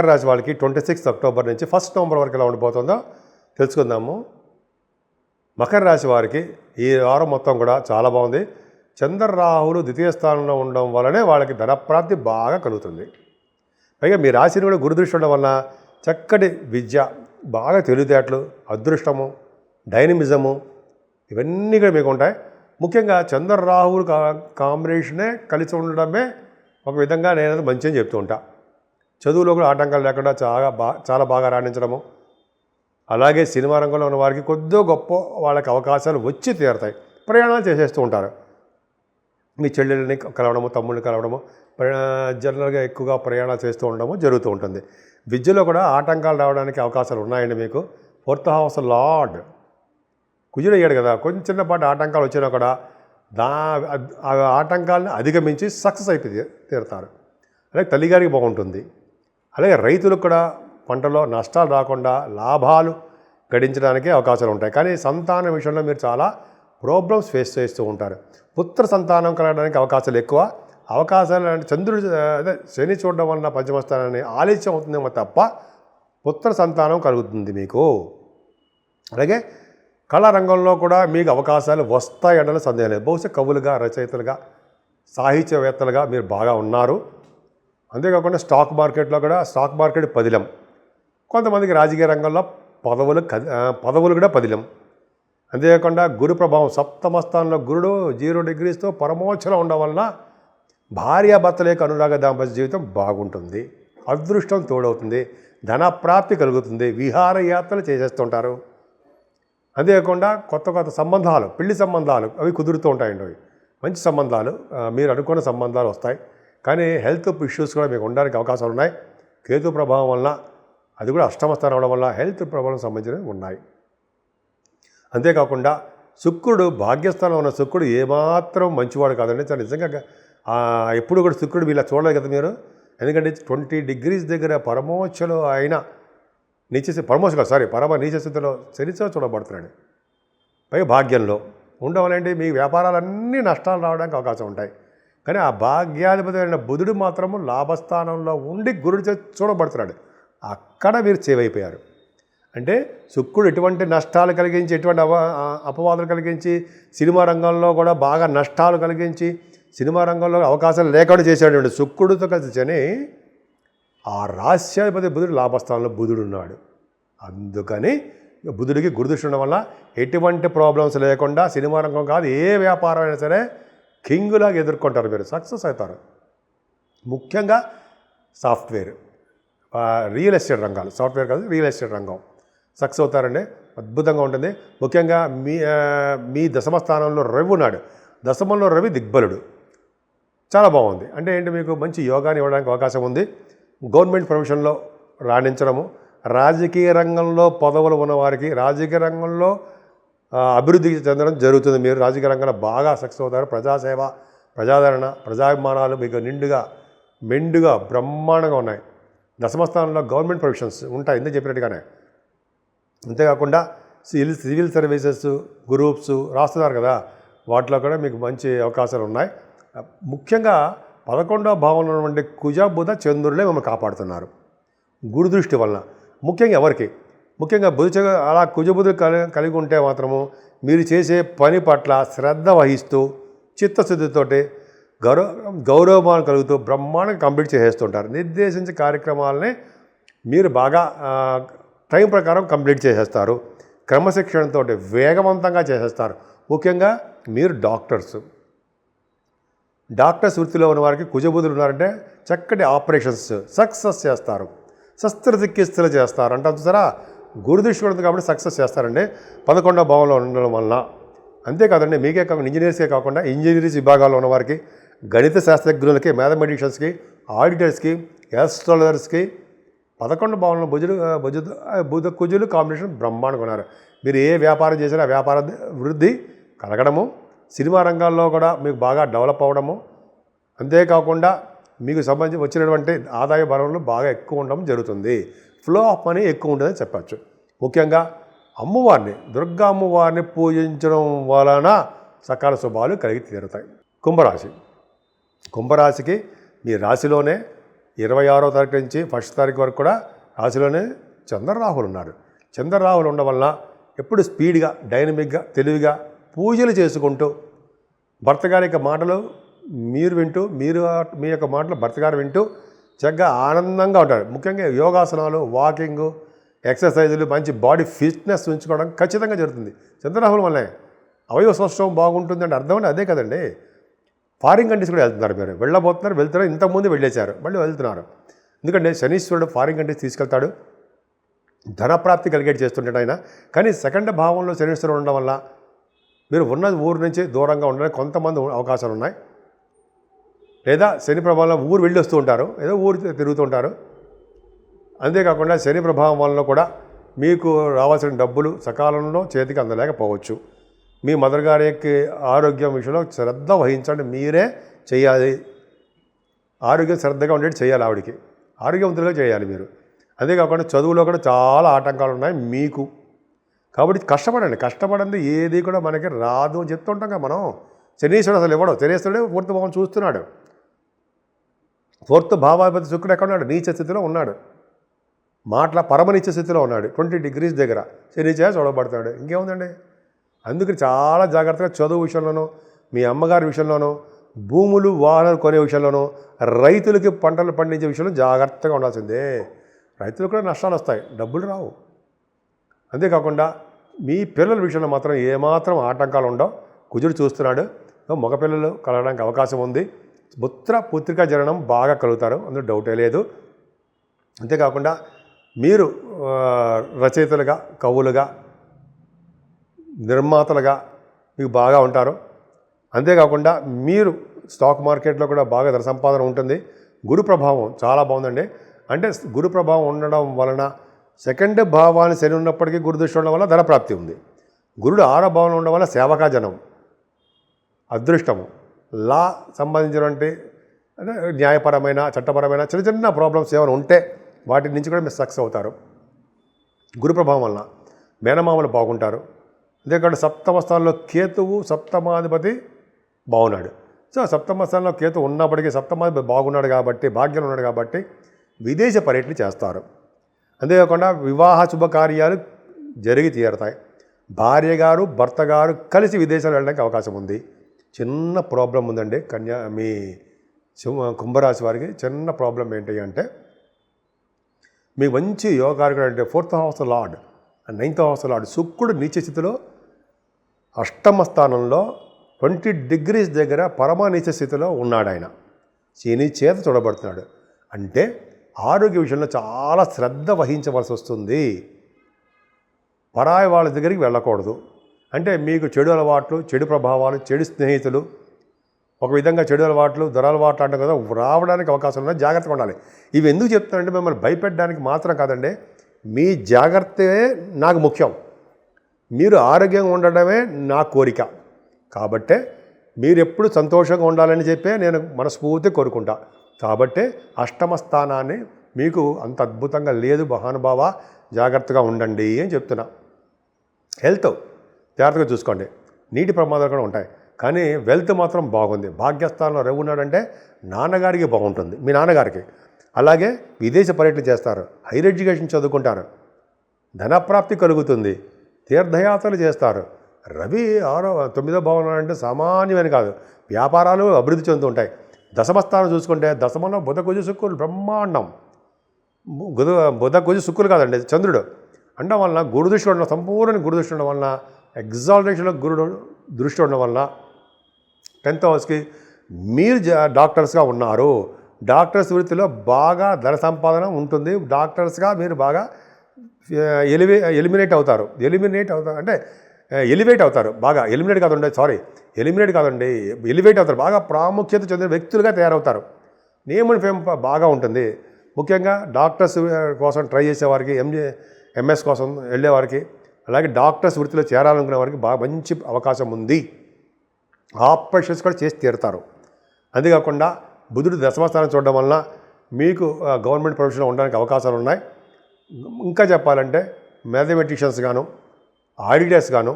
రాశి వాళ్ళకి 26 అక్టోబర్ నుంచి 1 నవంబర్ వరకు ఎలా ఉండిపోతుందో తెలుసుకుందాము. మకర రాశి వారికి ఈ వారం మొత్తం కూడా చాలా బాగుంది. చంద్రరాహులు ద్వితీయ స్థానంలో ఉండడం వల్లనే వాళ్ళకి ధనప్రాప్తి బాగా కలుగుతుంది. పైగా మీ రాశిని కూడా గురుదృష్టి ఉండడం వల్ల చక్కటి విద్య, బాగా తెలివితేటలు, అదృష్టము, డైనమిజము ఇవన్నీ కూడా మీకు ఉంటాయి. ముఖ్యంగా చంద్రరాహులు కాంబినేషనే కలిసి ఉండడమే ఒక విధంగా నేను మంచి అని చెప్తూ ఉంటా. చదువులో కూడా ఆటంకాలు లేకుండా చాలా బాగా రాణించడము, అలాగే సినిమా రంగంలో ఉన్న వారికి కొద్దో గొప్ప వాళ్ళకి అవకాశాలు వచ్చి తీరుతాయి. ప్రయాణాలు చేసేస్తూ ఉంటారు. మీ చెల్లెల్ని కలవడము, తమ్ముడిని కలవడము, జనరల్గా ఎక్కువగా ప్రయాణాలు చేస్తూ ఉండడము జరుగుతూ ఉంటుంది. విద్యలో కూడా ఆటంకాలు రావడానికి అవకాశాలు ఉన్నాయండి మీకు. 4th హౌస్ లార్డ్ కుజుడు అయ్యాడు కదా, కొంచెం చిన్నపాటి ఆటంకాలు వచ్చినా కూడా ఆ ఆటంకాలను అధిగమించి సక్సెస్ అయిపోయి తీరుతారు. అలాగే తల్లిగారికి బాగుంటుంది. అలాగే రైతులకు కూడా పంటలో నష్టాలు రాకుండా లాభాలు గడించడానికి అవకాశాలు ఉంటాయి. కానీ సంతానం విషయంలో మీరు చాలా ప్రాబ్లమ్స్ ఫేస్ చేస్తూ ఉంటారు. పుత్ర సంతానం కలగడానికి అవకాశాలు ఎక్కువ. అవకాశాలు అంటే చంద్రుడు శని చూడడం వలన పంచమస్థానాన్ని ఆలస్యం అవుతుందేమో తప్ప పుత్ర సంతానం కలుగుతుంది మీకు. అలాగే కళారంగంలో కూడా మీకు అవకాశాలు వస్తాయన్న సందేహం లేదు. బహుశా కవులుగా, రచయితలుగా, సాహిత్యవేత్తలుగా మీరు బాగా ఉన్నారు. అంతేకాకుండా స్టాక్ మార్కెట్ పదిలం. కొంతమందికి రాజకీయ రంగంలో పదవులు కూడా పదిలం. అంతేకాకుండా గురు ప్రభావం, 7వ స్థానంలో గురుడు 0 డిగ్రీస్తో పరమోచ్చలో ఉండడం వలన భార్యాభర్తల యొక్క అనురాగ దాంపత్య జీవితం బాగుంటుంది. అదృష్టం తోడవుతుంది, ధనప్రాప్తి కలుగుతుంది, విహారయాత్రలు చేసేస్తుంటారు. అంతేకాకుండా కొత్త సంబంధాలు, పెళ్లి సంబంధాలు అవి కుదురుతూ ఉంటాయండి. అవి మంచి సంబంధాలు, మీరు అనుకున్న సంబంధాలు వస్తాయి. కానీ హెల్త్ ఇష్యూస్ కూడా మీకు ఉండడానికి అవకాశాలు ఉన్నాయి. కేతు ప్రభావం వలన, అది కూడా 8వ స్థానం అవడం వల్ల హెల్త్ ప్రభావం సంబంధించినవి ఉన్నాయి. అంతేకాకుండా శుక్రుడు, భాగ్యస్థానంలో ఉన్న శుక్రుడు ఏమాత్రం మంచివాడు కాదండి. చాలా నిజంగా ఎప్పుడు కూడా శుక్రుడు ఇలా చూడలేదు కదా మీరు. ఎందుకంటే 20 డిగ్రీస్ దగ్గర పరమోచ్చలో ఆయన పరమ నీచ స్థితిలో శనితో చూడబడుతున్నాడు. పైగా భాగ్యంలో ఉండవాలంటే మీ వ్యాపారాలన్నీ నష్టాలు రావడానికి అవకాశం ఉంటాయి. కానీ ఆ భాగ్యాధిపతి అయిన బుధుడు మాత్రము లాభస్థానంలో ఉండి గురుడు చూడబడుతున్నాడు. అక్కడ మీరు సేవ్ అయిపోయారు. అంటే శుక్రుడు ఎటువంటి నష్టాలు కలిగించి, ఎటువంటి అపవాదాలు కలిగించి, సినిమా రంగంలో కూడా బాగా నష్టాలు కలిగించి, సినిమా రంగంలో అవకాశాలు లేకుండా చేశాడు. శుక్రుడితో కలిసి శని, ఆ రాశ్యాధిపతి బుధుడు లాభస్థానంలో బుధుడు ఉన్నాడు. అందుకని బుధుడికి గురుదృష్టి ఉండడం వల్ల ఎటువంటి ప్రాబ్లమ్స్ లేకుండా సినిమా రంగం కాదు, ఏ వ్యాపారం అయినా సరే కింగులాగా ఎదుర్కొంటారు, మీరు సక్సెస్ అవుతారు. ముఖ్యంగా సాఫ్ట్వేర్, రియల్ ఎస్టేట్ రంగాలు, సాఫ్ట్వేర్ కాదు రియల్ ఎస్టేట్ రంగం సక్సెస్ అవుతారండి. అద్భుతంగా ఉంటుంది. ముఖ్యంగా మీ దశమ స్థానంలో రవి ఉన్నాడు. దశమంలో రవి దిగ్బలుడు, చాలా బాగుంది. అంటే ఏంటి, మీకు మంచి యోగాని ఇవ్వడానికి అవకాశం ఉంది. గవర్నమెంట్ ప్రొఫెషన్లో రాణించడము, రాజకీయ రంగంలో పదవులు ఉన్నవారికి రాజకీయ రంగంలో అభివృద్ధి చెందడం జరుగుతుంది. మీరు రాజకీయ రంగంలో బాగా సక్సెస్ అవుతారు. ప్రజాసేవ, ప్రజాదరణ, ప్రజాభిమానాలు మీకు మెండుగా బ్రహ్మాండంగా ఉన్నాయి. దశమస్థానంలో గవర్నమెంట్ ప్రొఫెషన్స్ ఉంటాయి, ఎందుకు చెప్పినట్టుగానే. అంతేకాకుండా సివిల్ సర్వీసెస్, గ్రూప్స్ రాస్తున్నారు కదా, వాటిలో కూడా మీకు మంచి అవకాశాలు ఉన్నాయి. ముఖ్యంగా 11వ భావంలో ఉన్నటువంటి కుజ, బుధ, చంద్రులే మిమ్మల్ని కాపాడుతున్నారు గురుదృష్టి వలన. ముఖ్యంగా ఎవరికి, ముఖ్యంగా అలా కుజబుధులు కలిగి ఉంటే మాత్రము మీరు చేసే పని పట్ల శ్రద్ధ వహిస్తూ చిత్తశుద్ధితోటి గౌరవమానం కలుగుతూ బ్రహ్మాండంగా కంప్లీట్ చేసేస్తుంటారు. నిర్దేశించిన కార్యక్రమాలని మీరు బాగా టైం ప్రకారం కంప్లీట్ చేసేస్తారు. క్రమశిక్షణతో వేగవంతంగా చేసేస్తారు. ముఖ్యంగా మీరు డాక్టర్స్ వృత్తిలో ఉన్న వారికి కుజబుధులు ఉన్నారంటే చక్కటి ఆపరేషన్స్ సక్సెస్ చేస్తారు. శస్త్రచికిత్సలు చేస్తారు అంటే సరే గురుదృష్టి ఉంది కాబట్టి సక్సెస్ చేస్తారండి 11వ భావంలో ఉండడం వలన. అంతేకాదండి మీకే కాకుండా ఇంజనీర్స్కే కాకుండా ఇంజనీరింగ్ విభాగాల్లో ఉన్న వారికి, గణిత శాస్త్రజ్ఞులకి, మ్యాథమెటిషియన్స్కి, ఆడిటర్స్కి, యాస్ట్రాలజర్స్కి 11 భావంలో బుధ కుజులు కాంబినేషన్ బ్రహ్మాండంగా ఉన్నారు. మీరు ఏ వ్యాపారం చేసినా ఆ వ్యాపార వృద్ధి కలగడము, సినిమా రంగాల్లో కూడా మీకు బాగా డెవలప్ అవ్వడము, అంతేకాకుండా మీకు సంబంధించి వచ్చినటువంటి ఆదాయ వనరులు బాగా ఎక్కువ ఉండడం జరుగుతుంది. ఫ్లో ఆఫ్ మనీ ఎక్కువ ఉంటుందని చెప్పచ్చు. ముఖ్యంగా అమ్మవారిని, దుర్గా అమ్మవారిని పూజించడం వలన సకాల శుభాలు కలిగి తీరుతాయి. కుంభరాశికి మీ రాశిలోనే 26వ తారీఖు నుంచి 1st తారీఖు వరకు కూడా రాశిలోనే చంద్రరాహులు ఉన్నారు. చంద్రరాహులు ఉండడం వలన ఎప్పుడు స్పీడ్గా, డైనమిక్గా, తెలివిగా పూజలు చేసుకుంటూ భర్త గారి యొక్క మాటలు మీరు వింటూ, మీ యొక్క మాటలు భర్త గారు వింటూ చక్కగా ఆనందంగా ఉంటారు. ముఖ్యంగా యోగాసనాలు, వాకింగు, ఎక్సర్సైజులు, మంచి బాడీ ఫిట్నెస్ ఉంచుకోవడం ఖచ్చితంగా జరుగుతుంది. చంద్రరాహుల వల్లే అవయవ సౌష్ఠవం బాగుంటుంది అంటే అర్థం అదే కదండి. ఫారిన్ కంట్రీస్ కూడా వెళ్తున్నారు. మీరు వెళ్తున్నారు, ఇంతకుముందు వెళ్ళేశారు, మళ్ళీ వెళ్తున్నారు. ఎందుకంటే శనీశ్వరుడు ఫారిన్ కంట్రీస్ తీసుకెళ్తాడు, ధనప్రాప్తి కలిగేట్ చేస్తుంటాడు ఆయన. కానీ 2వ భావంలో శనీశ్వరుడు ఉండడం వల్ల మీరు ఉన్న ఊరు నుంచి దూరంగా ఉండడానికి కొంతమంది అవకాశాలు ఉన్నాయి. లేదా శని ప్రభావంలో ఊరు వెళ్ళి వస్తూ ఉంటారు, ఏదో ఊరు తిరుగుతూ ఉంటారు. అంతేకాకుండా శని ప్రభావం వలన కూడా మీకు రావాల్సిన డబ్బులు సకాలంలో చేతికి అందలేకపోవచ్చు. మీ మదర్ గారి యొక్క ఆరోగ్యం విషయంలో శ్రద్ధ వహించండి, మీరే చేయాలి. ఆరోగ్యం శ్రద్ధగా ఉండేది చేయాలి, ఆవిడికి ఆరోగ్యవంతులుగా చేయాలి మీరు. అంతేకాకుండా చదువులో కూడా చాలా ఆటంకాలు ఉన్నాయి మీకు. కాబట్టి కష్టపడండి. ఏది కూడా మనకి రాదు అని చెప్తుంటాం కదా మనం. శనీశ్వరుడు అసలు ఇవ్వడు. శనీశ్వరుడే 4th భావం చూస్తున్నాడు. 4th భావాధిపతి శుక్రుడు ఎక్కడ ఉన్నాడు? నీచ స్థితిలో ఉన్నాడు. పరమనీచ స్థితిలో ఉన్నాడు. 20 degrees దగ్గర శనిచే చూడబడతాడు. ఇంకేముందండి? అందుకని చాలా జాగ్రత్తగా చదువు విషయంలోనూ, మీ అమ్మగారి విషయంలోనూ, భూములు వాహనాలు కొనే విషయంలోనూ, రైతులకి పంటలు పండించే విషయంలో జాగ్రత్తగా ఉండాల్సిందే. రైతులకు కూడా నష్టాలు వస్తాయి, డబ్బులు రావు. అంతేకాకుండా మీ పిల్లల విషయంలో మాత్రం ఏమాత్రం ఆటంకాలు ఉండవు. కుజుడు చూస్తున్నాడు, మగపిల్లలు కలగడానికి అవకాశం ఉంది. పుత్రికా జననం బాగా కలుగుతారు, అందులో డౌటే లేదు. అంతేకాకుండా మీరు రచయితలుగా, కవులుగా, నిర్మాతలుగా మీకు బాగా ఉంటారు. అంతేకాకుండా మీరు స్టాక్ మార్కెట్లో కూడా బాగా ధన సంపాదన ఉంటుంది. గురు ప్రభావం చాలా బాగుందండి. అంటే గురు ప్రభావం ఉండడం వలన 2వ భావాన్ని శని ఉన్నప్పటికీ గురు దృష్టి ఉండడం వల్ల ధనప్రాప్తి ఉంది. గురుడు 6వ భావంలో ఉండడం వల్ల సేవకాజనం, అదృష్టము, లా సంబంధించినటువంటి అంటే న్యాయపరమైన, చట్టపరమైన చిన్న ప్రాబ్లమ్స్ ఏమైనా ఉంటే వాటి నుంచి కూడా మీరు సక్సెస్ అవుతారు గురు ప్రభావం వలన. మేనమామలు బాగుంటారు. అంతేకాకుండా 7వ స్థానంలో కేతువు, 7వ బాగున్నాడు. సో 7వ స్థానంలో కేతు ఉన్నప్పటికీ 7వ బాగున్నాడు కాబట్టి, భాగ్యంలో ఉన్నాడు కాబట్టి విదేశ పర్యటన చేస్తారు. అంతేకాకుండా వివాహ శుభకార్యాలు జరిగి తీరుతాయి. భార్య గారు, భర్త గారు కలిసి విదేశాలు వెళ్ళడానికి అవకాశం ఉంది. చిన్న ప్రాబ్లం ఉందండి మీ కుంభరాశి వారికి. చిన్న ప్రాబ్లం ఏంటి అంటే, మీకు మంచి యోగకారకుడు అంటే 4th house lord, 9th house lord శుక్రుడు నీచ స్థితిలో 8వ స్థానంలో 20 degrees దగ్గర పరమ నీచ స్థితిలో ఉన్నాడు. ఆయన శని చేత చూడబడుతున్నాడు. అంటే ఆరోగ్య విషయంలో చాలా శ్రద్ధ వహించవలసి వస్తుంది. పరాయి వాళ్ళ దగ్గరికి వెళ్ళకూడదు. అంటే మీకు చెడు అలవాట్లు, చెడు ప్రభావాలు, చెడు స్నేహితులు, ఒక విధంగా చెడు అలవాట్లు, దురలవాట్లు అంటాం కదా, రావడానికి అవకాశం ఉన్నాయి. జాగ్రత్తగా ఉండాలి. ఇవి ఎందుకు చెప్తానంటే మిమ్మల్ని భయపెట్టడానికి మాత్రం కాదండి. మీ జాగ్రత్తే నాకు ముఖ్యం. మీరు ఆరోగ్యంగా ఉండడమే నా కోరిక. కాబట్టే మీరు ఎప్పుడు సంతోషంగా ఉండాలని చెప్పే నేను మనస్ఫూర్తి కోరుకుంటా. కాబట్టే 8వ స్థానాన్ని మీకు అంత అద్భుతంగా లేదు మహానుభావ, జాగ్రత్తగా ఉండండి అని చెప్తున్నా. హెల్త్ జాగ్రత్తగా చూసుకోండి. నీటి ప్రమాదాలు కూడా ఉంటాయి, కానీ వెల్త్ మాత్రం బాగుంది. భాగ్యస్థానంలో రవి ఉన్నాడంటే నాన్నగారికి బాగుంటుంది, మీ నాన్నగారికి. అలాగే విదేశ పర్యటన చేస్తారు, హైయర్ ఎడ్యుకేషన్ చదువుకుంటారు, ధనప్రాప్తి కలుగుతుంది, తీర్థయాత్రలు చేస్తారు. రవి 9వ భావన అంటే సామాన్యమైన కాదు. వ్యాపారాలు అభివృద్ధి చెందుతూ ఉంటాయి. దశమస్థానం చూసుకుంటే దశమంలో బుధ కుజ శుక్రులు బ్రహ్మాండం. బుధ కుజ శుక్రులు కాదండి, చంద్రుడు ఉండడం వలన గురు దృష్టి ఉండడం, సంపూర్ణ గురు దృష్టి ఉండడం వలన, ఎగ్జాల్టేషన్లో గురుడు దృష్టి ఉండడం వలన 10th హౌస్కి మీరు డాక్టర్స్గా ఉన్నారు. డాక్టర్స్ వృత్తిలో బాగా ధన సంపాదన ఉంటుంది. డాక్టర్స్గా మీరు బాగా ఎలిమినేట్ అవుతారు అంటే ఎలివేట్ అవుతారు. బాగా ఎలిమినేట్ కాదండి, ఎలివేట్ అవుతారు. బాగా ప్రాముఖ్యత చెందిన వ్యక్తులుగా తయారవుతారు. నేమ్ అండ్ ఫేమ్ బాగా ఉంటుంది. ముఖ్యంగా డాక్టర్స్ కోసం ట్రై చేసేవారికి, ఎంఎస్ కోసం వెళ్ళేవారికి, అలాగే డాక్టర్స్ వృత్తిలో చేరాలనుకునే వారికి బాగా మంచి అవకాశం ఉంది. ఆపరేషన్స్ కూడా చేసి తీరుతారు. అంతేకాకుండా బుధుడు దశమస్థానం చూడడం వలన మీకు గవర్నమెంట్ ప్రొఫెషన్లో ఉండడానికి అవకాశాలు ఉన్నాయి. ఇంకా చెప్పాలంటే మ్యాథమెటిషియన్స్ గాను, ఆడిటర్స్ గాను,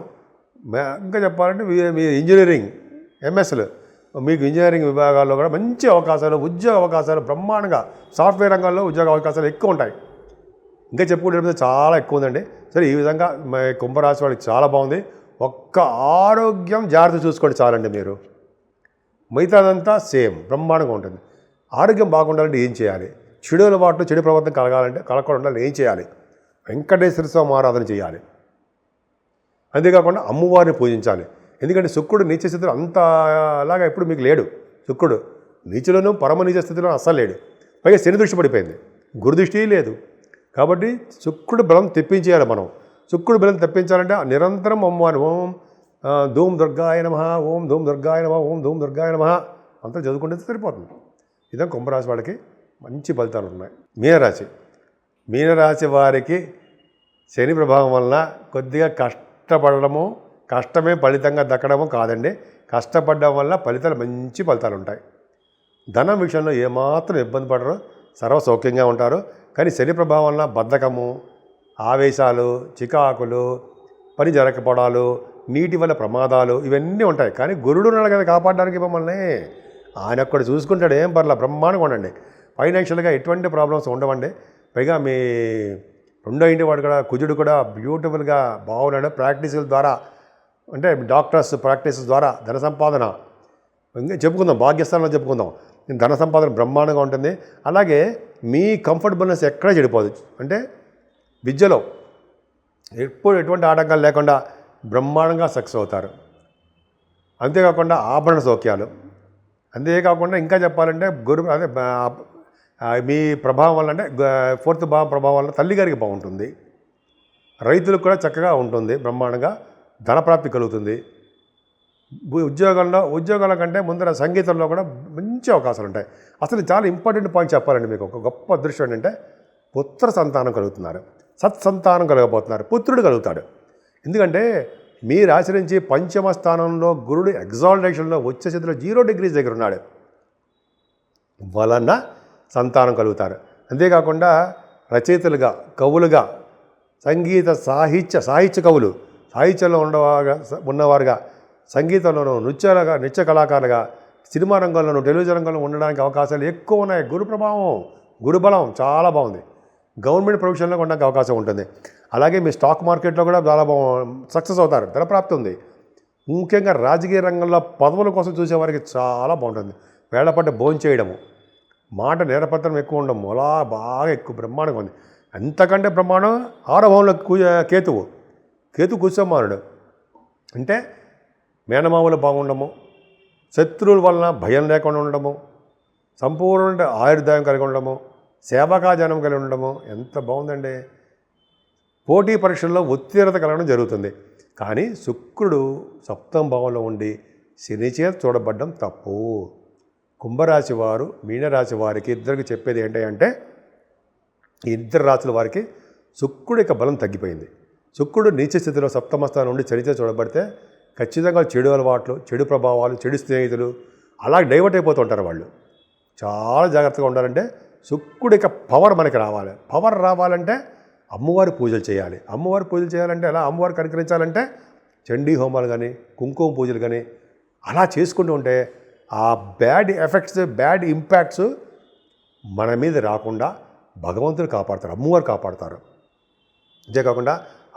ఇంకా చెప్పాలంటే మీ ఇంజనీరింగ్ ఎంఎస్లు, మీకు ఇంజనీరింగ్ విభాగాల్లో కూడా మంచి అవకాశాలు, ఉద్యోగ అవకాశాలు బ్రహ్మాండంగా, సాఫ్ట్వేర్ రంగంలో ఉద్యోగ అవకాశాలు ఎక్కువ ఉంటాయి. ఇంకా చెప్పుకుంటే చాలా ఎక్కువ ఉందండి. సరే, ఈ విధంగా కుంభరాశి వాళ్ళకి చాలా బాగుంది. ఒక్క ఆరోగ్యం జాగ్రత్త చూసుకోండి చాలండి. మీరు మిగతాదంతా సేమ్ బ్రహ్మాండంగా ఉంటుంది. ఆరోగ్యం బాగుండాలంటే ఏం చేయాలి? చెడు అలవాట్లు, చెడు ప్రవర్తన కలగకుండా ఉండాలి. ఏం చేయాలి? వెంకటేశ్వర స్వామి ఆరాధన చేయాలి. అంతేకాకుండా అమ్మవారిని పూజించాలి. ఎందుకంటే శుక్రుడు నీచ స్థితిలో అంతలాగా ఎప్పుడు మీకు లేడు. శుక్రుడు నీచులోనూ పరమ నీచ స్థితిలో అస్సలు లేడు. పైగా శని దృష్టి పడిపోయింది, గురు దృష్టి లేదు. కాబట్టి శుక్రుడు బలం తెప్పించేయాలి మనం. శుక్రుడు బలం తెప్పించాలంటే నిరంతరం అమ్మవారిని ఓం ధూమ్ దుర్గాయ నమః, ఓం ధూమ్ దుర్గాయ నమః, ఓం ధూమ్ దుర్గాయ నమః అంతా చదువుకుంటే సరిపోతుంది. ఇదే కుంభరాశి వాళ్ళకి మంచి ఫలితాలు ఉన్నాయి. మీనరాశి వారికి శని ప్రభావం వలన కొద్దిగా కష్టపడము, కష్టమే ఫలితంగా దక్కడము కాదండి. కష్టపడడం వల్ల మంచి ఫలితాలు ఉంటాయి. ధనం విషయంలో ఏమాత్రం ఇబ్బంది పడరు, సర్వసౌఖ్యంగా ఉంటారు. కానీ శని ప్రభావం వలన బద్ధకము, ఆవేశాలు, చికాకులు, పని జరగకపోవడాలు, నీటి వల్ల ప్రమాదాలు ఇవన్నీ ఉంటాయి. కానీ గురుడు ఉన్నాడు కదా కాపాడడానికి మమ్మల్ని. ఆయన ఒక్కడు చూసుకుంటాడు, ఏం పర్లా, బ్రహ్మాండంగా ఉండండి. ఫైనాన్షియల్గా ఎటువంటి ప్రాబ్లమ్స్ ఉండవండి. పైగా మీ 2వ ఇంటి వాడు కూడా, కుజుడు కూడా బ్యూటిఫుల్గా బాగున్నాడు. ప్రాక్టీసుల ద్వారా, అంటే డాక్టర్స్ ప్రాక్టీస్ ద్వారా ధన సంపాదన ఇంకా చెప్పుకుందాం, భాగ్యస్థానంలో చెప్పుకుందాం. ధన సంపాదన బ్రహ్మాండంగా ఉంటుంది. అలాగే మీ కంఫర్టబుల్నెస్ ఎక్కడా చెడిపోదు. అంటే విద్యలో ఎటువంటి ఆటంకాలు లేకుండా బ్రహ్మాండంగా సక్సెస్ అవుతారు. అంతేకాకుండా ఆభరణ సౌఖ్యాలు, అంతేకాకుండా ఇంకా చెప్పాలంటే మీ ప్రభావం వల్ల, అంటే 4th భావం ప్రభావం వల్ల తల్లిగారికి బాగుంటుంది. రైతులకు కూడా చక్కగా ఉంటుంది, బ్రహ్మాండంగా ధనప్రాప్తి కలుగుతుంది. ఉద్యోగాల కంటే ముందర సంగీతంలో కూడా మంచి అవకాశాలు ఉంటాయి. అసలు చాలా ఇంపార్టెంట్ పాయింట్ చెప్పాలండి మీకు. ఒక గొప్ప అదృష్టం ఏంటంటే పుత్ర సంతానం కలుగుతున్నారు, సత్సంతానం కలగబోతున్నారు, పుత్రుడు కలుగుతాడు. ఎందుకంటే మీరు ఆచరించి 5వ స్థానంలో గురుడు ఎగ్జాల్టేషన్లో వచ్చే స్థితిలో 0 degrees దగ్గర ఉన్నాడు వలన సంతానం కలుగుతారు. అంతేకాకుండా రచయితలుగా, కవులుగా, సంగీత సాహిత్య కవులు, సాహిత్యంలో ఉన్నవారుగా, సంగీతంలోనూ నృత్య కళాకారులుగా, సినిమా రంగంలోనూ, టెలివిజన్ రంగంలో ఉండడానికి అవకాశాలు ఎక్కువ ఉన్నాయి. గురు ప్రభావం, గురుబలం చాలా బాగుంది. గవర్నమెంట్ ప్రొఫెషన్లో ఉండడానికి అవకాశం ఉంటుంది. అలాగే మీ స్టాక్ మార్కెట్లో కూడా చాలా సక్సెస్ అవుతారు, ధనప్రాప్తి ఉంది. ముఖ్యంగా రాజకీయ రంగంలో పదవుల కోసం చూసేవారికి చాలా బాగుంటుంది. వేళపడ్డ భోజనం చేయడము, మాట నేరపత్రం ఎక్కువ ఉండడం, అలా బాగా ఎక్కువ బ్రహ్మాండంగా ఉంది. అంతకంటే బ్రహ్మాండం 6వ భావంలో కేతు కుశమానుడు. అంటే మేనమామలు బాగుండము, శత్రువుల వలన భయం లేకుండా ఉండడము, సంపూర్ణ ఆయుర్దాయం కలిగి ఉండడము, సేవకాజనం కలిగి ఉండడము, ఎంత బాగుందండి. పోటీ పరీక్షల్లో ఉత్తీర్ణత కలగడం జరుగుతుంది. కానీ శుక్రుడు 7వ భావంలో ఉండి శని చేత చూడబడ్డం తప్పు. కుంభరాశి వారు, మీనరాశి వారికి ఇద్దరికి చెప్పేది ఏంటంటే, ఈ ఇద్దరు రాశుల వారికి శుక్రుడి యొక్క బలం తగ్గిపోయింది. శుక్రుడు నీచ స్థితిలో 7వ స్థానం నుండి చరిత్ర చూడబడితే ఖచ్చితంగా చెడు అలవాట్లు, చెడు ప్రభావాలు, చెడు స్నేహితులు అలా డైవర్ట్ అయిపోతుంటారు వాళ్ళు. చాలా జాగ్రత్తగా ఉండాలంటే శుక్రుడి యొక్క పవర్ మనకి రావాలి. పవర్ రావాలంటే అమ్మవారి పూజలు చేయాలి. అమ్మవారి పూజలు చేయాలంటే ఎలా, అమ్మవారికి అనుకరించాలంటే చండీ హోమాలు కానీ, కుంకుమ పూజలు కానీ అలా చేసుకుంటూ ఉంటే ఆ బ్యాడ్ ఎఫెక్ట్స్, బ్యాడ్ ఇంపాక్ట్స్ మన మీద రాకుండా భగవంతుడు కాపాడతారు, అమ్మవారు కాపాడతారు. అంతేకాకుండా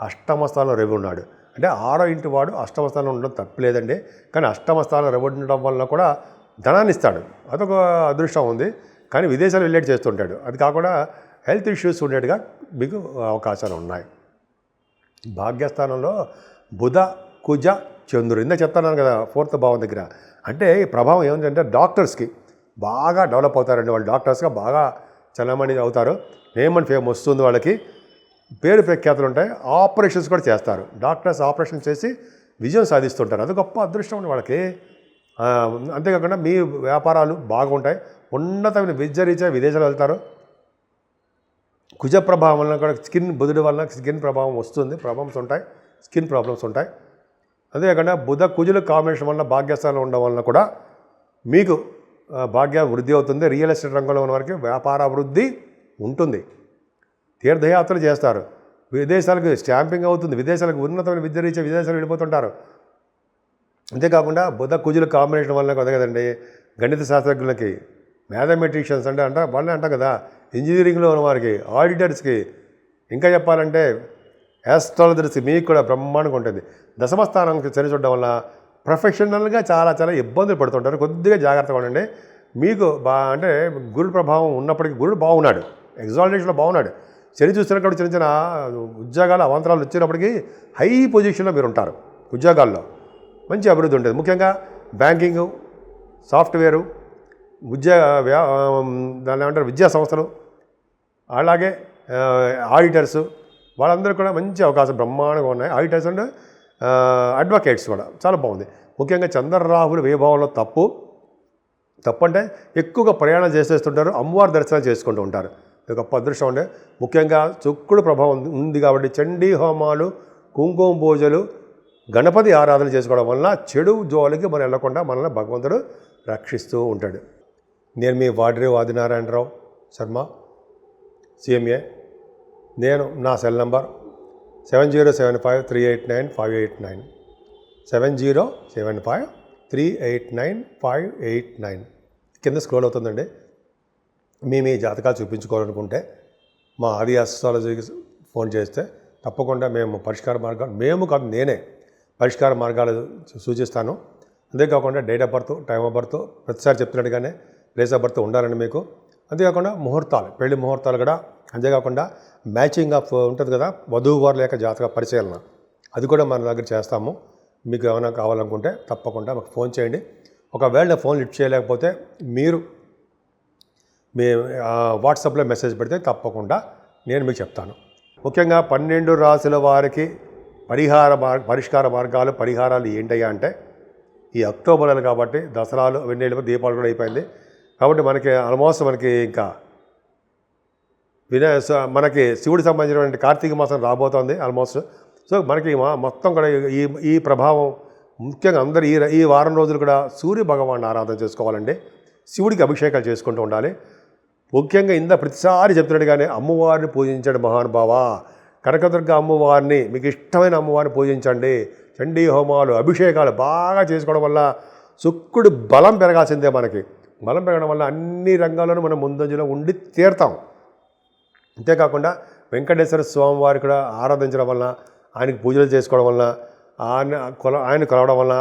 8వ స్థానంలో రవి ఉన్నాడు. అంటే 6వ ఇంటి వాడు అష్టమ స్థానంలో ఉండడం తప్పులేదండి. కానీ అష్టమ స్థానం రవి ఉండడం వల్ల కూడా ధనాన్ని ఇస్తాడు, అదొక అదృష్టం ఉంది. కానీ విదేశాలు వెళ్ళేటి చేస్తుంటాడు. అది కాకుండా హెల్త్ ఇష్యూస్ ఉండేట్టుగా మీకు అవకాశాలు ఉన్నాయి. భాగ్యస్థానంలో బుధ, కుజ, చంద్రుడు ఇందా చెప్తున్నాను కదా 4th భావం దగ్గర. అంటే ఈ ప్రభావం ఏమిటంటే డాక్టర్స్కి బాగా డెవలప్ అవుతారండి. వాళ్ళు డాక్టర్స్గా బాగా చలమణి అవుతారు. నేమ్ అండ్ ఫేమ్ వస్తుంది వాళ్ళకి, పేరు ప్రఖ్యాతులు ఉంటాయి. ఆపరేషన్స్ కూడా చేస్తారు. డాక్టర్స్ ఆపరేషన్ చేసి విజయం సాధిస్తుంటారు. అది గొప్ప అదృష్టం అండి వాళ్ళకి. అంతేకాకుండా మీ వ్యాపారాలు బాగుంటాయి. ఉన్నతమైన విద్య రీత్యా విదేశాలు వెళ్తారు. కుజ ప్రభావం వలన కూడా బుధుడి వలన స్కిన్ ప్రభావం వస్తుంది, ప్రాబ్లమ్స్ ఉంటాయి, స్కిన్ ప్రాబ్లమ్స్ ఉంటాయి. అంతేకాకుండా బుధ కుజుల కాంబినేషన్ వలన భాగ్యస్థానం ఉండడం వలన కూడా మీకు భాగ్యం వృద్ధి అవుతుంది. రియల్ ఎస్టేట్ రంగంలో ఉన్న వారికి వ్యాపార అభివృద్ధి ఉంటుంది. తీర్థయాత్రలు చేస్తారు, విదేశాలకు స్టాంపింగ్ అవుతుంది, విదేశాలకు ఉన్నతమైన విద్య రీత్యా విదేశాలు వెళ్ళిపోతుంటారు. అంతేకాకుండా బుధ కుజుల కాంబినేషన్ వలన కదా కదండి గణిత శాస్త్రజ్ఞులకి, మ్యాథమెటిషియన్స్ అంటే వాళ్ళే అంటాం కదా, ఇంజనీరింగ్లో ఉన్న వారికి, ఆడిటర్స్కి, ఇంకా చెప్పాలంటే యాస్ట్రాలజర్స్కి మీకు కూడా బ్రహ్మాండంగా ఉంటుంది. దశమస్థానానికి శని చూడడం వల్ల ప్రొఫెషనల్గా చాలా ఇబ్బందులు పడుతుంటారు. కొద్దిగా జాగ్రత్తగా ఉండండి. మీకు అంటే గురుడు ప్రభావం ఉన్నప్పటికీ గురుడు బాగున్నాడు, ఎగ్జాల్టేషన్లో బాగున్నాడు. శని చూసినప్పుడు చిన్న చిన్న ఉద్యోగాలు అవాంతరాలు వచ్చినప్పటికీ హై పొజిషన్లో మీరు ఉంటారు. ఉద్యోగాల్లో మంచి అభివృద్ధి ఉంటుంది. ముఖ్యంగా బ్యాంకింగు, సాఫ్ట్వేరు, దాన్ని ఏమంటారు విద్యా సంస్థలు, అలాగే ఆడిటర్స్, వాళ్ళందరూ కూడా మంచి అవకాశం బ్రహ్మాండంగా ఉన్నాయి. ఆడిటర్స్ అండ్ అడ్వకేట్స్ కూడా చాలా బాగుంది. ముఖ్యంగా చంద్రరాహుల వైభవంలో తప్పు అంటే ఎక్కువగా ప్రయాణం చేసేస్తుంటారు, అమ్మవారి దర్శనం చేసుకుంటూ ఉంటారు. ఇది గొప్ప అదృష్టం అండి. ముఖ్యంగా చుక్కుడు ప్రభావం ఉంది కాబట్టి చండీ హోమాలు, కుంకుమ పూజలు, గణపతి ఆరాధన చేసుకోవడం వలన చెడు జోలికి మనం వెళ్లకుండా మనల్ని భగవంతుడు రక్షిస్తూ ఉంటాడు. నేను మీ వాడ్రేవు ఆదినారాయణరావు శర్మ, CMA. నేను నా సెల్ నంబర్ 7075389589, 7075389589 కింద స్క్రోల్ అవుతుందండి. మీ జాతకాలు చూపించుకోవాలనుకుంటే మా ఆది ఆస్ట్రాలజీకి ఫోన్ చేస్తే తప్పకుండా మేము పరిష్కార మార్గాలు, మేము కాదు నేనే పరిష్కార మార్గాలు సూచిస్తాను. అంతేకాకుండా date of birth, time of birth ప్రతిసారి చెప్తున్నట్టుగానే ప్లేస్ ఆఫ్ బర్త్ ఉండాలండి మీకు. అంతేకాకుండా ముహూర్తాలు, పెళ్లి ముహూర్తాలు కూడా, అంతేకాకుండా మ్యాచింగ్ ఆఫ్ ఉంటుంది కదా వధూవరుల యొక్క జాతక పరిశీలన, అది కూడా మన దగ్గర చేస్తాము. మీకు ఏమైనా కావాలనుకుంటే తప్పకుండా మాకు ఫోన్ చేయండి. ఒకవేళ ఫోన్ లిఫ్ట్ చేయలేకపోతే మీరు మీ వాట్సాప్లో మెసేజ్ పెడితే తప్పకుండా నేను మీకు చెప్తాను. ముఖ్యంగా 12 రాశుల వారికి పరిష్కార మార్గాలు, పరిహారాలు ఏంటయ్యా అంటే ఈ అక్టోబర్ నెల కాబట్టి దసరాలు అవన్నీ దీపావళి కూడా అయిపోయింది కాబట్టి మనకి ఆల్మోస్ట్ మనకి ఇంకా మనకి శివుడికి సంబంధించినటువంటి కార్తీక మాసం రాబోతోంది ఆల్మోస్ట్. సో మనకి మొత్తం కూడా ఈ ప్రభావం ముఖ్యంగా అందరూ ఈ వారం రోజులు కూడా సూర్య భగవాన్ని ఆరాధన చేసుకోవాలండి. శివుడికి అభిషేకాలు చేసుకుంటూ ఉండాలి. ముఖ్యంగా ప్రతిసారి చెప్తున్నట్టుగానే అమ్మవారిని పూజించండి మహానుభావ. కనకదుర్గ అమ్మవారిని, మీకు ఇష్టమైన అమ్మవారిని పూజించండి. చండీ హోమాలు, అభిషేకాలు బాగా చేసుకోవడం వల్ల శుక్రుడు బలం పెరగాల్సిందే. మనకి బలం పెరగడం వల్ల అన్ని రంగాల్లోనూ మనం ముందంజలో ఉండి తీరుతాం. అంతేకాకుండా వెంకటేశ్వర స్వామి వారి కూడా ఆరాధించడం వల్ల, ఆయనకి పూజలు చేసుకోవడం వల్ల, ఆయన కొలవడం వల్ల,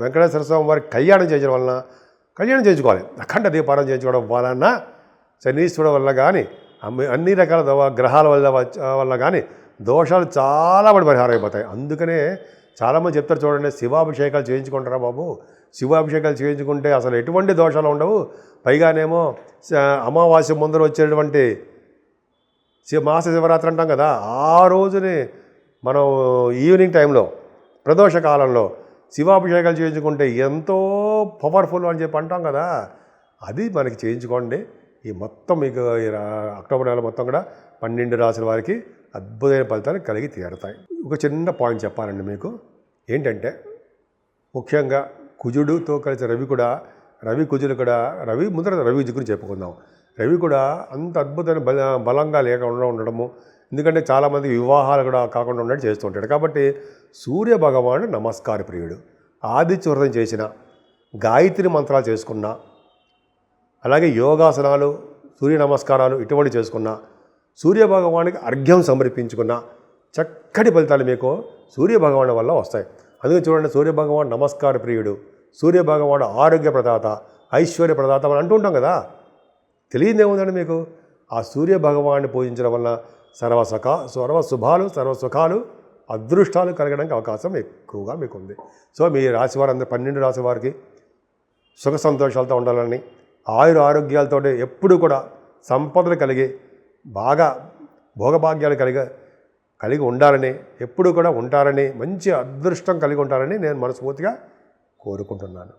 వెంకటేశ్వర స్వామి వారికి కళ్యాణం చేయించడం వలన, కళ్యాణం చేయించుకోవాలి, అఖండ దీపారాధన చేయించుకోవడం వలన, శనీశ్వరుడు వల్ల కానీ అన్ని రకాల గ్రహాల వల్ల కానీ దోషాలు చాలా పరిహారం అయిపోతాయి. అందుకనే చాలామంది చెప్తారు చూడండి, శివాభిషేకాలు చేయించుకుంటారా బాబు, శివాభిషేకాలు చేయించుకుంటే అసలు ఎటువంటి దోషాలు ఉండవు. పైగానేమో అమావాస్య ముందర వచ్చేటువంటి మాస శివరాత్రి అంటాం కదా, ఆ రోజుని మనం ఈవినింగ్ టైంలో ప్రదోష కాలంలో శివాభిషేకాలు చేయించుకుంటే ఎంతో పవర్ఫుల్ అని చెప్పి అంటాం కదా, అది మనకి చేయించుకోండి. ఈ మొత్తం మీకు అక్టోబర్ నెల మొత్తం కూడా 12 రాసుల వారికి అద్భుతమైన ఫలితాలు కలిగి తీరుతాయి. ఒక చిన్న పాయింట్ చెప్పాలండి మీకు, ఏంటంటే ముఖ్యంగా కుజుడుతో కలిసి రవి కుజులు కూడా రవి గురించి చెప్పుకుందాం. రవి కూడా అంత అద్భుతమైన బలంగా లేకుండా ఉండడము, ఎందుకంటే చాలామంది వివాహాలు కూడా కాకుండా ఉన్నట్టు చేస్తుంటాడు. కాబట్టి సూర్య భగవానుడు నమస్కార ప్రియుడు. ఆదిత్య వ్రతం చేసిన, గాయత్రి మంత్రాలు చేసుకున్నా, అలాగే యోగాసనాలు, సూర్య నమస్కారాలు ఇటువంటి చేసుకున్నా, సూర్య భగవానికి అర్ఘ్యం సమర్పించుకున్నా చక్కటి ఫలితాలు మీకు సూర్యభగవాను వల్ల వస్తాయి. అందుకే చూడండి, సూర్యభగవాన్ నమస్కార ప్రియుడు, సూర్యభగవానుడు ఆరోగ్య ప్రదాత, ఐశ్వర్య ప్రదాత అని అంటుంటాం కదా. తెలియదేముందండి మీకు? ఆ సూర్యభగవాన్ని పూజించడం వల్ల సర్వ శుభాలు, సర్వ సుఖాలు, అదృష్టాలు కలగడానికి అవకాశం ఎక్కువగా మీకు ఉంది. సో మీ రాశి వారందరూ 12 రాశి వారికి సుఖ సంతోషాలతో ఉండాలని, ఆరోగ్యాలతో ఎప్పుడు కూడా సంపదలు కలిగి బాగా భోగభాగ్యాలు కలిగి ఉండాలని, ఎప్పుడు కూడా ఉంటారని, మంచి అదృష్టం కలిగి ఉంటారని నేను మనస్ఫూర్తిగా కోరుకుంటున్నాను.